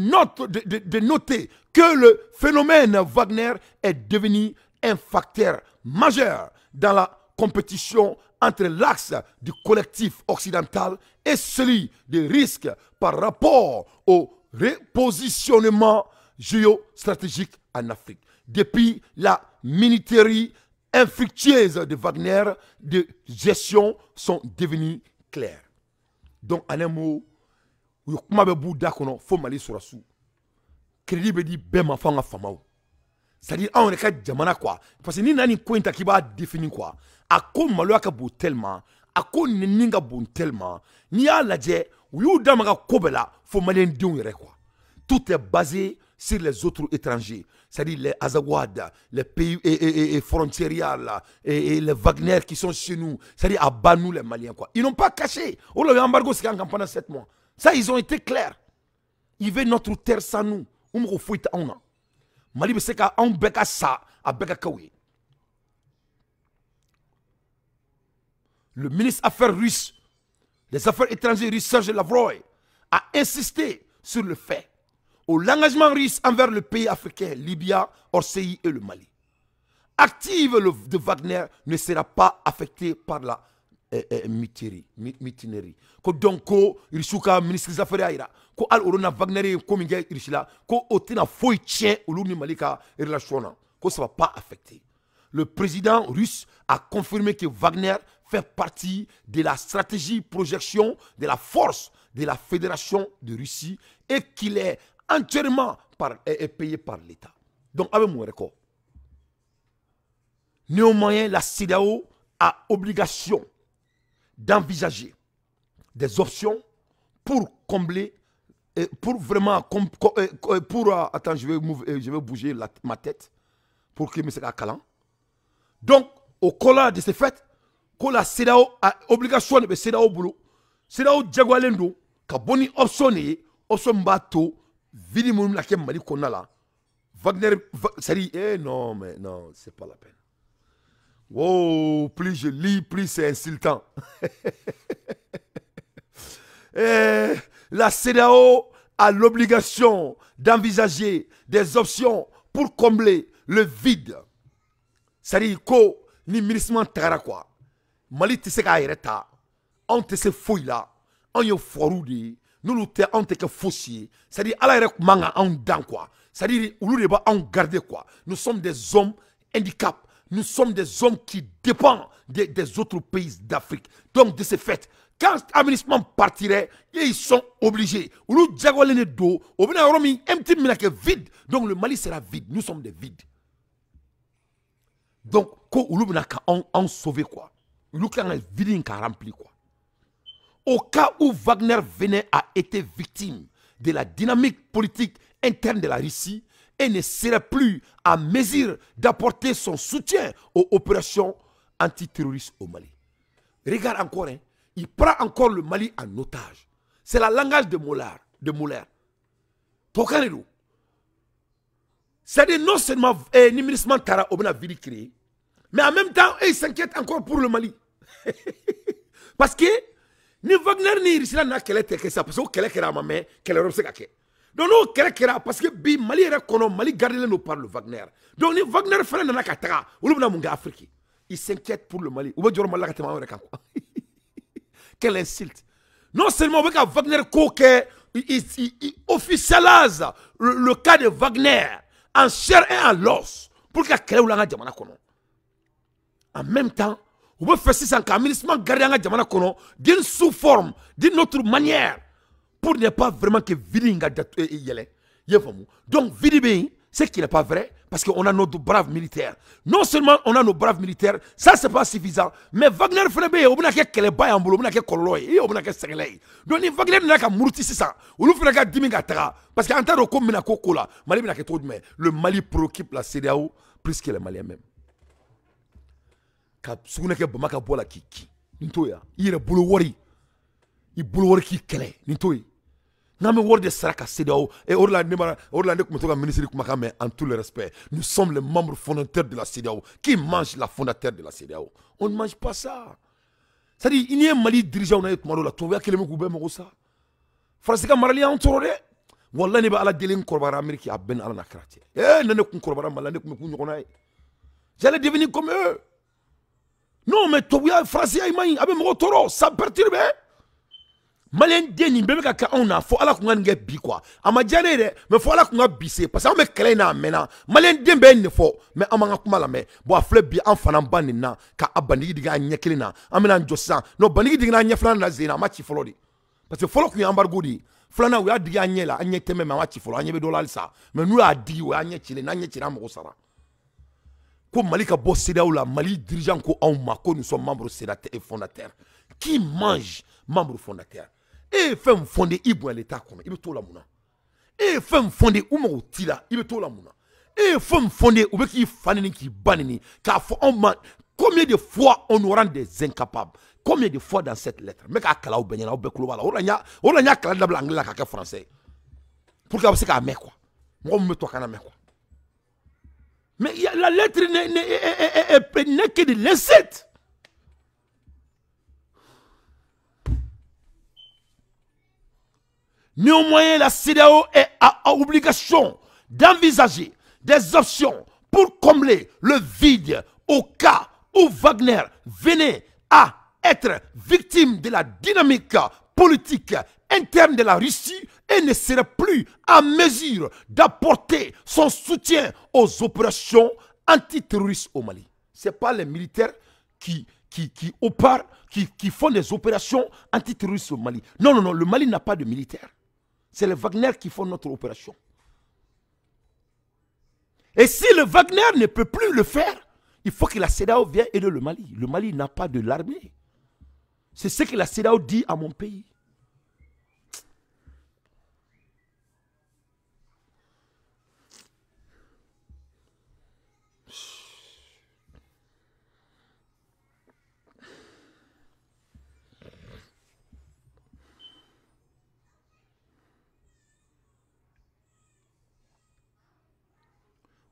noter que le phénomène Wagner est devenu un facteur majeur dans la compétition entre l'axe du collectif occidental et celui des risques par rapport au repositionnement géostratégique en Afrique. Depuis la minuterie infructueuse de Wagner, de gestion sont devenues claires. Donc, en un mot, il faut Mali sur la sou. Crédit be di bema fanga famao. C'est-à-dire, on est qu'à Djamana quoi. Parce que ni nani kointa qui va définir quoi. A ko malo ka bo tellement, a ko ninga bon tellement, ni a la dje, ou yu damaga kobela, faut malien dion yere quoi. Tout est basé sur les autres étrangers. C'est-à-dire les Azawad, les pays et frontières et les Wagner qui sont chez nous. C'est-à-dire à bas nous les Maliens quoi. Ils n'ont pas caché. Oh là, l'embargo c'est quand pendant 7 mois. Ça ils ont été clairs. Ils veulent notre terre sans nous. Mali c'est qu'à on beka ça à beka kawi. Le ministre des Affaires russes, des Affaires étrangères russe Serge Lavrov a insisté sur le fait où l'engagement russe envers le pays africain, Libya, Orseï et le Mali. Active de Wagner ne sera pas affecté par la mutinerie. Donc, il ministre des Affaires aïra. Ko al orona Wagner ko minga irishila ko otina foi tien uluni malika relation ko ça va pas affecter. Le président russe a confirmé que Wagner fait partie de la stratégie projection de la force de la Fédération de Russie et qu'il est entièrement payé par l'État. Donc, avec mon record, néanmoins, la CEDEAO a obligation d'envisager des options pour combler, pour vraiment, attends, je vais bouger ma tête pour que M. Kalan. Donc, au collant de ce fait, que la CEDEAO a obligation de CEDEAO boulot, CEDEAO diagualendo, ka boni option bateau, vidi moun la kem mali konala, Wagner, ça dit, non, mais non, c'est pas la peine. Wow, plus je lis, plus c'est insultant. La CEDEAO a l'obligation d'envisager des options pour combler le vide. C'est-à-dire que ni ministre tagara quoi. Mali te se k'a yɛrɛ ta. Anw te se foyi la. Anw ye foirou de ye. N'olu tɛ anw tɛ kɛ fosi ye. C'est-à-dire ala yɛrɛ man ka anw dan quoi. C'est-à-dire olu de b'anw garder quoi. Nous sommes des hommes handicap. Nous sommes des hommes qui dépendent des autres pays d'Afrique. Donc de ce fait, quand l'aménagement partirait, ils sont obligés. Olu diagolen do, au bina yoromi empty minake vide. Donc le Mali sera vide. Nous sommes des vides. Donc ko ulu bina ka en sauver quoi. Ulu kan vide ka rempli quoi. Au cas où Wagner venait à être victime de la dynamique politique interne de la Russie et ne serait plus à mesure d'apporter son soutien aux opérations antiterroristes au Mali. Regarde encore, hein, il prend encore le Mali en otage. C'est le langage de Moller. C'est-à-dire non seulement ni ministre Tara Obena Vili créé, mais en même temps, il s'inquiète encore pour le Mali. Parce que ni Wagner ni Russie n'a qu'elle était que ça, parce que qu'elle est ma main, qu'elle est qu'elle donc nous qu'elle parce que bi Mali est reconnu, Mali garde nous par le Wagner. Donc ni Wagner fait n'a qu'à Tara, ou le mon gars Afrique, il s'inquiète pour le Mali. Ou bien Mali quelle insulte. Non seulement avec Wagner il officialise le cas de Wagner en chair et en l'os pour qu'il y ait un jamana kono. En même temps, vous pouvez faire ça en ministre garder un jamana kono d'une sous forme, d'une autre manière pour ne pas vraiment que Vidinga yele. Donc Vidibé, c'est qu'il n'est pas vrai parce qu'on a nos braves militaires. Non seulement on a nos braves militaires, ça c'est pas suffisant, mais Wagner Frebe, on a qu'elle baille en boulot, on a qu'elle colloy, on a qu'elle s'élève. Donc Wagner n'a qu'à mourir c'est ça. On nous fait qu'à Dimingatra parce qu'en tant que comme na kokola, Mali n'a qu'à trop de le Mali préoccupe la CEDEAO plus que les Maliens même. Quand souvenez que Bamaka bola kiki, n'intoya, il est boulot wari, il boulot wari qui kele, n'intoya. N'ame word de Saraka CEDEAO et Orlando comme ministre mais en tout le respect, nous sommes les membres fondateurs de la CEDEAO. Qui mange la fondateur de la CEDEAO? On ne mange pas ça. C'est-à-dire, il y a un Mali dirigeant là, tu vois qu'il est mon ça. Français Marali en toré. Wallah ne ba ala delen korbara Amérique a ben ala nakrati. Nene kun korbara malane kun kun j'allais devenir comme eux. Non mais toi français ay abe mo toro ça perturbe. Malien deni bebe ka on a fo ala kunga nge bi quoi ama jane de mais fo ala kunga bise parce que on me kele na mena malien den be ne fo mais amanga kuma la mais bo afle bi en fana bani na ka abandigi diga nyekele na amena njosa no bandigi diga nyefla na zena ma ci folo di parce que folo ku embargo di flana we adiga nyela anye teme ma ci folo anye be dolal sa mais nous a di we anye chile na anye chira mo sara ko Mali ka bo CEDEAO la Mali dirigeant ko on ma ko nous sommes membres fondateurs qui mange membre fondateur. Et femme fondé Ibo à l'état comme il veut tout la mouna. Et femme fondé Oumo Tila, il veut tout la mouna. Et femme fondé ou qui fanini qui banini, car combien de fois on nous rend des incapables? Combien de fois dans cette lettre? Mais qu'à Kala ou Benyana ou Beklouala, on a Kala de l'anglais la kaka français. Pour qu'à c'est qu'à me quoi. Moi, me toi qu'à me quoi. Mais la lettre n'est que de l'insulte. Néanmoins, la CEDEAO a obligation d'envisager des options pour combler le vide au cas où Wagner venait à être victime de la dynamique politique interne de la Russie et ne serait plus à mesure d'apporter son soutien aux opérations antiterroristes au Mali. Ce n'est pas les militaires qui opèrent, qui font des opérations antiterroristes au Mali. Non, non, non, le Mali n'a pas de militaires. C'est les Wagner qui font notre opération. Et si le Wagner ne peut plus le faire, il faut que la CEDEAO vienne aider le Mali. Le Mali n'a pas de l'armée. C'est ce que la CEDEAO dit à mon pays.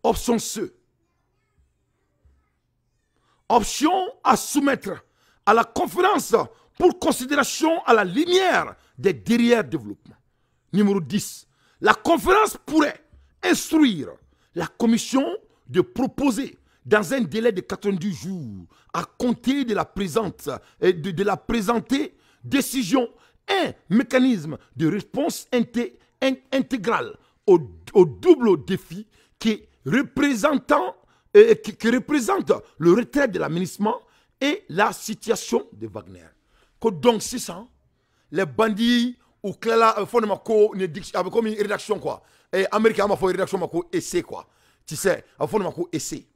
Option C. Option à soumettre à la conférence pour considération à la lumière des derrière développements. Numéro 10. La conférence pourrait instruire la commission de proposer dans un délai de 90 jours à compter de la présente décision un mécanisme de réponse intégrale au double défi qui représente le retrait de l'aménagement et la situation de Wagner. Donc, c'est ça. Les bandits, ou Clara, il faut comme une rédaction, quoi. Et Américain m'a fait une rédaction, m'a fait essai, quoi. Tu sais, il faut une essai.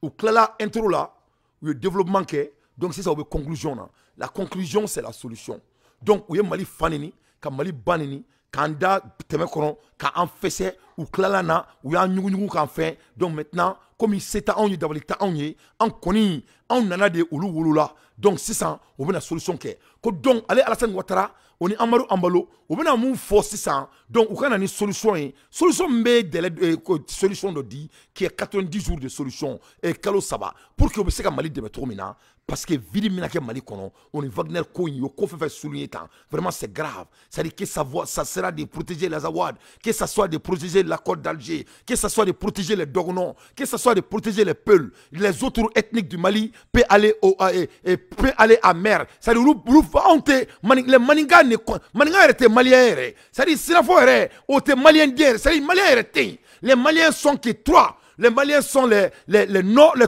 Ou Clara, intro là, le développement qui est. Donc, c'est ça, la conclusion. Là. La conclusion, c'est la solution. Donc, où est Mali Fanini, quand Mali Banini, quand da Temekoron, quand on fait ça, ou Clara, na, ou y'a un quand fait. Donc, maintenant, comme il s'est en y d'abord, on connaît, on en a des oulou là. Donc, c'est ça, on a la solution qui est. Donc, allez Alassane Ouattara, on est Amaru Ambalo, on a une force, ça. Donc, on a une solution. Solution, mais solution de dit, qui est 90 jours de solution. Et Kalo Saba, pour que vous puissiez Mali de mettre mina, parce que vidi mina ke Mali kono, on est Wagner Kouni, au kofi fait souligner tant. Vraiment, c'est grave. C'est-à-dire que ça sera de protéger les Awad, que ça soit de protéger l'accord d'Alger, que ça soit de protéger les Dognon, que ça soit de protéger les Peuls, les autres ethniques du Mali, peut aller à mer. C'est-à-dire, les Maninga étaient maliens. C'est-à-dire, si la fois est maliens d'hier, c'est-à-dire, maliens étaient. Les Maliens sont que trois. Les Maliens sont les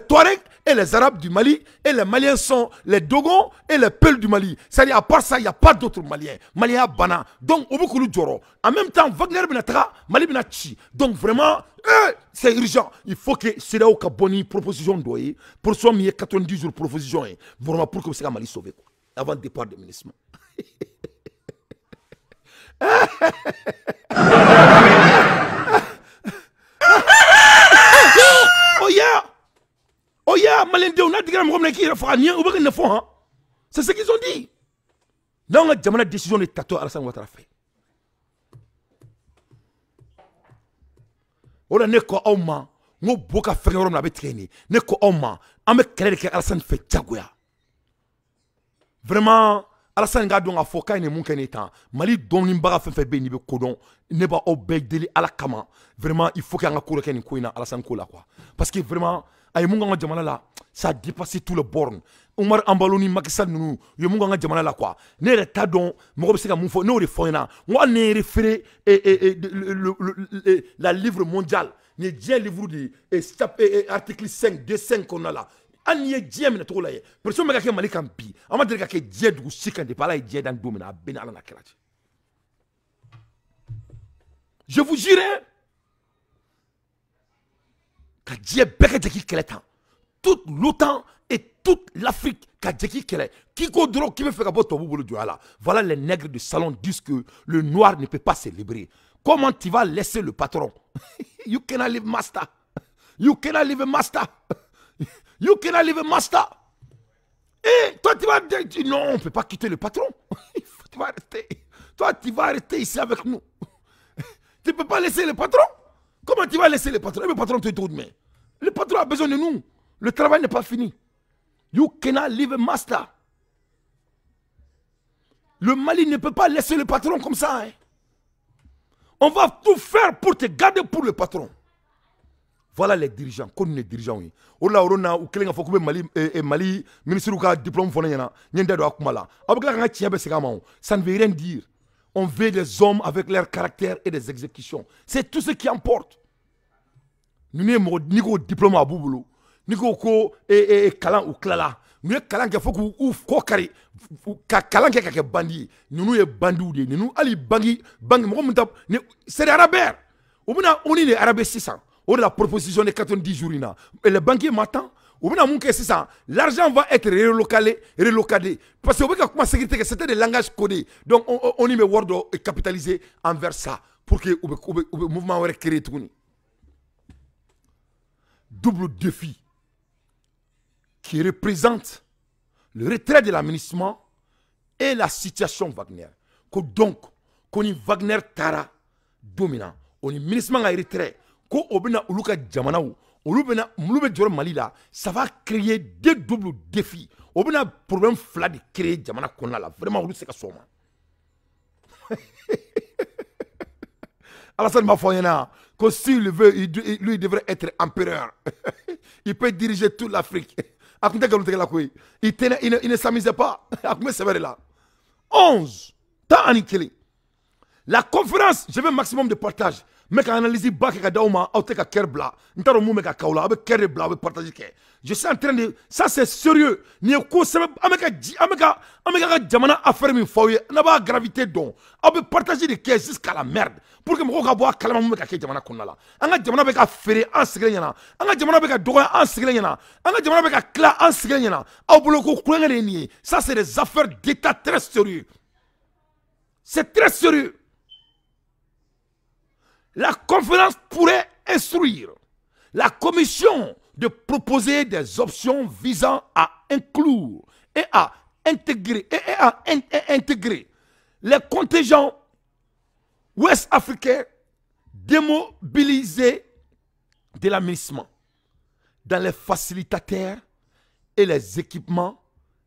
Touaregs et les Arabes du Mali. Et les Maliens sont les Dogons et les Peuls du Mali. C'est-à-dire, à part ça, il n'y a pas d'autres Maliens. Maliens Bana. Donc, au bout de en même temps, Wagner Benatra, Mali Benachi. Donc, vraiment, c'est urgent. Il faut que c'est là où Kaboni proposition doit y. Pour soi, il y a 90 jours de proposition. Vraiment, pour que c'est Mali sauvé. Avant le départ du ministre. Oh yeah, Malende, on a dit que c'est ce qu'ils ont dit. Dans la décision de Tato Alassane Ouattara fait. On a neko Oma, on boka faire un avec traîné. Neko Oma, on me crée que Alassane fait Tchagoya. Vraiment, Alassane Gadon a foka ne moukene tan. Mali don nimbaga fait béni be kodon. Ne ba obédeli à la kama. Vraiment, il faut qu'il y ait un cours qui est Alassane Kola quoi. Parce que vraiment, aïe munga jamana là, ça a dépassé tout le borne. Omar Ambaloni Makissal nous, yo munga jamana là quoi. Ne reta don, mo ko seka mufo, no refoina. Moi ne référé la livre mondial. Ne dia livre de article 5 2-5 qu'on a là. Anye dié mina to la ye. Personne mega ke malika mpi. Ama de ke dié du sika de pala dié dans domina ben ala na kelati. Je vous jure que dié beke de ki keletan. Toute l'OTAN et toute l'Afrique ka djeki kele. Qui godro qui me fait kaboto tobu bolo duala. Voilà les nègres de salon disent que le noir ne peut pas célébrer. Comment tu vas laisser le patron? You cannot live master. You cannot live master. You cannot live a master. Et toi, tu vas dire, non, on ne peut pas quitter le patron. Tu vas rester. Toi, tu vas rester ici avec nous. Tu ne peux pas laisser le patron. Comment tu vas laisser le patron? Le patron te tourne, mais le patron a besoin de nous. Le travail n'est pas fini. You cannot live a master. Le Mali ne peut pas laisser le patron comme ça. Hein. On va tout faire pour te garder pour le patron. Voilà les dirigeants, comme les dirigeants. Ola orona ou kelenga fokube Mali ministre ka diplôme fona yana nyenda do akumala. Abukla nga tiabe segama. Ça ne veut rien dire. On veut des hommes avec leur caractère et des exécutions. C'est tout ce qui importe. Nous n'avons ni diplôme à Bouboulou, ni ko kalan ou klala. Nous kalan ke foku ou kokari kalan ke bandi. Nous ye bandou de nous ali bangi mo muta c'est arabère. On est les arabes 600. On a la proposition de 90 jours. Et les banquiers m'attendent. L'argent va être relocalisé. Parce que c'était des langages codés. Donc on y met Word capitalisé envers ça. Pour que le mouvement soit créé. Double défi. Qui représente le retrait de l'aménagement et la situation Wagner. Donc, on est Wagner Tara dominant. On est ministre de retrait. ko obina uluka jamana olubena mulube jor Mali là, ça va créer deux doubles défis. Obina problème fla de créer jamana konna là, vraiment olu se ka soma. Alassane m'a fait que s'il le veut, lui devrait être empereur. Il peut diriger toute l'Afrique. Il ne s'amusait pas. 11. T'as aniqué. La conférence, je veux un maximum de partage. Mais quand on analyse bas que dauma, au te ka kerbla, n'taro mou meka kaula, avec kerbla, avec partager ke. Je suis en train de, ça c'est sérieux. Ni ko sebe, ameka jamana affaire mi foye, n'a pas gravité don. Avec partager des caisses jusqu'à la merde. Pour que mo ka boa kalama mou meka ke jamana konnala. Anga jamana beka fere en sigre yana. Anga jamana beka doya en sigre yana. Anga jamana beka kla en sigre yana. Au bolo ko kulengere ni. Ça c'est des affaires d'état très sérieux. C'est très sérieux. La conférence pourrait instruire la commission de proposer des options visant à inclure et à intégrer, les contingents ouest-africains démobilisés de l'aménagement dans les facilitateurs et les équipements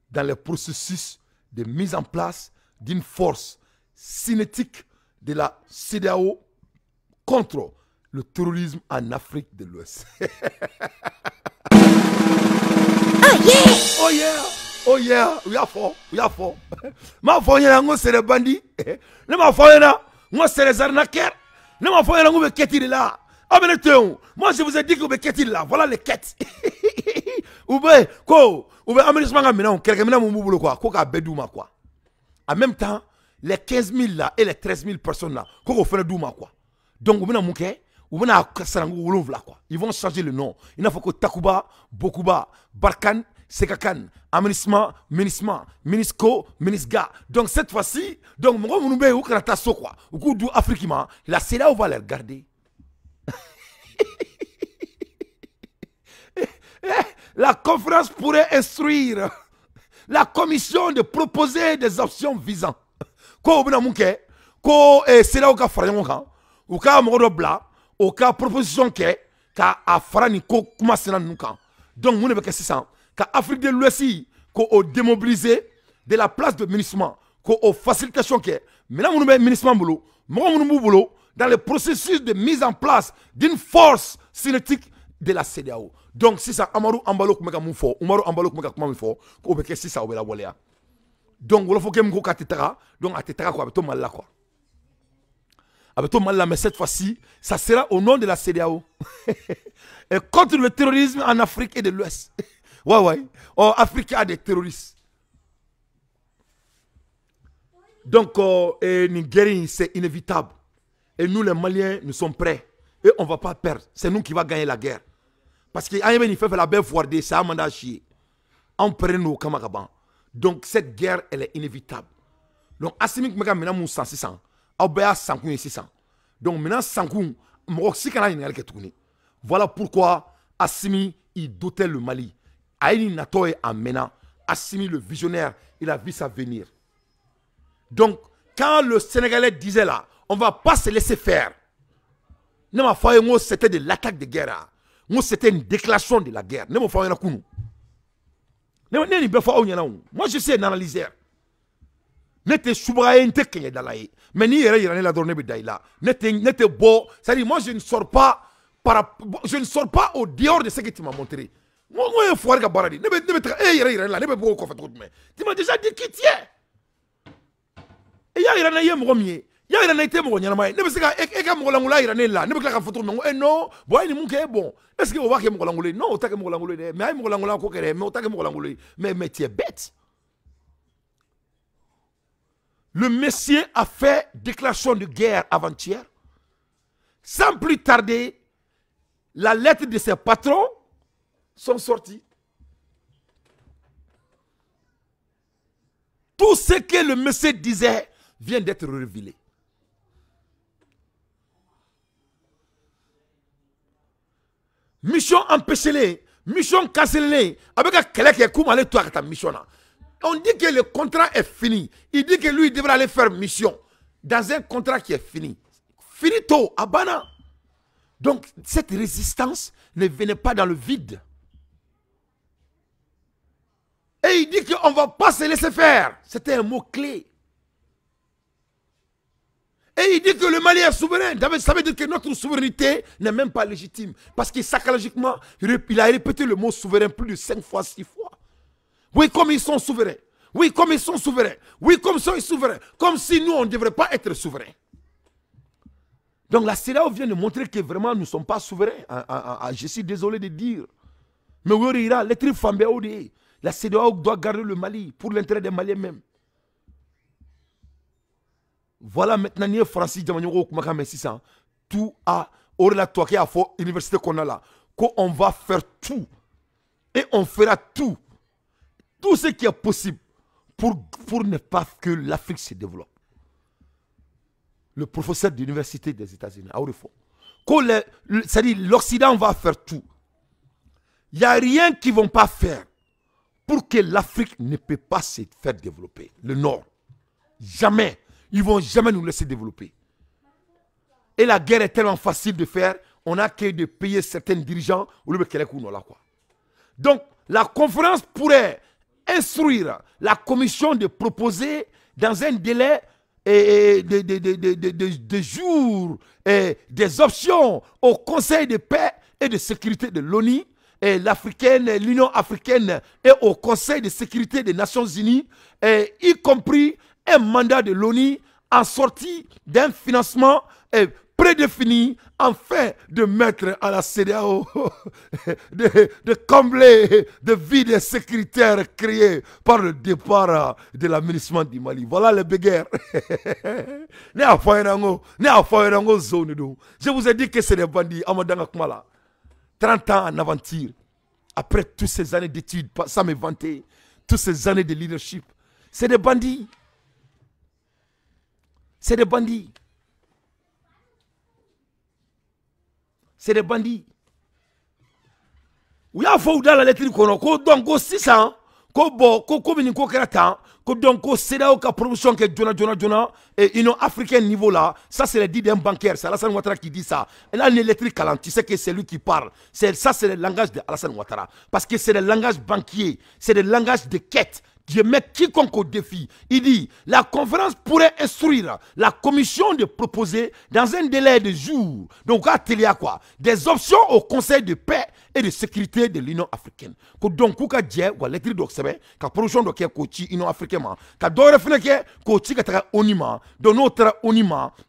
dans le processus de mise en place d'une force cinétique de la CEDEAO contre le terrorisme en Afrique de l'Ouest. Oh yeah! Oh yeah! We are for. Ma foyena ngo c'est les bandits. Ne ma foyena ngo c'est les arnaqueurs. Ne ma foyena ngo be ketiri là. Moi je vous ai dit que vous be ketiri là. Voilà les quêtes. Oube aménagement ngam quelqu'un mina mu bulo quoi. Ko ka bedouma quoi. En même temps, les 15 000 là et les 13 000 personnes là, ko fait douma quoi. Donc, ils vont changer le nom. Il faut que Takuba, Bokuba, Barkan, Sekakan, Aménissement, Minisco, Minisga. Donc, cette fois-ci, la CEDEAO va les regarder. La conférence pourrait instruire la commission de proposer des options visant. Ou ka mogo bla ou ka proposition ke ka afara ni ko kuma sena nukan. Donc mon be sisan ka Afrique de l'Ouest ko o démobiliser de la place de ministère ko o facilitation ke maintenant mon be ministère bolo mon bolo dans le processus de mise en place d'une force cinétique de la CEDEAO. Donc si ça Amadou Ambalo ko meka mun fo Umaru Ambalo ko meka kuma mun fo ko be si ça o be la wolia. Donc wala fo kem ko katetara donc atetara ko abeto mal la quoi. Mais cette fois-ci, ça sera au nom de la CEDEAO. Et contre le terrorisme en Afrique et de l'Ouest. Ouais. Oh, Afrique a des terroristes. Donc, Nigeria, c'est inévitable. Et nous, les Maliens, nous sommes prêts. Et on ne va pas perdre. C'est nous qui va gagner la guerre. Parce que il fait la belle foire, c'est un mandat chier. On prend nos camarades. Donc, cette guerre, elle est inévitable. Donc, Assimi Kmeka, maintenant, mon 600. Donc maintenant Sankoun, voilà pourquoi Assimi il dotait le Mali. Aïni Natoye Amena, Assimi le visionnaire, il a vu ça venir. Donc quand le Sénégalais disait là, on ne va pas se laisser faire. C'était de l'attaque de guerre. C'était une déclaration de la guerre. Moi je suis un analyseur. N'était soubraye n'était qu'il y a d'alaï. Mais ni yere yere la journée bidaïla. N'était beau. C'est-à-dire moi je ne sors pas au dehors de ce que tu m'as montré. Moi je foire ka baradi. Ne yere là. Ne beau ko fait trop mais. Tu m'as déjà dit qui tu es. Et ya yere na yem romier. Ya yere na été mo nyama. Ne be se ka e ka mo langula yere là. Ne be ka photo mais non. Boy ni mon ke bon. Est-ce que on va que mo langulé? Non, o ta que mo langulé. Mais ay mo langula ko kere, mais o ta que mo langulé. Mais tu es bête. Le Messie a fait déclaration de guerre avant-hier. Sans plus tarder, la lettre de ses patrons sont sorties. Tout ce que le Messie disait vient d'être révélé. Mission empêchée, mission cancellée, avec un quelqu'un qui a toi ta mission. On dit que le contrat est fini. Il dit que lui, il devrait aller faire mission dans un contrat qui est fini. Finito, Abana. Donc, cette résistance ne venait pas dans le vide. Et il dit qu'on ne va pas se laisser faire. C'était un mot clé. Et il dit que le Mali est souverain. Ça veut dire que notre souveraineté n'est même pas légitime. Parce que psychologiquement, il a répété le mot souverain plus de 5 fois, 6 fois. Oui, comme ils sont souverains. Oui, comme ils sont souverains. Oui, comme ils sont souverains. Comme si nous, on ne devrait pas être souverains. Donc la CEDEAO vient de montrer que vraiment nous ne sommes pas souverains. Je suis désolé de dire. Mais oui, la CEDEAO doit garder le Mali pour l'intérêt des Maliens même. Voilà maintenant, ni Francis Diamanioro Kumakame 600. Tout a, la toqué à fort, université qu'on a là. Qu'on va faire tout. Et on fera tout. Tout ce qui est possible pour ne pas que l'Afrique se développe. Le professeur de l'université des États-Unis, c'est-à-dire l'Occident va faire tout. Il n'y a rien qu'ils ne vont pas faire pour que l'Afrique ne peut pas se faire développer. Le Nord. Jamais. Ils ne vont jamais nous laisser développer. Et la guerre est tellement facile de faire, on a que de payer certains dirigeants au lieu de quoi. Donc, la conférence pourrait instruire la commission de proposer dans un délai de jours des options au Conseil de paix et de sécurité de l'ONU, l'Union africaine et au Conseil de sécurité des Nations Unies, y compris un mandat de l'ONU en sortie d'un financement prédéfini afin de mettre à la CEDEAO de combler de vides sécuritaires créés par le départ de l'aménagement du Mali. Voilà les béguerres. Je vous ai dit que c'est des bandits. 30 ans en aventure. Après toutes ces années d'études, sans me vanter, toutes ces années de leadership. C'est des bandits. C'est des bandits. C'est des bandits. Oui, il faut dans la lettre qu'on donc 600, donc CEDEAO qui promotion que Jona et Union africaine niveau là, ça c'est le dit d'un bancaire, c'est Alassane Ouattara qui dit ça. Et là l'électrique calante, tu sais que c'est lui qui parle. Ça c'est le langage de Alassane Ouattara parce que c'est le langage banquier, c'est le langage de quête. Je mets quiconque au défi. Il dit, la conférence pourrait instruire la commission de proposer dans un délai de jours, donc à télé à quoi, des options au Conseil de paix et de sécurité de l'Union africaine. Donc, quand il y a des lettres la production de l'Union africaine, quand il y a des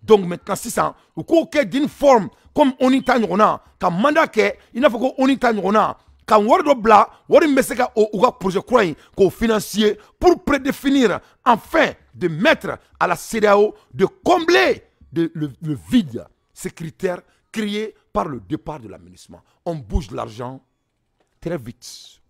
donc maintenant 600, ou d'une forme comme on y a quand mandat il n'a pas qu'on y a quand Wardo Bla, Warim Meseka ou projet croyant qu'au financier pour prédéfinir afin de mettre à la CEDEAO de combler le vide sécuritaire créé par le départ de l'aménagement. On bouge l'argent très vite.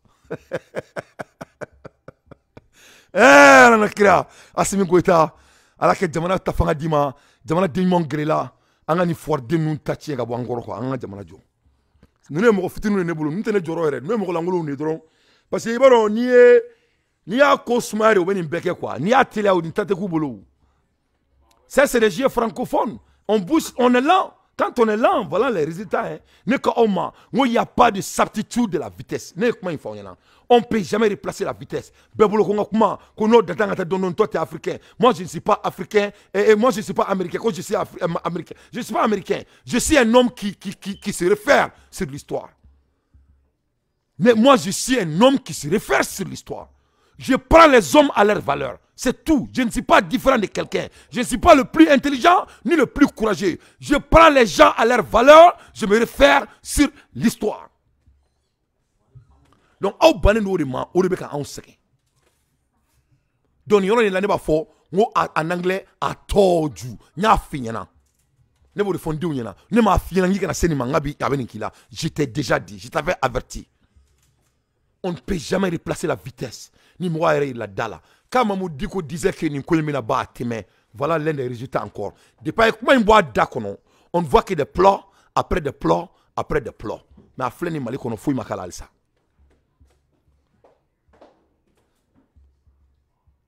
Assimi Goïta, à la que Jamana Tafanga Dima, Jamana Dimon Grela, Angani Forde Nun Tachi Gabangoro, Anga Jamana Jo. Nous ne sommes pas nous ne sommes pas nous sommes parce que ni a cosmare ou bien beke quoi, ni a télé ou n'tate kubolo. Ça c'est les jeux francophones. On bouge, on est lent. Quand on est lent, voilà les résultats. Il n'y a pas de certitude de la vitesse. On ne peut jamais replacer la vitesse. Moi, je ne suis pas africain. Et moi, je ne suis pas américain. Quand je suis américain, je ne suis pas américain. Je suis un homme qui se réfère sur l'histoire. Mais moi, je suis un homme qui se réfère sur l'histoire. Je prends les hommes à leur valeur. C'est tout. Je ne suis pas différent de quelqu'un. Je ne suis pas le plus intelligent ni le plus courageux. Je prends les gens à leur valeur. Je me réfère sur l'histoire. Donc, au bané nous remans, au rebeka on sait. Donc, il y a l'année bafo, en anglais, I told you. Nya finyana. Ne vous répondez ou yana. Ne m'a finyana ni kana seni mangabi abenikila. Je t'ai déjà dit. Je t'avais averti. On ne peut jamais replacer la vitesse. Ni moi la dala. Quand Mamoudou Diko disait que nous ne voilà l'un des résultats encore. Depuis comment il boit d'akono, on voit que des plans après des plans après des plans. Mais à Fleni Mali qu'on fouille makala ça.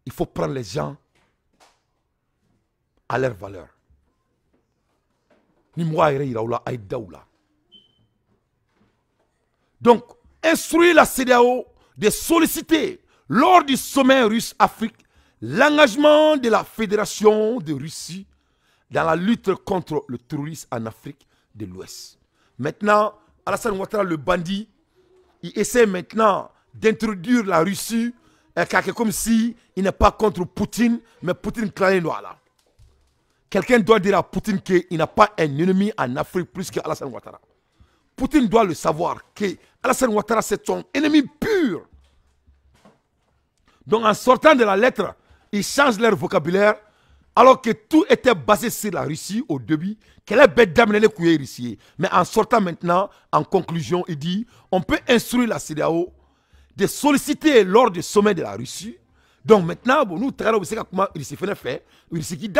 Il faut prendre les gens à leur valeur. Ni moi iraoula aïdaoula. Donc, instruire la CEDEAO de solliciter, lors du sommet russe-Afrique, l'engagement de la Fédération de Russie dans la lutte contre le terrorisme en Afrique de l'Ouest. Maintenant, Alassane Ouattara, le bandit, il essaie maintenant d'introduire la Russie comme si il n'est pas contre Poutine, mais Poutine clane là. Quelqu'un doit dire à Poutine qu'il n'a pas un ennemi en Afrique plus qu'Alassane Ouattara. Poutine doit le savoir que Alassane Ouattara c'est son ennemi pur. Donc en sortant de la lettre, ils changent leur vocabulaire alors que tout était basé sur la Russie au début, qu'elle est bête d'amener les couilles Russie. Mais en sortant maintenant, en conclusion, il dit on peut instruire la CEDEAO de solliciter lors du sommet de la Russie. Donc maintenant, bon, nous, vous savez comment il s'est fait, il s'est dit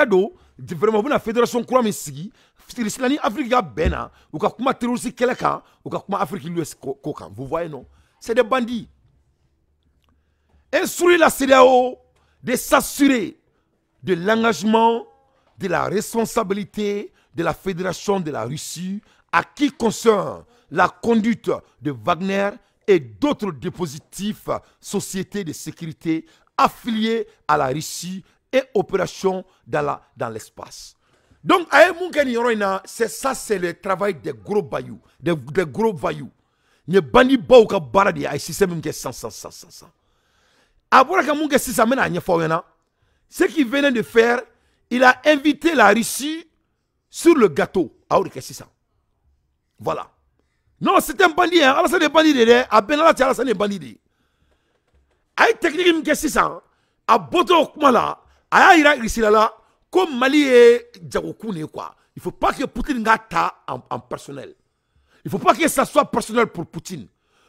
vraiment, la fédération croit mais si, l'Islande Afrique a bena, ou comment terroriste quelqu'un, ou comment Afrique l'Ouest coquin. Vous voyez, non? C'est des bandits. Instruire la CEDEAO de s'assurer de l'engagement, de la responsabilité de la Fédération de la Russie à qui concerne la conduite de Wagner et d'autres dispositifs sociétés de sécurité affiliés à la Russie et opérations dans l'espace. Donc, c'est ça, c'est le travail des gros voyous, des gros voyous. Les bandits bauka baradi ay système qui sans. Ce qu'il venait de faire, il a invité la Russie sur le gâteau. Voilà. Non, c'est un bandit. Alors, c'est des bandits. À Benalla, c'est des bandits. Aïe, technique, qu'est-ce que c'est ça? À Boto, Kumala, aïe, ici là, comme Mali et Djagokoune, quoi. Il ne faut pas que Poutine gâte en personnel. Il ne faut pas que ça soit personnel pour Poutine.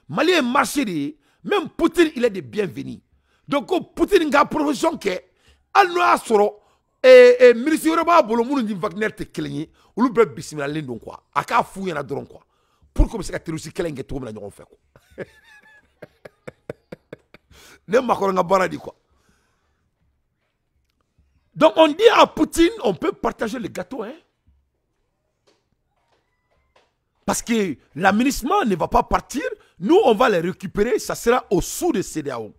Mali est marché, même Poutine, il est des bienvenus. Donc, Poutine a profession que, al no asoro ministre yoreba bolo munu ni Wagner te kelenye ulu be bismillah lendon quoi aka fu yana doron quoi pour que se ka terroriste kelenge to na ñon fe ko ne makoro nga baradi quoi. Donc on dit à Poutine on peut partager le gâteau hein. Parce que l'aménagement ne va pas partir, nous on va les récupérer, ça sera au sous de CEDEAO.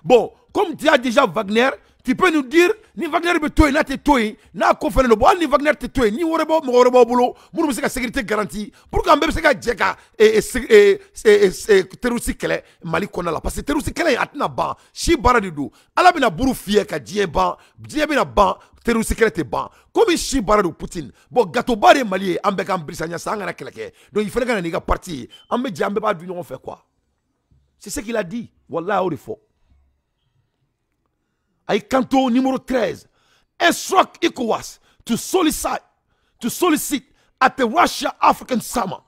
Bon, comme tu as déjà Wagner, tu peux nous dire, ni Wagner be toy, na te toy, na conférence bo, ni Wagner te toy, ni worebo, mo worebo bolo, mou se ka sécurité garantie. Pourquoi on se ka djeka terroriste kele Mali kona la parce que terroriste kele atna ban, chi bara de do. Ala bina buru fier ka djien ban, djien bina ban, terroriste kele te ban. Comme chi bara de Poutine. Bon gâteau bare Mali, ambe ka brisanya sa ngana keleke. Donc il fallait que na parti, ambe djambe ba du on fait quoi? C'est ce qu'il a dit. Wallah au faux. Aïe Kanto numéro 13. Instruct ECOWAS to solicit at the Russia-African Summit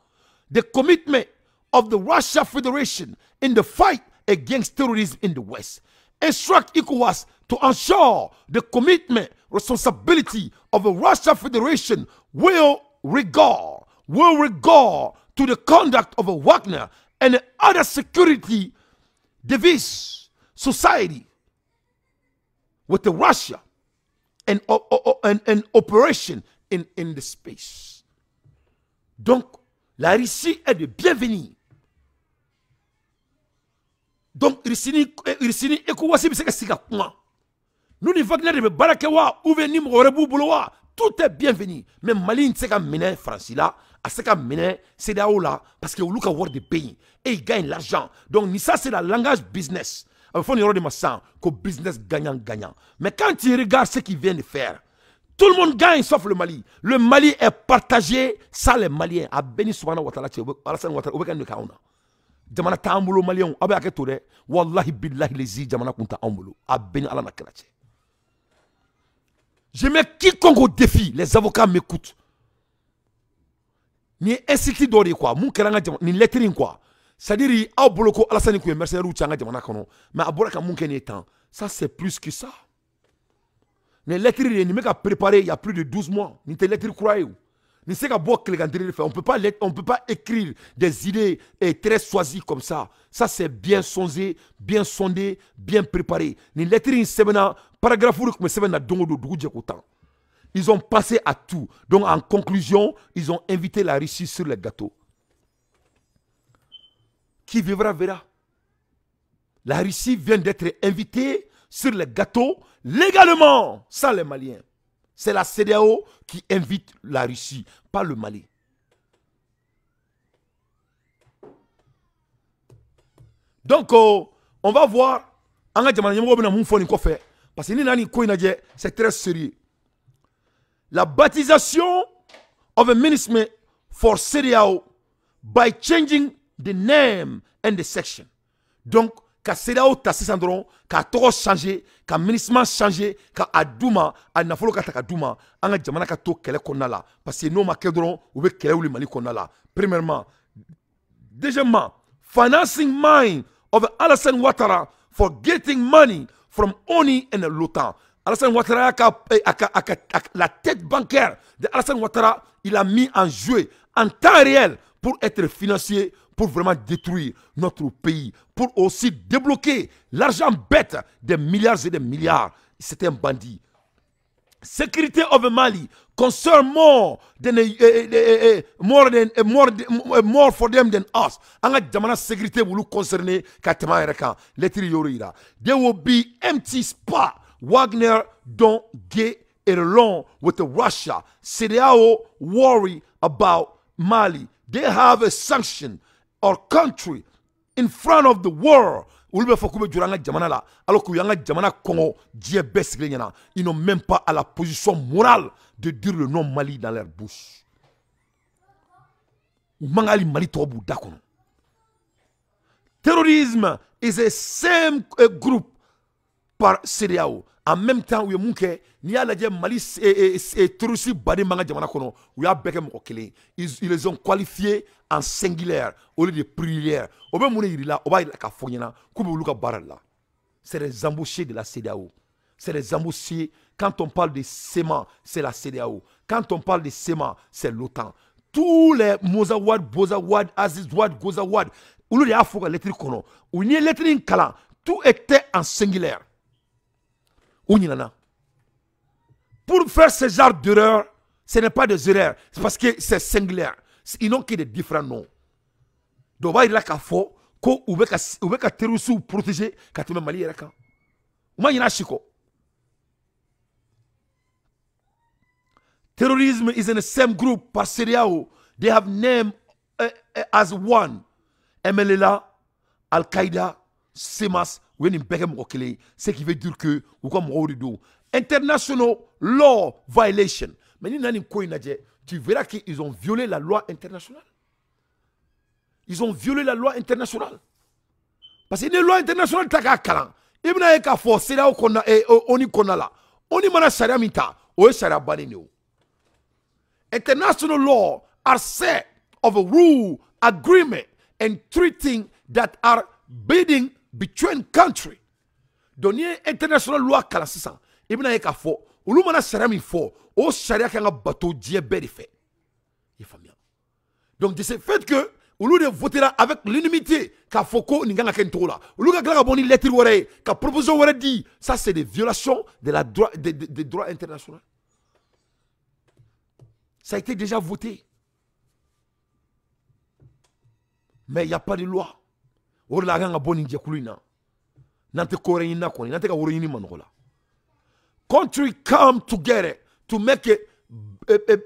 the commitment of the Russia Federation in the fight against terrorism in the West. Instruct ECOWAS to ensure the commitment, responsibility of the Russia Federation will regard to the conduct of a Wagner and other security device society with the Russia and operation in the space. Donc, la Russie est de bienvenue. Donc, Russie ECOWAS c'est que nous ni Wagner de Barakewa ou venir Morebu Bouloa, tout est bienvenu. Même Mali c'est qu'à mener France là, à ce qu'à mener CEDEAO là, parce que vous look à voir des pays et ils gagnent l'argent. Donc, ça c'est le langage business. Il faut dire que le business gagnant-gagnant. Mais quand tu regardes ce qu'il vient de faire, tout le monde gagne sauf le Mali. Le Mali est partagé, ça les Maliens. A béni Soubhana Ouattara, Alassane Ouattara, Obekan de Kauna. Jamana ta ambulo Malien, abe aketore, wallahi billahi lezi, Jamana kunta ambulo. A béni Allah na kelache. Je mets quiconque au défi, les avocats m'écoutent. Ni incité d'oré quoi, mon keranga ni lettering quoi. C'est-à-dire, au boloko Alassane Kouye mercenaire ou tchanga jamana kono, mais à bolaka mon kene temps, ça c'est plus que ça. Les lettres ni meka préparé il y a plus de 12 mois, ni tes lettres croyez ou. Ni c'est qu'à boire que les on peut pas écrire des idées très choisies comme ça. Ça c'est bien sondé, bien préparé. Ni lettres ni sebena paragraphe ou comme sebena dongo do dougou djekotan. Ils ont passé à tout. Donc en conclusion, ils ont invité la Russie sur le gâteau. Qui vivra verra. La Russie vient d'être invitée sur les gâteaux légalement, sans les Maliens. C'est la CEDEAO qui invite la Russie, pas le Mali. Donc, on va voir. Parce que c'est très sérieux. La baptisation of a ministry for CEDEAO by changing the name and the section. Donc, ka CEDEAO ta sisandron, ka toro changer, ka ministre changer, ka adouma, a nafolo ka takadouma, anga jamana ka to kele konala. Parce que nous ma kedron, ou be kele ou li mali konala. Premièrement. Deuxièmement, financing mine of Alassane Ouattara for getting money from ONI and l'OTAN. Alassane Ouattara, la tête bancaire de Alassane Ouattara, il a mis en jeu en temps réel pour être financier, pour vraiment détruire notre pays, pour aussi débloquer l'argent bête des milliards et des milliards. C'est un bandit. Security of Mali concern more for them than us. Anga jamana sécurité bulu concerné katema ereka letri yorira. There will be empty spot. Wagner don't get it along with the Russia. CEDEAO worry about Mali. They have a sanction or country in front of the world. Alors que ils n'ont même pas à la position morale de dire le nom Mali dans leur bouche. Terrorisme is a same group par CEDEAO. En même temps, il y a des Mali terroristes ils les ont qualifiés en singulière au lieu de pluriel. C'est les embauchés de la CEDEAO. C'est les embauchés. Quand on parle de SEMA, c'est la CEDEAO. Quand on parle de SEMA, c'est l'OTAN. Tous les Mozawad, Bozawad, Azizwad, Gozawad, tout était en singulière. Pour faire ce genre d'erreur, ce n'est pas des erreurs, c'est parce que c'est singulière. Ils n'ont que des différents noms. Donc, il y a des terroristes protégés quand tu Mali. Terrorism is in the same group par CEDEAO. They have named as one. MLLA, Al-Qaïda, SEMAS, ce qui veut dire que international law violation. Mais tu verras qu'ils ont violé la loi internationale. Ils ont violé la loi internationale. Parce que les lois internationales, il y a des forces, c'est là où on y là. On y a sharia mita, on sharia banino. International law are set of a rule, agreement, and treating that are bidding between countries. Donc, il y a international loi kala sisan. Il y a des forces, on y a sharia mi fo, on sharia qui a un bateau diabète fait. Donc, de ce fait que au lieu de voter avec l'unanimité, qu'a Foko n'inganga kentola. Au lieu de boni lettre wore, qu'a proposition wore dit, ça c'est des violations de la droit des droits internationaux. Ça a été déjà voté. Mais il n'y a pas de loi. Or la ganga boni njekulina. Nante koreyina koni, nante ka woreyini manola. Country come together to make a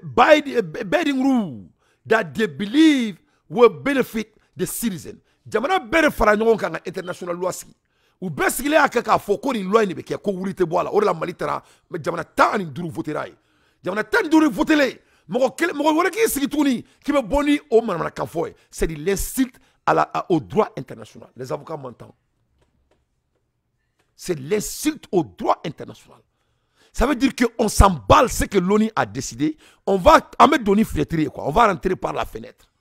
binding rule that they believe will benefit the citizen. Jamana bere fara ɲɔgɔn kan international loi sigi. U bɛɛ sigilen y'a kɛ k'a fɔ ko nin loi in de bɛ kɛ ko wuli tɛ bɔ a la. O de la Mali taara jamana 15 votera ye. Jamana 15 votelen mɔgɔ wɛrɛ k'i sigi tuguni k'i bɛ bɔ ni o manamanakan fɔ ye. C'est de l'insulte au droit international. Les avocats m'entendent. C'est l'insulte au droit international. Ça veut dire qu'on s'emballe ce que l'ONU a décidé. On va mettre Doni fenêtre quoi. On va rentrer par la fenêtre.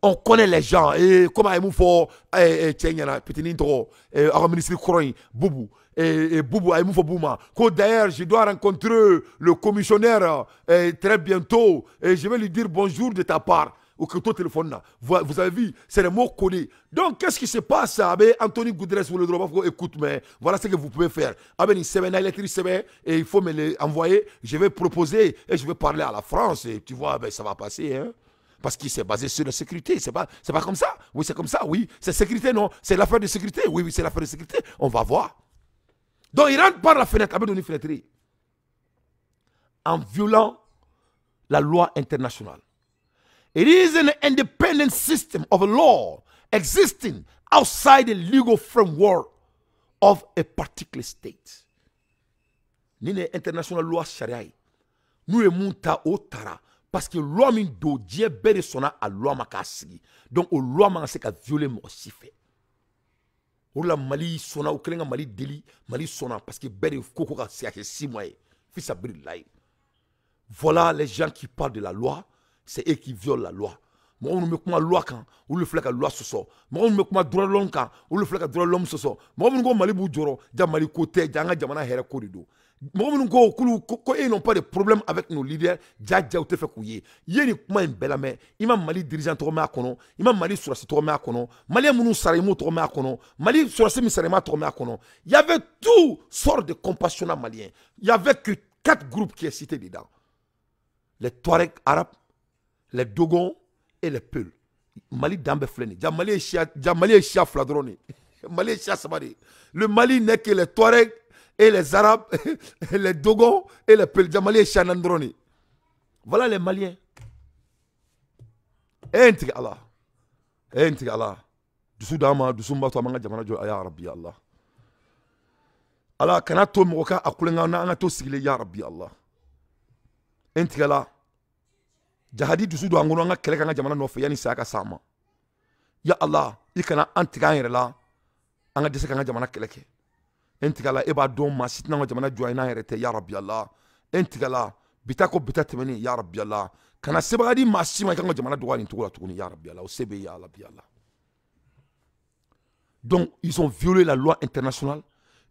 On connaît les gens. Et comment il faut petit nintro, ministre Kroy, Boubou, et Boubou, il faut Bouma. D'ailleurs, je dois rencontrer le commissionnaire très bientôt. Et je vais lui dire bonjour de ta part. Au téléphone là. Vous avez vu, c'est les mots codés. Donc, qu'est-ce qui se passe avec Anthony Goudres ou le droit? Écoute, mais voilà ce que vous pouvez faire. Et il faut me les envoyer. Je vais proposer et je vais parler à la France. Et tu vois, ben, ça va passer. Hein? Parce qu'il s'est basé sur la sécurité. C'est pas comme ça. Oui, c'est comme ça. Oui, c'est sécurité, non. C'est l'affaire de sécurité. Oui, c'est l'affaire de sécurité. On va voir. Donc, il rentre par la fenêtre, avec une fenêtre, en violant la loi internationale. It is an independent system of law existing outside the legal framework of a particular state. Ni ne international loi charia. Nous sommes au tara. Parce que loi min do Dieu bere sona a loi makasigi. Donc o loi man se ka violer mo sife. O la Mali sona o kelenga Mali deli, Mali sona parce que bere koko ka se 6 mois. Fils abrillahi. Voilà les gens qui parlent de la loi, c'est eux qui violent la loi. Moi on me kuma loi kan, ou le fleka loi soso. Moi on me kuma droit l'homme kan, ou le fleka droit l'homme soso. Moi on go Mali bu joro, ja Mali côté, janga jamana here korido. Moi on go ko ils n'ont pas de problème avec nos leaders, ja ou te fait couiller. Yeni kuma en belame, imam Mali dirigeant to ma kono, imam Mali surasi to ma kono, Mali munu sarimo to ma kono, Mali surasi mi sarima to ma kono. Il y avait tout sort de compassionnat malien. Il y avait que 4 groupes qui est cité dedans. Les Touaregs arabes, les Dogons et les Peuls. Mali dambe fleni. Mali est chia fladroni. Mali est chia sabari. Le Mali n'est que les Touaregs et les Arabes, et les Dogons et les Peuls. Mali est chia nandroni. Voilà les Maliens. Enti Allah. Enti Allah. Dusu dama, dusu mbato amanga jamana jo ya Rabbi Allah. Allah kana to moka akulenga na anga to sigile ya Rabbi Allah. Entigala jahadi dusu do angono nga kele kanga jamana no fe yani saka sama ya Allah ikana antiga yere la anga dese kanga jamana keleke entigala eba don ma sitna nga jamana joina yere te ya Rabbi Allah entigala bitako bitatmeni ya Rabbi Allah kana sebadi ma sima kanga jamana do wani tugula tuguni ya Rabbi Allah o sebe ya Rabbi Allah. Donc ils ont violé la loi internationale,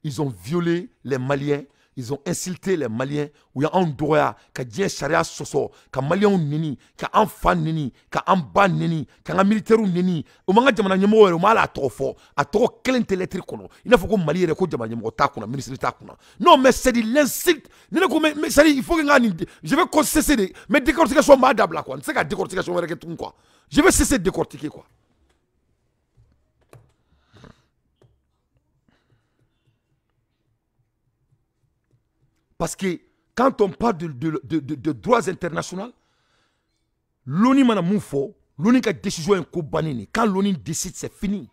ils ont violé les Maliens. Ils ont insulté les Maliens, où il y a un droit, que Dieu charia soso, que Maliens nini, que enfants nini, que amba nini, que militaire nini. Au moment où jamana nyemo ero mala atofo, atoko kelente lettre kono. Il faut que Mali ere ko jamana nyemo ta kuna, ministre ta kuna. Non mais c'est de l'insulte. Mais ça il faut que je vais cesser de mais décortication madame là quoi. C'est que décortication est tout quoi. Je vais cesser de décortiquer quoi. Parce que quand on parle de droits internationaux, l'ONU mana moufo, l'ONU a décision en kobanini. Quand l'ONU décide, c'est fini.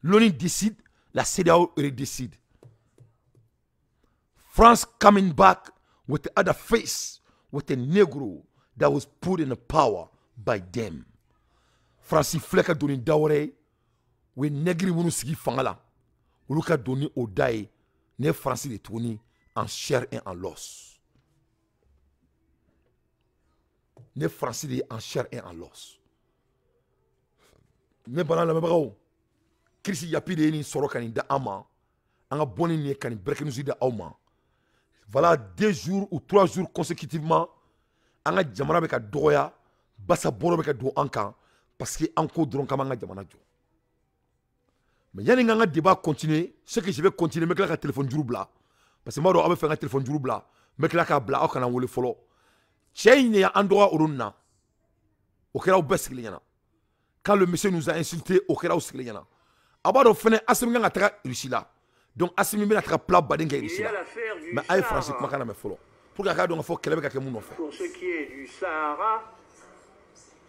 L'ONU décide, la CEDEAO décide. France coming back with the other face, with a Negro that was put in power by them. France fleka doni dawre, we negri munu sigi fangala, uluka doni odaye. Les Français de tourner en chair et en l'os. Les Français de en chair et en l'os. Mais pendant la même Christi yapi de ni soro kani da ama, anga boni ni kani breke nous da auma. Voilà 2 jours ou 3 jours consécutivement, anga jamana beka doya, basa boro beka do anka, parce que anko dron kama anga jamana jo. Mais il y a un débat continuer. Ce que je vais continuer, mais que le téléphone du bla. Parce que moi, je vais faire un téléphone du bla. Mais que la bla, on a voulu follow. Tiens, il y a un endroit où on a. Au cas où best quand le monsieur nous a insulté, au cas où c'est qu'il y a. Avant de finir, Assimi a tra ici là. Donc Assimi a tra plat badinga ici là. Mais aïe français, comment on a me follow. Pour que donc faut qu'elle ait mon offre. Pour ce qui est du Sahara,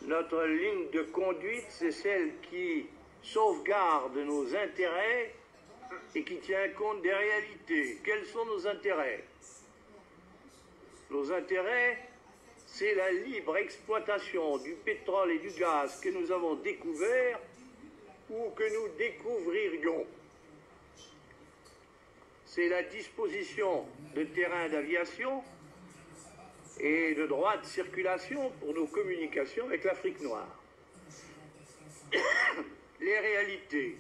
notre ligne de conduite, c'est celle qui sauvegarde nos intérêts et qui tient compte des réalités. Quels sont nos intérêts? Nos intérêts, c'est la libre exploitation du pétrole et du gaz que nous avons découvert ou que nous découvririons. C'est la disposition de terrains d'aviation et de droits de circulation pour nos communications avec l'Afrique noire. Les réalités,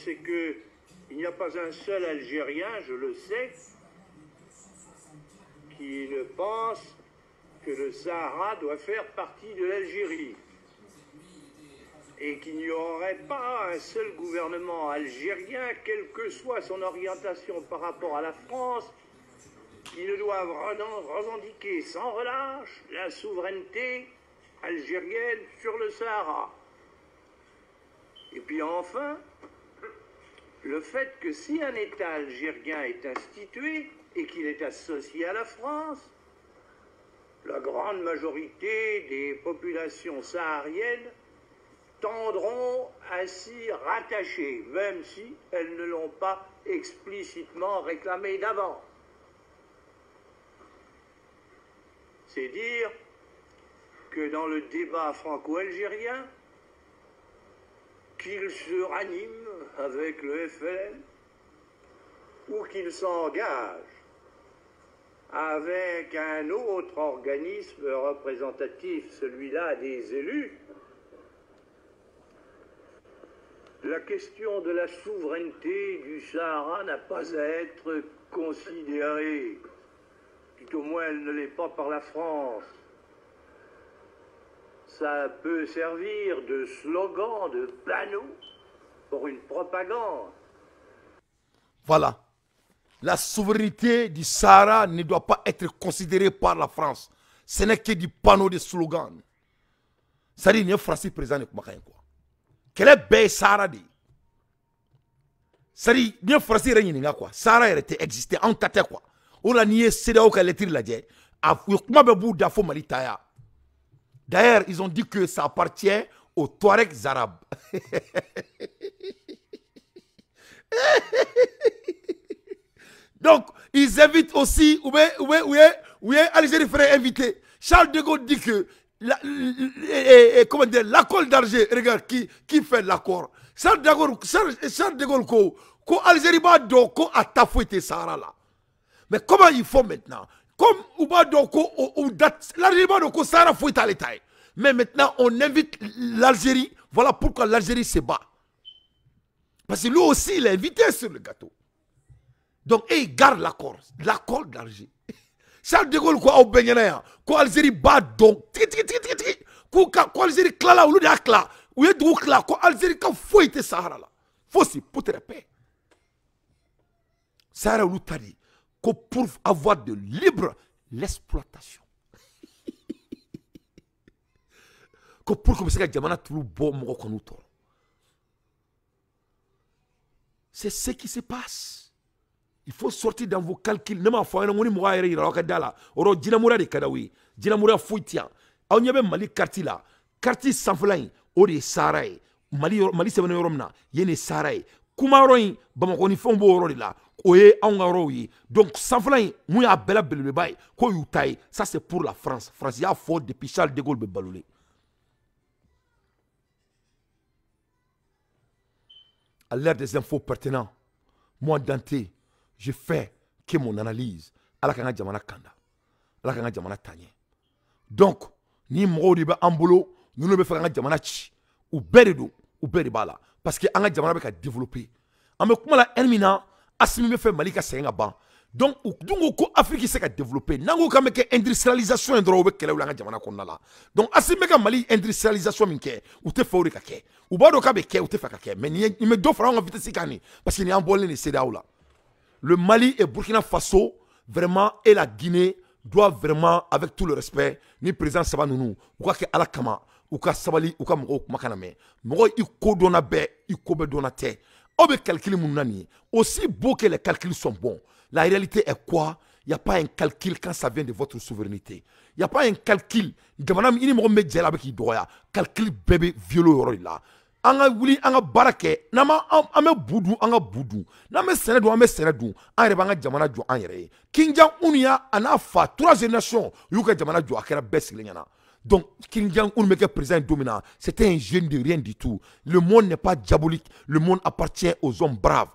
c'est qu'il n'y a pas un seul Algérien, je le sais, qui ne pense que le Sahara doit faire partie de l'Algérie et qu'il n'y aurait pas un seul gouvernement algérien, quelle que soit son orientation par rapport à la France, qui ne doivent revendiquer sans relâche la souveraineté algérienne sur le Sahara. Et puis enfin, le fait que si un État algérien est institué et qu'il est associé à la France, la grande majorité des populations sahariennes tendront à s'y rattacher, même si elles ne l'ont pas explicitement réclamé d'avance. C'est dire que dans le débat franco-algérien, qu'il se ranime avec le FLN ou qu'il s'engage avec un autre organisme représentatif, celui-là des élus, la question de la souveraineté du Sahara n'a pas à être considérée. Tout au moins, elle ne l'est pas par la France. Ça peut servir de slogan, de panneau pour une propagande. Voilà. La souveraineté du Sahara ne doit pas être considérée par la France. Ce n'est que du panneau de slogan. C'est-à-dire qu'il y a un Français président de Kumakan. Quel est le Sahara? C'est-à-dire qu'il y a un Français qui est quoi. Sahara était existé en tête quoi. On a nié CEDEAO qui a l'étire la diète. D'ailleurs, ils ont dit que ça appartient aux Touaregs arabes. Donc, ils invitent aussi, Algérie ferait inviter. Charles de Gaulle dit que l'accord d'Alger, regarde qui fait l'accord. Charles de Gaulle, ko Algérie va donc à tafouetter Sahara là. Mais comment il faut maintenant? Comme l'Algérie va donc Sahara fouette à l'État. Mais maintenant, on invite l'Algérie. Voilà pourquoi l'Algérie se bat. Parce que lui aussi, il est invité sur le gâteau. Donc, il garde l'accord d'Alger. Charles de Gaulle, quoi, au Bénin, quoi, Algérie bat donc, quoi, Algérie, clala, ou le cla, ou le doukla, quoi, Algérie, quand fouette Sahara là. Faut s'y poutre la paix. Sahara, ou l'Utari, pour avoir de libre l'exploitation. Pour que ce soit c'est ce qui se passe. Il faut sortir dans vos calculs. Ne m'en un moni moi ere ira kadala. Oro jinamura de kadawi. Jinamura fuitia. On y avait Mali quartier là. Quartier sanflain. Ori sarai. Mali se yoromna. Yene sarai. Kumaroin Bamako ni fombo oro là. Oye angaroyi. Donc sanflain mouya bela belbe bay. Ko yutai. Ça c'est pour la France. France ya fort depuis Charles de Gaulle be baloulé. À l'ère des infos pertinents, moi Dante, je fais que mon analyse à la kanga jamana kanda, à la kanga jamana tanye. Donc, ni moro de ba ambolo, nous ne be faire kanga jamana chi, ou beredo, ou beribala, parce que kanga jamana be ka développer. Ame kuma la enmina, asimi me fait malika senga ban. Donc, dungo ko Afrique se ka développer. Nango ka meke industrialisation endro be kele ulanga jamana konna la. Donc, asimi ka Mali industrialisation minke, ou te fauri ka ke. Ou ba do ka be ke ou te fa ka ke. Mais ni me do fra on vite sikani parce qu'il y a un bolé ni CEDEAO là. Le Mali et Burkina Faso vraiment et la Guinée doivent vraiment avec tout le respect ni président Sabanounou ou ka ke ala kama ou ka sabali ou ka mo makana me. Mo i ko dona be i ko be dona te. On peut calculer mon nani. Aussi beau que les calculs sont bons. La réalité est quoi? Il n'y a pas un calcul quand ça vient de votre souveraineté. Il n'y a pas un calcul. Calcul bébé violo là. Anga wuli anga barake. Nama ame boudou anga boudou. Nama sénédou ame sénédou. Anga rebanga jamana jo anga. King Jong-un ya anafa 3 générations. Yuka jamana jo akera best linyana. Donc, King Jong-un meke président dominant, c'était un jeune de rien du tout. Le monde n'est pas diabolique. Le monde appartient aux hommes braves.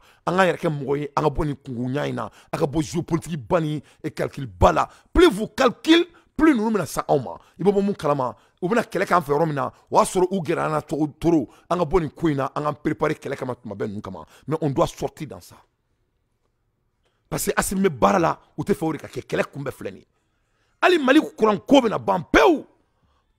Géopolitique bani et calcul bala. Plus vous calculez, plus nous nous ça en il faut mon kalama. Ou bien quelqu'un fait romina. Ou asoro ou gerana toro. Anga boni kuina. Anga préparer quelqu'un ma ben kama. Mais on doit sortir dans ça. Parce que asime barala ou te fauri ka quelqu'un kumbe fleni. Ali Mali kuran kobe na bampeu.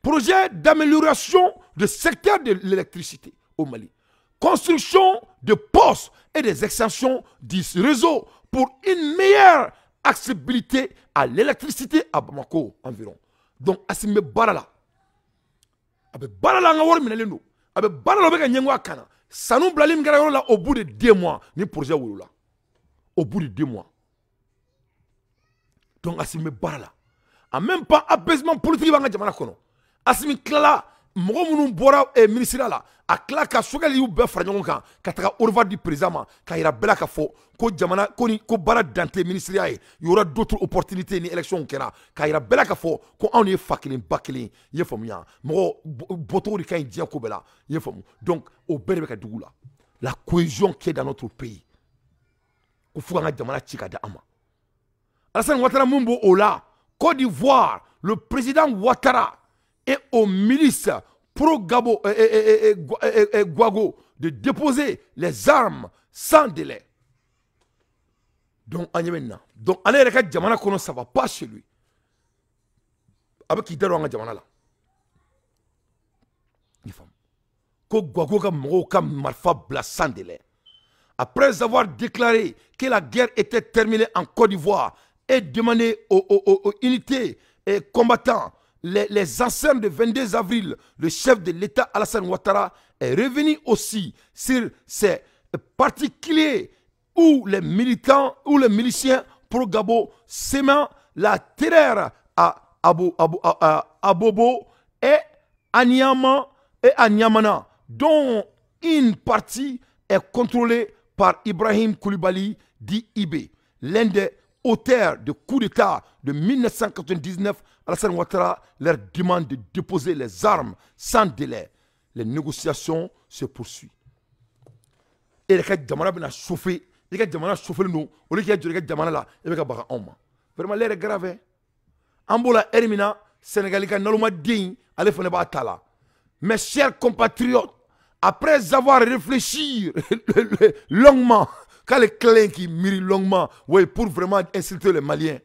Projet d'amélioration du secteur de l'électricité au Mali. Construction de postes et des extensions du réseau pour une meilleure accessibilité à l'électricité à Bamako environ. Donc, Assimi Barala. Abe Barala nga wor minelendo. Abe Barala beka nyengwa kana. Sanou Blalim gara là au bout de 2 mois. Ni projet wulula. Au bout de 2 mois. Donc, Assimi Barala. En même pas apaisement politique banga jamana kono. Assimi Klala. Mɔgɔ minnu bɔra ministère la a tila ka Sogɛli y'u bɛɛ fara ɲɔgɔn kan ka taga au revoir du président ma ka yira bɛɛ la ka fɔ ko jamana ko baara dan tɛ ministériya ye y aura d'autres opportunités ni élection kɛra ka yira bɛɛ la ka fɔ ko anw ye fa kelen ba kelen i ye faamuya mɔgɔ bɔcogo de ka ɲi diɲɛ ko bɛɛ la i ye faamu donc o bɛɛ de bɛ ka dugu la la cohésion qui est dans notre pays ko fo k'an ka jamana ci ka di an ma Alassane Ouattara mun b'o o la Côte d'Ivoire le président Ouattara et aux milices pro-Gabo Guago de déposer les armes sans délai. Donc, donc, allez, regarde, Djamana kono, ça va pas chez lui. Avec qui d'ailleurs, Djamana là. Ko Guago ka moko ka marfa bla sans délai. Après avoir déclaré que la guerre était terminée en Côte d'Ivoire et demandé aux unités et combattants les anciens de 22 avril, le chef de l'État Alassane Ouattara est revenu aussi sur ces particuliers où les militants ou les miliciens pro-Gabo sémant la terreur à Abobo et à Niamana, dont une partie est contrôlée par Ibrahim Koulibaly dit Ibé, l'un des auteurs de coup d'État de 1999. Alassane Ouattara leur demande de déposer les armes sans délai. Les négociations se poursuivent. Et les Djamana vont chauffer. Les Djamana chauffer nous. Au lieu de les Djamana là, ils vont faire un vraiment l'air est grave. Ambola Hermina, Sénégalais, Naloma Ding, allez faire les tala. Mes chers compatriotes, après avoir réfléchi longuement, quand les clins qui mirent longuement, ouais, pour vraiment insulter les Maliens.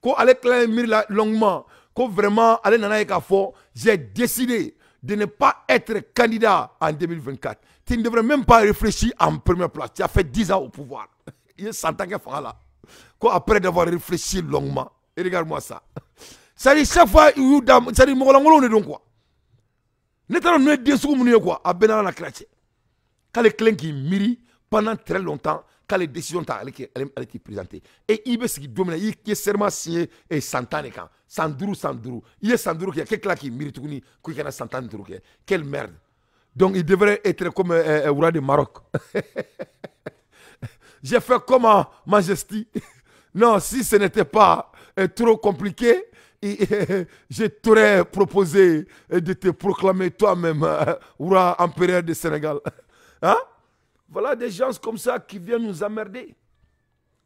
Quand allez clamer longuement, quand vraiment allez nana ekafo, j'ai décidé de ne pas être candidat en 2024. Tu ne devrais même pas réfléchir en première place. Tu as fait 10 ans au pouvoir. Il y a 100 ans qu'il faut là. Quand après d'avoir réfléchi longuement, et regarde-moi ça. Ça dit chaque fois, ça dit Mongolangolo ne donc quoi. N'étant pas deux secondes quoi, à Benara la crête. Quand les clins qui mirent pendant très longtemps. Quand les décisions ont été présentées. Et il veut domine, il est serment signé et 100 ans. Sandrou. Il est Sandrou qui a quelqu'un qui mérite qui a 100 ans. Quelle merde. Donc il devrait être comme un roi de Maroc. J'ai fait comme Majesty. Non, si ce n'était pas trop compliqué, je t'aurais proposé de te proclamer toi-même roi empereur du Sénégal. Hein? Voilà des gens comme ça qui viennent nous emmerder.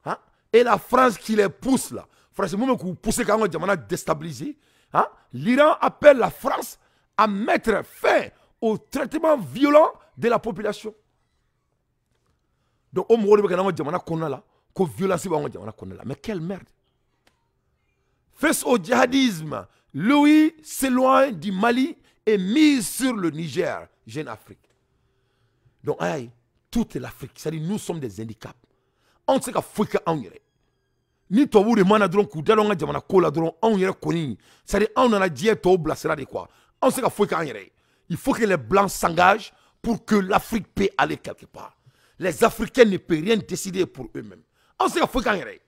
Hein? Et la France qui les pousse là. Franchement, vous poussez quand on a déstabilisé. Hein? L'Iran appelle la France à mettre fin au traitement violent de la population. Donc, on me dit mais quelle merde. Face au djihadisme, Louis s'éloigne du Mali et mise sur le Niger, Jeune Afrique. Donc, aïe. Toute l'Afrique, c'est-à-dire nous sommes des handicaps. On sait qu'Afrique est en yere. Ni toi vous demandez donc que dans le jamana kola donc on yere koni. C'est-à-dire on en a dit toi blasera de quoi. On sait qu'Afrique est en yere. Il faut que les blancs s'engagent pour que l'Afrique puisse aller quelque part. Les Africains ne peuvent rien décider pour eux-mêmes. On sait qu'Afrique est en yere.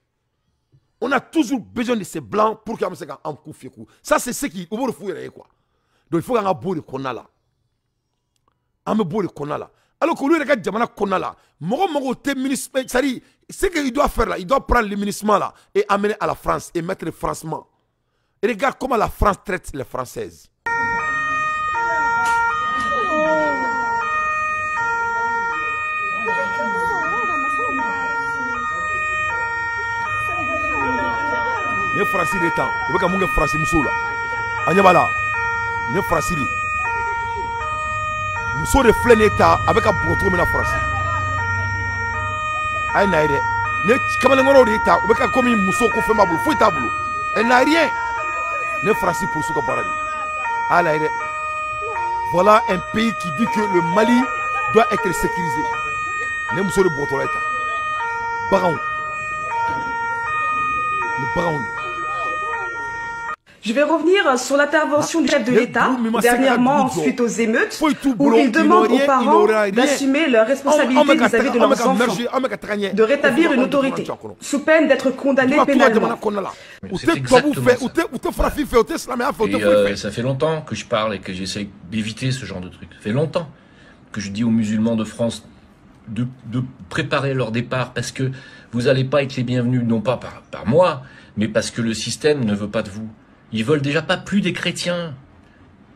On a toujours besoin de ces blancs pour qu'on se en coup. Ça c'est ce qui au bout de quoi. Donc il faut qu'on a beau de kona là. On a beau de kona là. Alors que lui, regarde Djamana Konala, c'est-à-dire, ce qu'il doit faire là, il doit prendre le ministère là et amener à la France et mettre le francement. Et regarde comment la France traite les Françaises. Il y a Français de temps, il y a un Français Moussoula. Agnabala, il y a Français. Nous sommes des flènes d'État avec un proto de la France. Aïe, naïre. Ne comme les morts d'État, avec un commis mousseau qu'on fait ma boule, faut y tableau. Elle n'a rien. Ne Français pour ce qu'on parle. Ah, naïre. Voilà un pays qui dit que le Mali doit être sécurisé. Ne mousseau de proto d'État. Baron. Je vais revenir sur l'intervention du chef de l'État, dernièrement suite aux émeutes, où il demande aux parents d'assumer leurs responsabilités vis-à-vis de leurs enfants, de rétablir une autorité, sous peine d'être condamnés pénalement. C'est exactement ça. Et ça fait longtemps que je parle et que j'essaie d'éviter ce genre de truc. Ça fait longtemps que je dis aux musulmans de France de préparer leur départ, parce que vous n'allez pas être les bienvenus, non pas par moi, mais parce que le système ne veut pas de vous. Ils veulent déjà pas plus des chrétiens.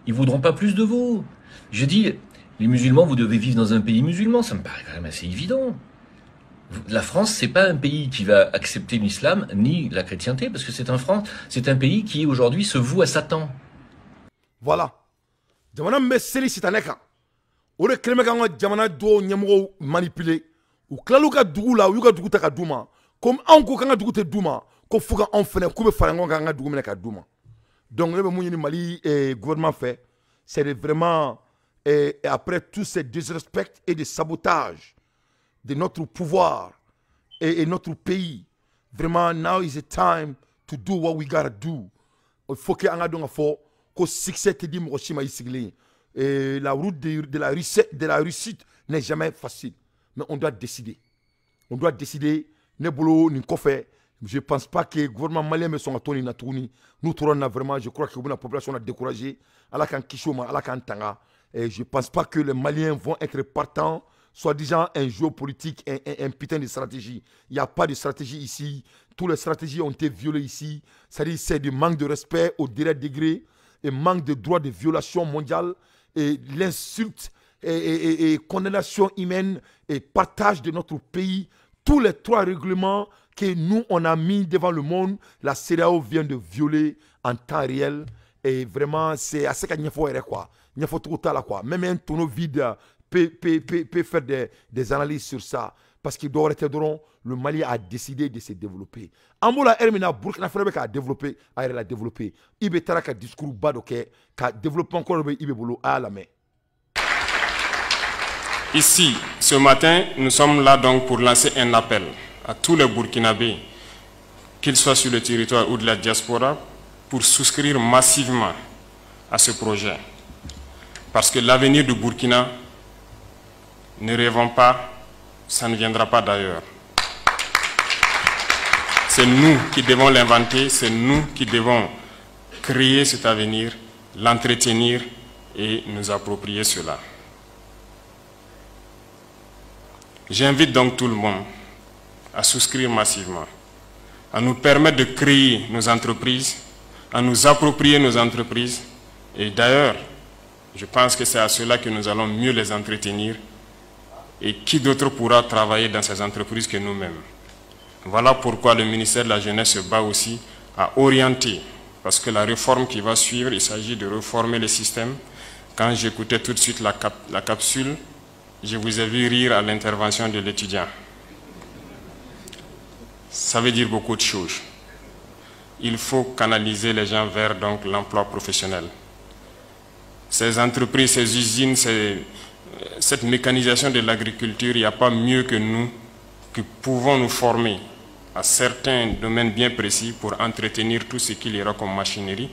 Ils voudront pas plus de vous. Je dis, les musulmans, vous devez vivre dans un pays musulman. Ça me paraît quand même assez évident. La France, c'est pas un pays qui va accepter l'islam ni la chrétienté, parce que c'est un pays qui aujourd'hui se voue à Satan. Voilà. Jamana meseli sitaneka. Ore kleme kanga jamana do nyamgo manipuler. Ou klaluka dugu la, ou yuka dugu ta ka duma. Comme anko kanga dugu te duma, ko fuka en fene kube farango kanga dugu mena ka duma. Donc, le Mali gouvernement fait, c'est vraiment, après tous ces disrespects et des sabotages de notre pouvoir et notre pays, vraiment, now is the time to do what we gotta do. Il faut que nous fassions que succès te dit la route de la réussite n'est jamais facile. Mais on doit décider. On doit décider, je ne pense pas que le gouvernement malien me soit toni na tourni. Nous tournons vraiment, je crois que la population a découragé. Et je ne pense pas que les Maliens vont être partants, soi-disant un jeu politique, un putain de stratégie. Il n'y a pas de stratégie ici. Toutes les stratégies ont été violées ici. C'est-à-dire c'est du manque de respect au direct degré, et manque de droit de violation mondiale, et l'insulte et condamnation humaine et partage de notre pays. Tous les trois règlements que nous, on a mis devant le monde, la CEDEAO vient de violer en temps réel. Et vraiment, c'est assez qu'il faut quoi. Il faut tout là quoi. Même un tonneau vide peut faire des analyses sur ça. Parce qu'il doit être le Mali a décidé de se développer. Angola, Hermina, Burkina Faso a développé, a développé. Il y a un discours badoké, qui a développé encore à la main. Ici, ce matin, nous sommes là donc pour lancer un appel à tous les Burkinabés, qu'ils soient sur le territoire ou de la diaspora, pour souscrire massivement à ce projet. Parce que l'avenir du Burkina, ne rêvons pas, ça ne viendra pas d'ailleurs. C'est nous qui devons l'inventer, c'est nous qui devons créer cet avenir, l'entretenir et nous approprier cela. J'invite donc tout le monde à souscrire massivement, à nous permettre de créer nos entreprises, à nous approprier nos entreprises. Et d'ailleurs, je pense que c'est à cela que nous allons mieux les entretenir. Et qui d'autre pourra travailler dans ces entreprises que nous-mêmes? Voilà pourquoi le ministère de la Jeunesse se bat aussi à orienter. Parce que la réforme qui va suivre, il s'agit de réformer le système. Quand j'écoutais tout de suite la capsule, je vous ai vu rire à l'intervention de l'étudiant. Ça veut dire beaucoup de choses. Il faut canaliser les gens vers l'emploi professionnel. Ces entreprises, ces usines, cette mécanisation de l'agriculture, il n'y a pas mieux que nous qui pouvons nous former à certains domaines bien précis pour entretenir tout ce qu'il y aura comme machinerie,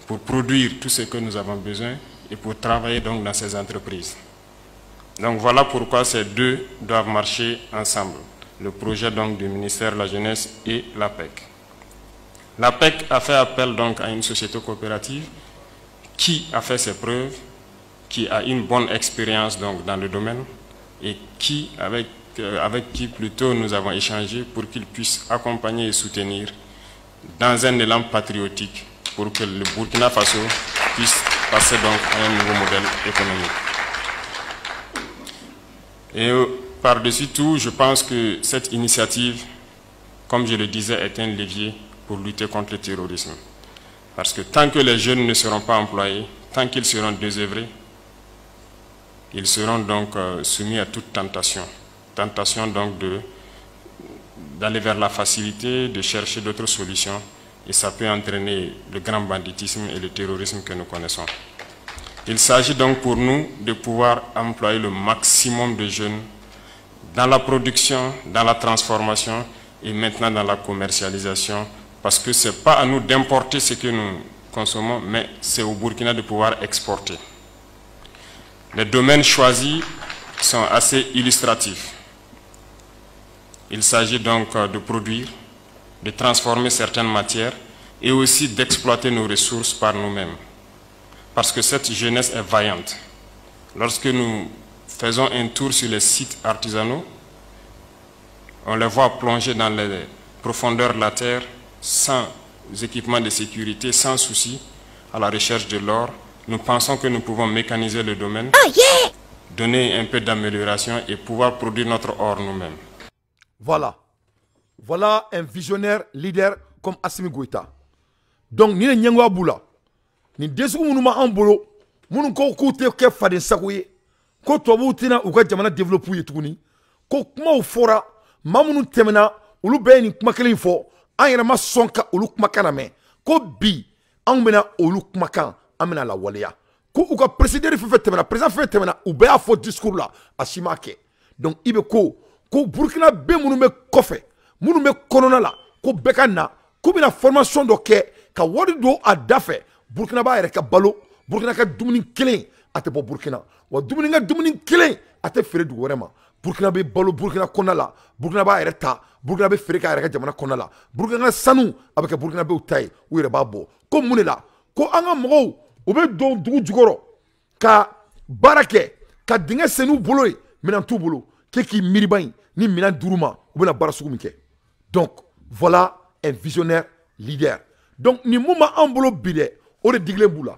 pour produire tout ce que nous avons besoin et pour travailler donc dans ces entreprises. Donc voilà pourquoi ces deux doivent marcher ensemble. Le projet donc du ministère de la Jeunesse et l'APEC. L'APEC a fait appel donc à une société coopérative qui a fait ses preuves, qui a une bonne expérience donc dans le domaine et qui, avec qui plutôt nous avons échangé pour qu'il puisse accompagner et soutenir dans un élan patriotique pour que le Burkina Faso puisse passer donc à un nouveau modèle économique. Et par-dessus tout, je pense que cette initiative, comme je le disais, est un levier pour lutter contre le terrorisme. Parce que tant que les jeunes ne seront pas employés, tant qu'ils seront désœuvrés, ils seront donc soumis à toute tentation. Tentation donc d'aller vers la facilité, de chercher d'autres solutions. Et ça peut entraîner le grand banditisme et le terrorisme que nous connaissons. Il s'agit donc pour nous de pouvoir employer le maximum de jeunes dans la production, dans la transformation et maintenant dans la commercialisation Parce que ce n'est pas à nous d'importer ce que nous consommons, mais c'est au Burkina de pouvoir exporter. Les domaines choisis sont assez illustratifs. Il s'agit donc de produire, de transformer certaines matières et aussi d'exploiter nos ressources par nous-mêmes. Parce que cette jeunesse est vaillante. Lorsque nous faisons un tour sur les sites artisanaux, on les voit plonger dans les profondeurs de la terre sans équipement de sécurité, sans souci, à la recherche de l'or. Nous pensons que nous pouvons mécaniser le domaine, donner un peu d'amélioration et pouvoir produire notre or nous-mêmes. Voilà. Voilà un visionnaire leader comme Assimi Goïta. Donc, ni Nyangwa Aboula, ni Desu Mounouma Ambolo, Mounou Kote Ke Faden Sakouye, Ko Tobu Tina Uka Jamana développé Touni, Ko Kuma ou Fora, Mamounou Temena, Ulu Beni Kumakeli Fo, Ayama Sonka Ulu Kumakaname, Ko Bi, Amena Ulu Kumakan, Amena la Walia. Ko Uka président Fife Temena, président Fife Temena, Ubea Fo discours là, à Shimake. Donc, Ibeko, Ko Burkina Be Mounoumé Kofe, Mounoumé Kononala, Ko Bekana, Ko Bina formation d'Oke, Ka Wadi Do a Dafe, Burkina Ba Ereka Balo, Burkina Ka Dumini Killing, Ate Bo Burkina, Wa Dumini Dumini Killing, Ate Fere du Warema, Burkina Be Balo, Burkina Konala, Burkina Ba Ereta, Burkina Be Fereka Ereka Jamana Konala, Burkina Sanu, avec Burkina Be Utai, Ouire Babo, Ko Munela, Ko Anga Mro, Oube Don Dugu Jugoro, Ka Barake, Ka Dinga Senu Boloy, Minan tout Bolo, Keki Miribain, ni Minan Duruma, Oube la Barasoukoumike. Donc, voilà un visionnaire leader. Donc, ni Mouma Ambolo Bide, o de Digle Boula,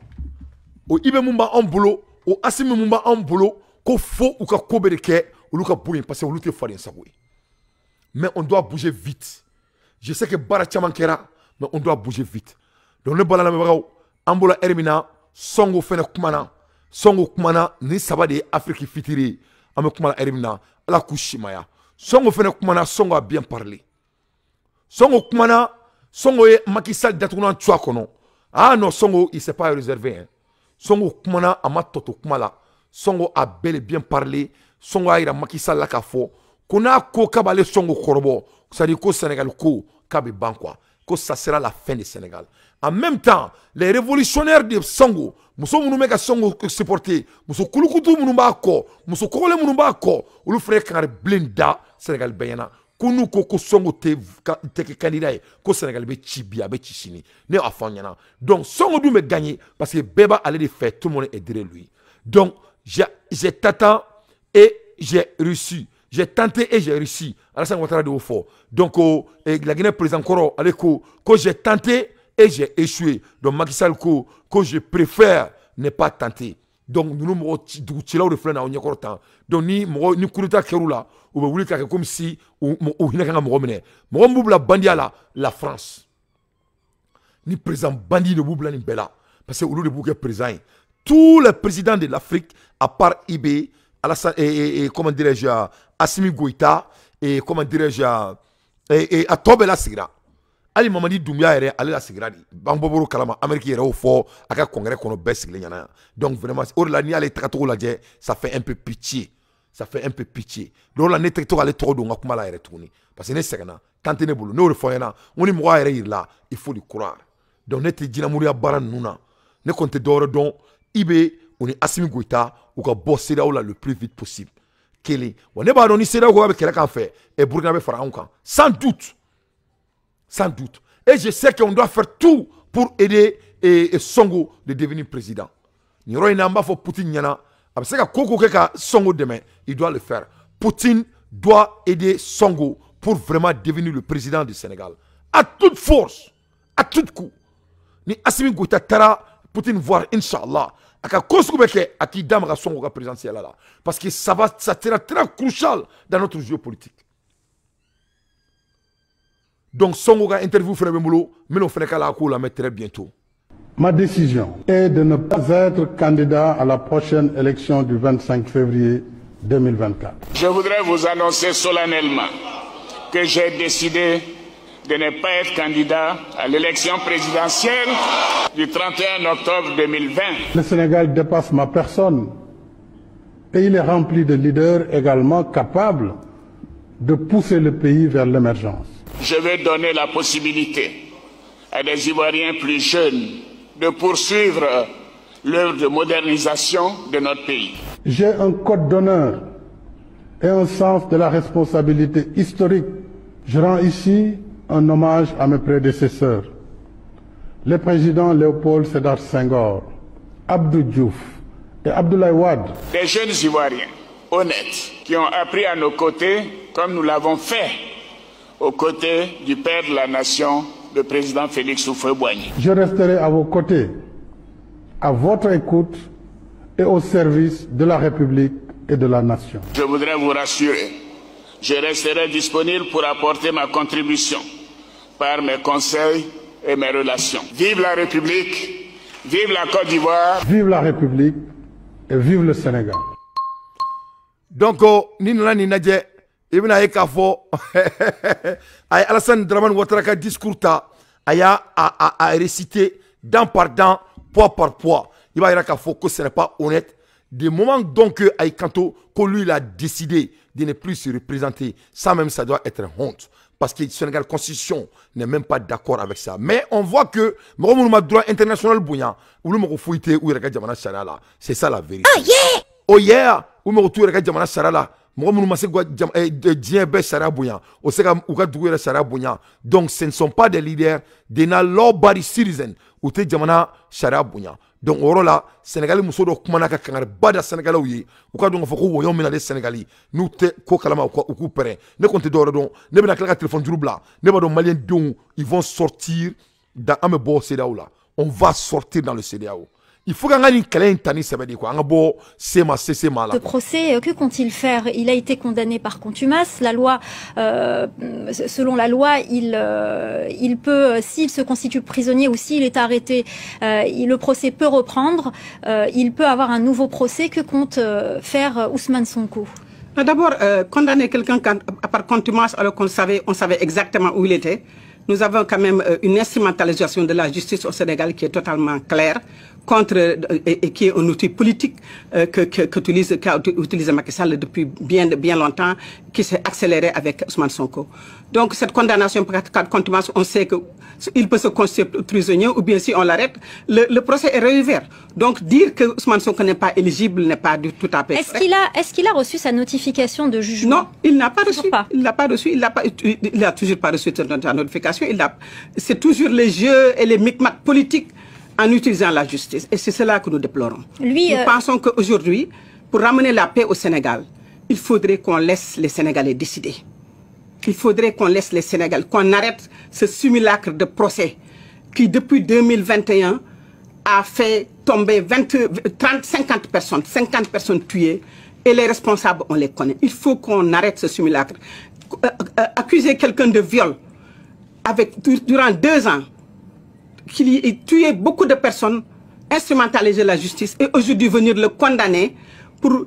o Ibe Mouma Ambolo, o Assimi Mouma Ambolo, ko fo ou ka kobe de ke, ou luka bouin, parce que ou luka fadien saboué. Mais on doit bouger vite. Je sais que Bara Chamankera, mais on doit bouger vite. Donc, le balana mebrao, Ambola Ermina, Songo Fene Kumana, Songo Kumana, ni Sabade Afrique Fitiri, Ame Kumana Ermina, la Kushimaya. Songo Fene Kumana, Songo a bien parlé. Songo Kumana, Songo e Macky Sall datounan tchwa kono. Ah non, Songo, il s'est pas réservé. Hein. Songo Kumana, ama toto kumala. Songo a bel et bien parlé. Songo a ira Macky Sall la kafo. Kona ko kabale Songo korobo. Ça dit qu'au Sénégal, ko kabe bankwa. Que ça sera la fin du Sénégal. En même temps, les révolutionnaires de Songo, muso munu meka Songo supporter, muso kulukutu munu ba ko, muso kole munu ba ko, ulu frère kangare blinda Sénégal bayana. Kunu ko Songo te candidat ko Sénégal be chibia be chishini ne afanyana. Donc Songo dou me gagner parce que Beba allait le faire, tout le monde est derrière lui. Donc j'ai tenté et j'ai réussi. J'ai tenté et j'ai réussi. Alassane Ouattara de Ofo. Donc la Guinée président Koro allez que j'ai tenté et j'ai échoué. Donc Macky Sall que je préfère ne pas tenter. Donc nous nous tirons le flanc à Onyekoro temps. Donc ni Kourouta Keroula ou voulez comme si ou hinakanga moromene. Moromboubla bandia la France. Ni président bandi de boubla ni bella parce que au lieu de bouquet président tous les présidents de l'Afrique à part IB Alassane et comment dirais-je Assimi Goïta et comment dirais-je et Atobe la Sigra. Ali Mamadi Doumbia ere ale la Sigra di. Bamboboro kalama Amérique ere au fort aka congrès kono bes siglenyana. Donc vraiment or la ni ale takato la je ça fait un peu pitié. Ça fait un peu pitié. Donc la ne takato ale trop donga kuma la ere tourni. Parce que ne segana tante ne bulu no refoyana on ni mo ere là il faut le croire. Donc ne te dina muria baran nuna. Ne compte d'or donc Ibe on est Assimi Goïta ou ka bosser là le plus vite possible. Kele on ne ba doni c'est là ko ba kele kan fait et Burkina be fara onkan sans doute. Sans doute. Et je sais qu'on doit faire tout pour aider Songo de devenir président. Ni roi namba fo Poutine yana. Parce que Koko Keka Songo demain, il doit le faire. Poutine doit aider Songo pour vraiment devenir le président du Sénégal. À toute force, à tout coup. Ni Assimi Goïta Tara, Poutine voir, Inch'Allah. Aka Kosubeke, à qui dame Songo présidentiel là. Parce que ça sera très crucial dans notre géopolitique. Donc, Songo a interview Frenebemolo, mais on fait la mettre très bientôt. Ma décision est de ne pas être candidat à la prochaine élection du 25 février 2024. Je voudrais vous annoncer solennellement que j'ai décidé de ne pas être candidat à l'élection présidentielle du 31 octobre 2020. Le Sénégal dépasse ma personne et il est rempli de leaders également capables de pousser le pays vers l'émergence. Je vais donner la possibilité à des Ivoiriens plus jeunes de poursuivre l'œuvre de modernisation de notre pays. J'ai un code d'honneur et un sens de la responsabilité historique. Je rends ici un hommage à mes prédécesseurs, les présidents Léopold Sédar Senghor, Abdou Diouf et Abdoulaye Wade. Des jeunes Ivoiriens honnêtes qui ont appris à nos côtés, comme nous l'avons fait aux côtés du père de la nation, le président Félix Houphouët-Boigny. Je resterai à vos côtés, à votre écoute et au service de la République et de la nation. Je voudrais vous rassurer, je resterai disponible pour apporter ma contribution par mes conseils et mes relations. Vive la République, vive la Côte d'Ivoire. Vive la République et vive le Sénégal. Donc, ni nana ni nadje, ibina ye kafo, ay Alassane Dramane Ouattara ka discours ta, aya a récité dent par dent, poids par poids. Il va y avoir que ce n'est pas honnête. Du moment donc Aïkanto, que lui il a décidé de ne plus se représenter, ça même ça doit être honte. Parce que le Sénégal Constitution n'est même pas d'accord avec ça. Mais on voit que le droit international bouillant, ou le fouillé ou le Jamana Sarala, c'est ça la vérité. Oh yeah! Oh yeah! Ou le retour de Jamana Sarala. Donc ce ne sont pas des leaders de la law-body citizen ou te jamana sharia bunya. Donc oro la Sénégalais muso do kuma na ka kangar bada Sénégalais yi u ka don fo ko woyon mina les Sénégalais nous te ko kalama ko ku pere ne konte do don ne bena kala téléphone jurubla ne ba do malien don ils vont sortir dans un beau CEDEAO là, on va sortir dans le CEDEAO. Il faut qu'on ait une tani quoi. Le procès, que compte-t-il faire? Il a été condamné par contumace. La loi, selon la loi, il peut, s'il se constitue prisonnier ou s'il est arrêté, le procès peut reprendre. Il peut avoir un nouveau procès. Que compte faire Ousmane Sonko? D'abord, condamner quelqu'un par contumace alors qu'on savait exactement où il était. Nous avons quand même une instrumentalisation de la justice au Sénégal qui est totalement claire et qui est un outil politique qu'a utilisé Macky Sall depuis bien longtemps, qui s'est accéléré avec Ousmane Sonko. Donc cette condamnation par contumace, on sait qu'il peut se constituer prisonnier ou bien si on l'arrête, le procès est réouvert. Donc dire que Ousmane Sonko n'est pas éligible n'est pas du tout à fait vrai. Est-ce qu'il a reçu sa notification de jugement? Non, il n'a pas reçu. Il n'a pas reçu. Il n'a toujours pas reçu sa notification. C'est toujours les jeux et les micmacs politiques en utilisant la justice. Et c'est cela que nous déplorons. Nous pensons qu'aujourd'hui, pour ramener la paix au Sénégal, il faudrait qu'on laisse les Sénégalais décider. Il faudrait qu'on laisse les Sénégalais, qu'on arrête ce simulacre de procès qui, depuis 2021, a fait tomber 50 personnes tuées, et les responsables, on les connaît. Il faut qu'on arrête ce simulacre. Accuser quelqu'un de viol durant 2 ans, qu'il ait tué beaucoup de personnes, instrumentaliser la justice et aujourd'hui venir le condamner pour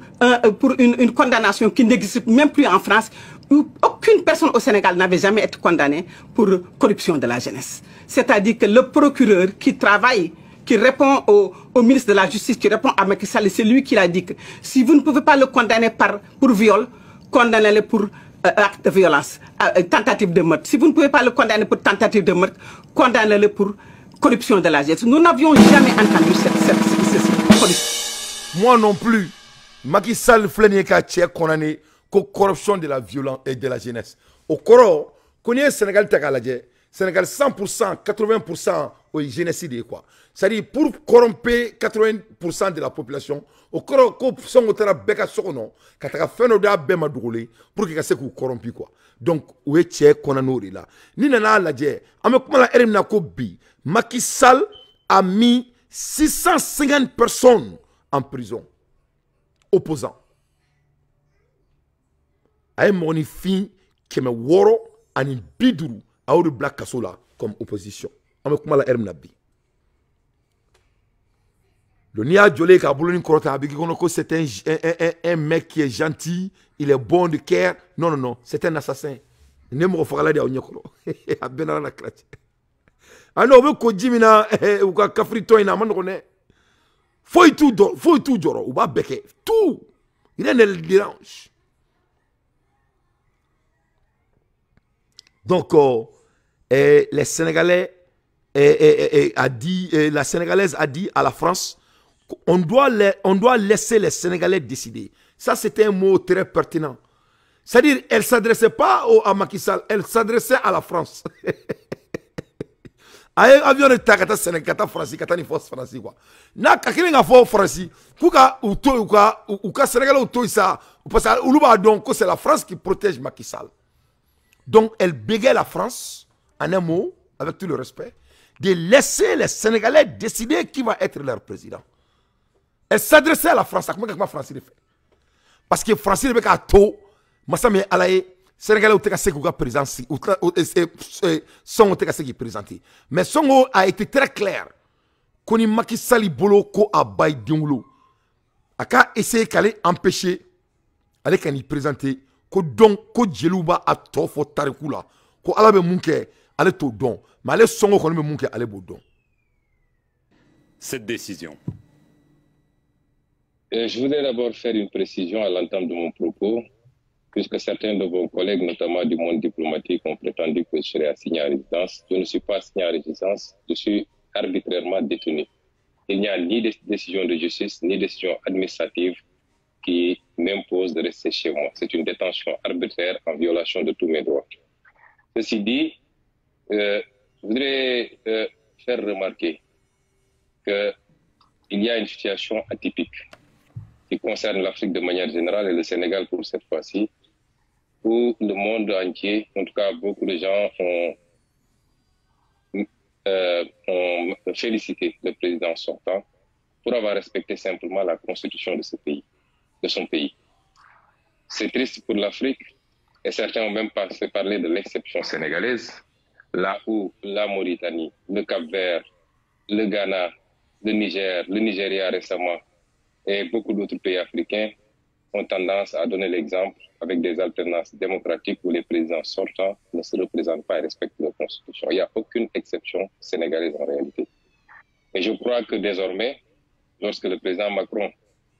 une condamnation qui n'existe même plus en France, où aucune personne au Sénégal n'avait jamais été condamnée pour corruption de la jeunesse. C'est-à-dire que le procureur qui travaille, qui répond au ministre de la Justice, qui répond à Macky Sall, c'est lui qui l'a dit que si vous ne pouvez pas le condamner pour viol, condamnez-le pour acte de violence, tentative de meurtre. Si vous ne pouvez pas le condamner pour tentative de meurtre, condamnez-le pour corruption de la jeunesse. Nous n'avions jamais entendu cette police. Moi non plus. Macky Sall flène ka tchè condamné pour corruption de la violence et de la jeunesse. Au Coro, connaît Sénégal takalajé. Sénégal 100%, 80% au génocide quoi. C'est-à-dire pour corrompre 80% de la population, au Coro ko son otara beka sokono, kataka feno da bema doulé pour que se corrompi quoi. Donc où est tchè condamné là. Ni nana lajé. Ame kuma la erimna ko bi. Macky Sall a mis 650 personnes en prison. Opposants. Aye moni fin keme woro ani biduru a ou de Black Kasola comme opposition. Ame kuma la erm nabi. Le nia jolé ka bouloni korota abiki kono ko c'est un mec qui est gentil, il est bon de cœur. Non, c'est un assassin. Nemo fagala dia onyekolo. A benara na klati. Ano be ko jimina ou ka kafrito ina man koné. Faut tout joro ou ba beke tout. Il est le dérange. Donc les Sénégalais a dit, la Sénégalaise a dit à la France, on doit laisser les Sénégalais décider. Ça, c'était un mot très pertinent. C'est-à-dire, elle ne s'adressait pas à Macky Sall, elle s'adressait à la France. Avion de takata Sénégal, kata France, kata ni force France quoi. Na kakine nga fo France, kuka uka Sénégal uto isa, parce que uluba donc c'est la France qui protège Macky Sall. Donc elle bégait la France, en un mot, avec tout le respect, de laisser les Sénégalais décider qui va être leur président. Elle s'adressait à la France, comment que la France le fait? Parce que France le fait à tout, Massami Alaye, Sénégalais ont été présentés, sont été présentés. Mais son a été très clair. Qu'on y Macky Sall bolo ko abay dingulu. Aka essayer qu'aller empêcher, aller qu'on y présenter, ko donc ko jeluba a tofo tarikula, ko alabe munke, aller to don, mais aller songo qu'on me munke aller bodon. Cette décision. Je voudrais d'abord faire une précision à l'entame de mon propos, puisque certains de vos collègues, notamment du monde diplomatique, ont prétendu que je serais assigné à résidence. Je ne suis pas assigné à résidence, je suis arbitrairement détenu. Il n'y a ni décision de justice, ni décision administrative qui m'impose de rester chez moi. C'est une détention arbitraire en violation de tous mes droits. Ceci dit, je voudrais faire remarquer qu'il y a une situation atypique qui concerne l'Afrique de manière générale et le Sénégal pour cette fois-ci, où le monde entier, en tout cas beaucoup de gens ont félicité le président sortant pour avoir respecté simplement la constitution de ce pays, de son pays. C'est triste pour l'Afrique et certains ont même parlé de l'exception sénégalaise, là où la Mauritanie, le Cap-Vert, le Ghana, le Niger, le Nigeria récemment et beaucoup d'autres pays africains ont tendance à donner l'exemple avec des alternances démocratiques où les présidents sortants ne se représentent pas et respectent leur constitution. Il n'y a aucune exception sénégalaise en réalité. Et je crois que désormais, lorsque le président Macron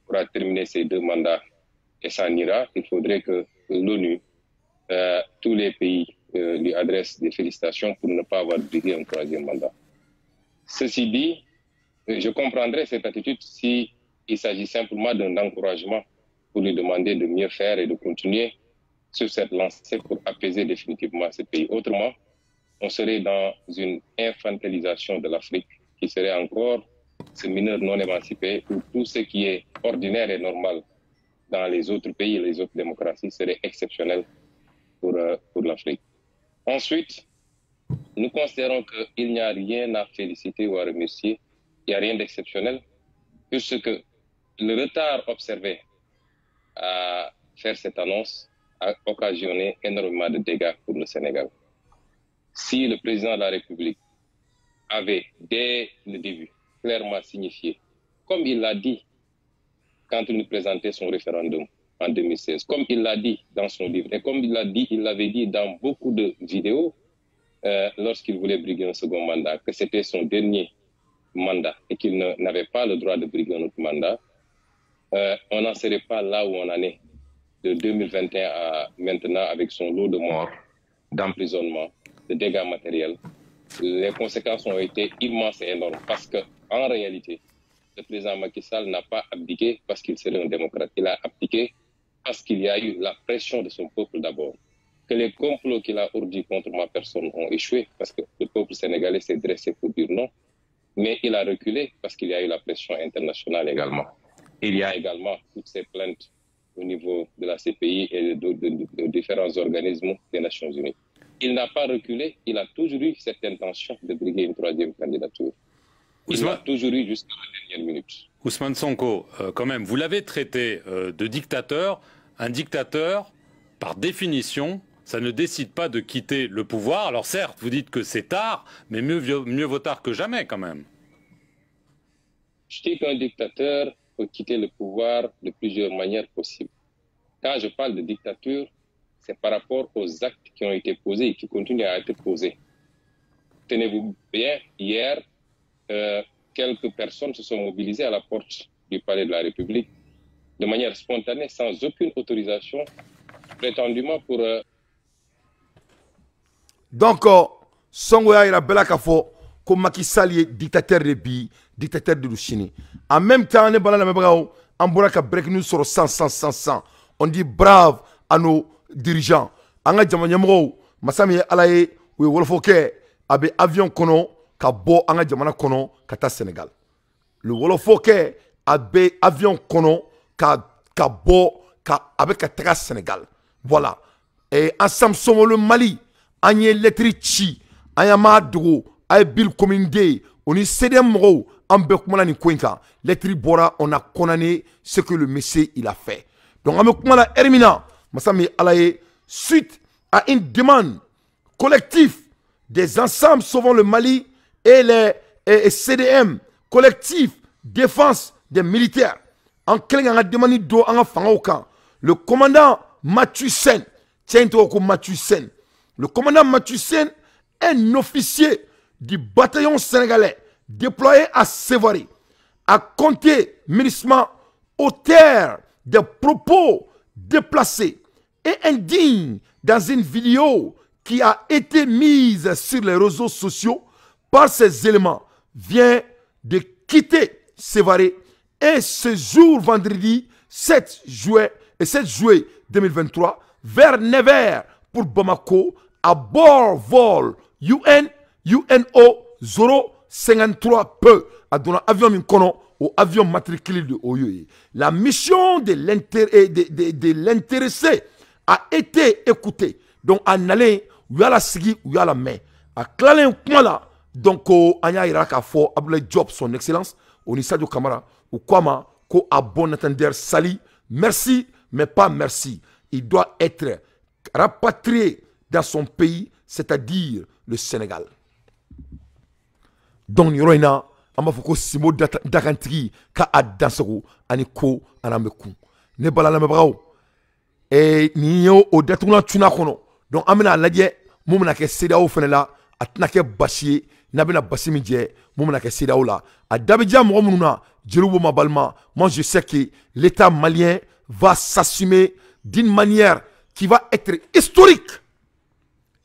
pourra terminer ses 2 mandats et s'en ira, il faudrait que l'ONU, tous les pays lui adressent des félicitations pour ne pas avoir brigué un 3e mandat. Ceci dit, je comprendrais cette attitude si il s'agit simplement d'un encouragement pour lui demander de mieux faire et de continuer sur cette lancée pour apaiser définitivement ce pays. Autrement, on serait dans une infantilisation de l'Afrique qui serait encore ce mineur non émancipé où tout ce qui est ordinaire et normal dans les autres pays et les autres démocraties serait exceptionnel pour l'Afrique. Ensuite, nous considérons qu'il n'y a rien à féliciter ou à remercier. Il n'y a rien d'exceptionnel puisque le retard observé à faire cette annonce a occasionné énormément de dégâts pour le Sénégal. Si le président de la République avait, dès le début, clairement signifié, comme il l'a dit quand il nous présentait son référendum en 2016, comme il l'a dit dans son livre, et comme il l'avait dit dans beaucoup de vidéos, lorsqu'il voulait briguer un second mandat, que c'était son dernier mandat et qu'il n'avait pas le droit de briguer un autre mandat, on n'en serait pas là où on en est de 2021 à maintenant avec son lot de morts, d'emprisonnement, de dégâts matériels. Les conséquences ont été immenses et énormes parce qu'en réalité, le président Macky Sall n'a pas abdiqué parce qu'il serait un démocrate. Il a abdiqué parce qu'il y a eu la pression de son peuple d'abord. Que les complots qu'il a ourdis contre ma personne ont échoué parce que le peuple sénégalais s'est dressé pour dire non. Mais il a reculé parce qu'il y a eu la pression internationale également. Il y a également toutes ces plaintes au niveau de la CPI et de différents organismes des Nations Unies. Il n'a pas reculé, il a toujours eu cette intention de briguer une 3e candidature. Il l'a toujours eu jusqu'à la dernière minute. Ousmane Sonko, quand même, vous l'avez traité de dictateur. Un dictateur, par définition, ça ne décide pas de quitter le pouvoir. Alors certes, vous dites que c'est tard, mais mieux vaut tard que jamais quand même. Je dis qu'un dictateur peut quitter le pouvoir de plusieurs manières possibles. Quand je parle de dictature, c'est par rapport aux actes qui ont été posés et qui continuent à être posés. Tenez-vous bien, hier, quelques personnes se sont mobilisées à la porte du palais de la République de manière spontanée, sans aucune autorisation, prétendument pour... Donc, Songoya ira bela kafo ko Macky Sall est dictateur de bi, dictateur de Chine. En même temps, ne bala na mebrao, on bora ka break news sur 100. On dit brave à nos dirigeants. Anga jamanyamro, masami alaye, ou wolofoke, abe avion kono, ka bo anga jamana kono, kata Sénégal. Le wolofoke, abe avion kono, ka bo, avec ka Sénégal. Voilà. Et ensemble, sommes le Mali, anye lettre chi, ayama dogo, ay bil communauté, on est CDM ro, en bekumala ni kwenka. Lettre bora, on a condamné ce que le monsieur il a fait. Donc, en bekumala Hermina, masami alaye, suite à une demande collective des ensembles sauvant le Mali et les CDM, collectif défense des militaires. En quelqu'un a demandé d'eau en fangokan. Le commandant Mathusen, le commandant Mathusen, un officier du bataillon sénégalais déployé à Sévaré, a compté munissement auteur des propos déplacés et indignes dans une vidéo qui a été mise sur les réseaux sociaux par ces éléments, vient de quitter Sévaré et ce jour vendredi 7 juillet 2023 vers 9h pour Bamako à bord vol UNO 053 à donner avion Minkono au avion matriculé de Oyoye. La mission de l'intéressé a été écoutée. Donc en allant, où y a la sigi, où y a la main. À Klalen Kumala, donc Anya Iraka Fo, Abdoulaye Diop, son excellence, Onisadio Kamara, ou Kwama, ko a bon entendeur sali. Merci, mais pas merci. Il doit être rapatrié dans son pays, c'est-à-dire le Sénégal. Donc, Niroina, Amafoko Simo Dakantri, Ka Adansoro, Aniko, Anameku. Ne balala mebrao. Et Nio, au détournement Tunakono. Donc, Amena Ladie, Moumana ke Sedao Fenela, Atnake Bashi, Nabena Bassimidje, Moumana ke Sedao la. A Dabidja Moumouna, Djeloubo Mabalma, moi je sais que l'État malien va s'assumer d'une manière qui va être historique.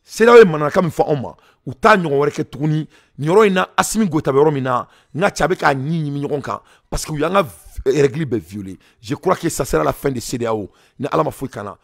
C'est là où manaka mi fa oma ou ta nyon wéré tourni nyoro ina asimi gota be romina nga tchabe ka nyinyi mi nyokonka parce que yanga règle be violé. Je crois que ça sera la fin de CEDEAO. Na alama fouikana.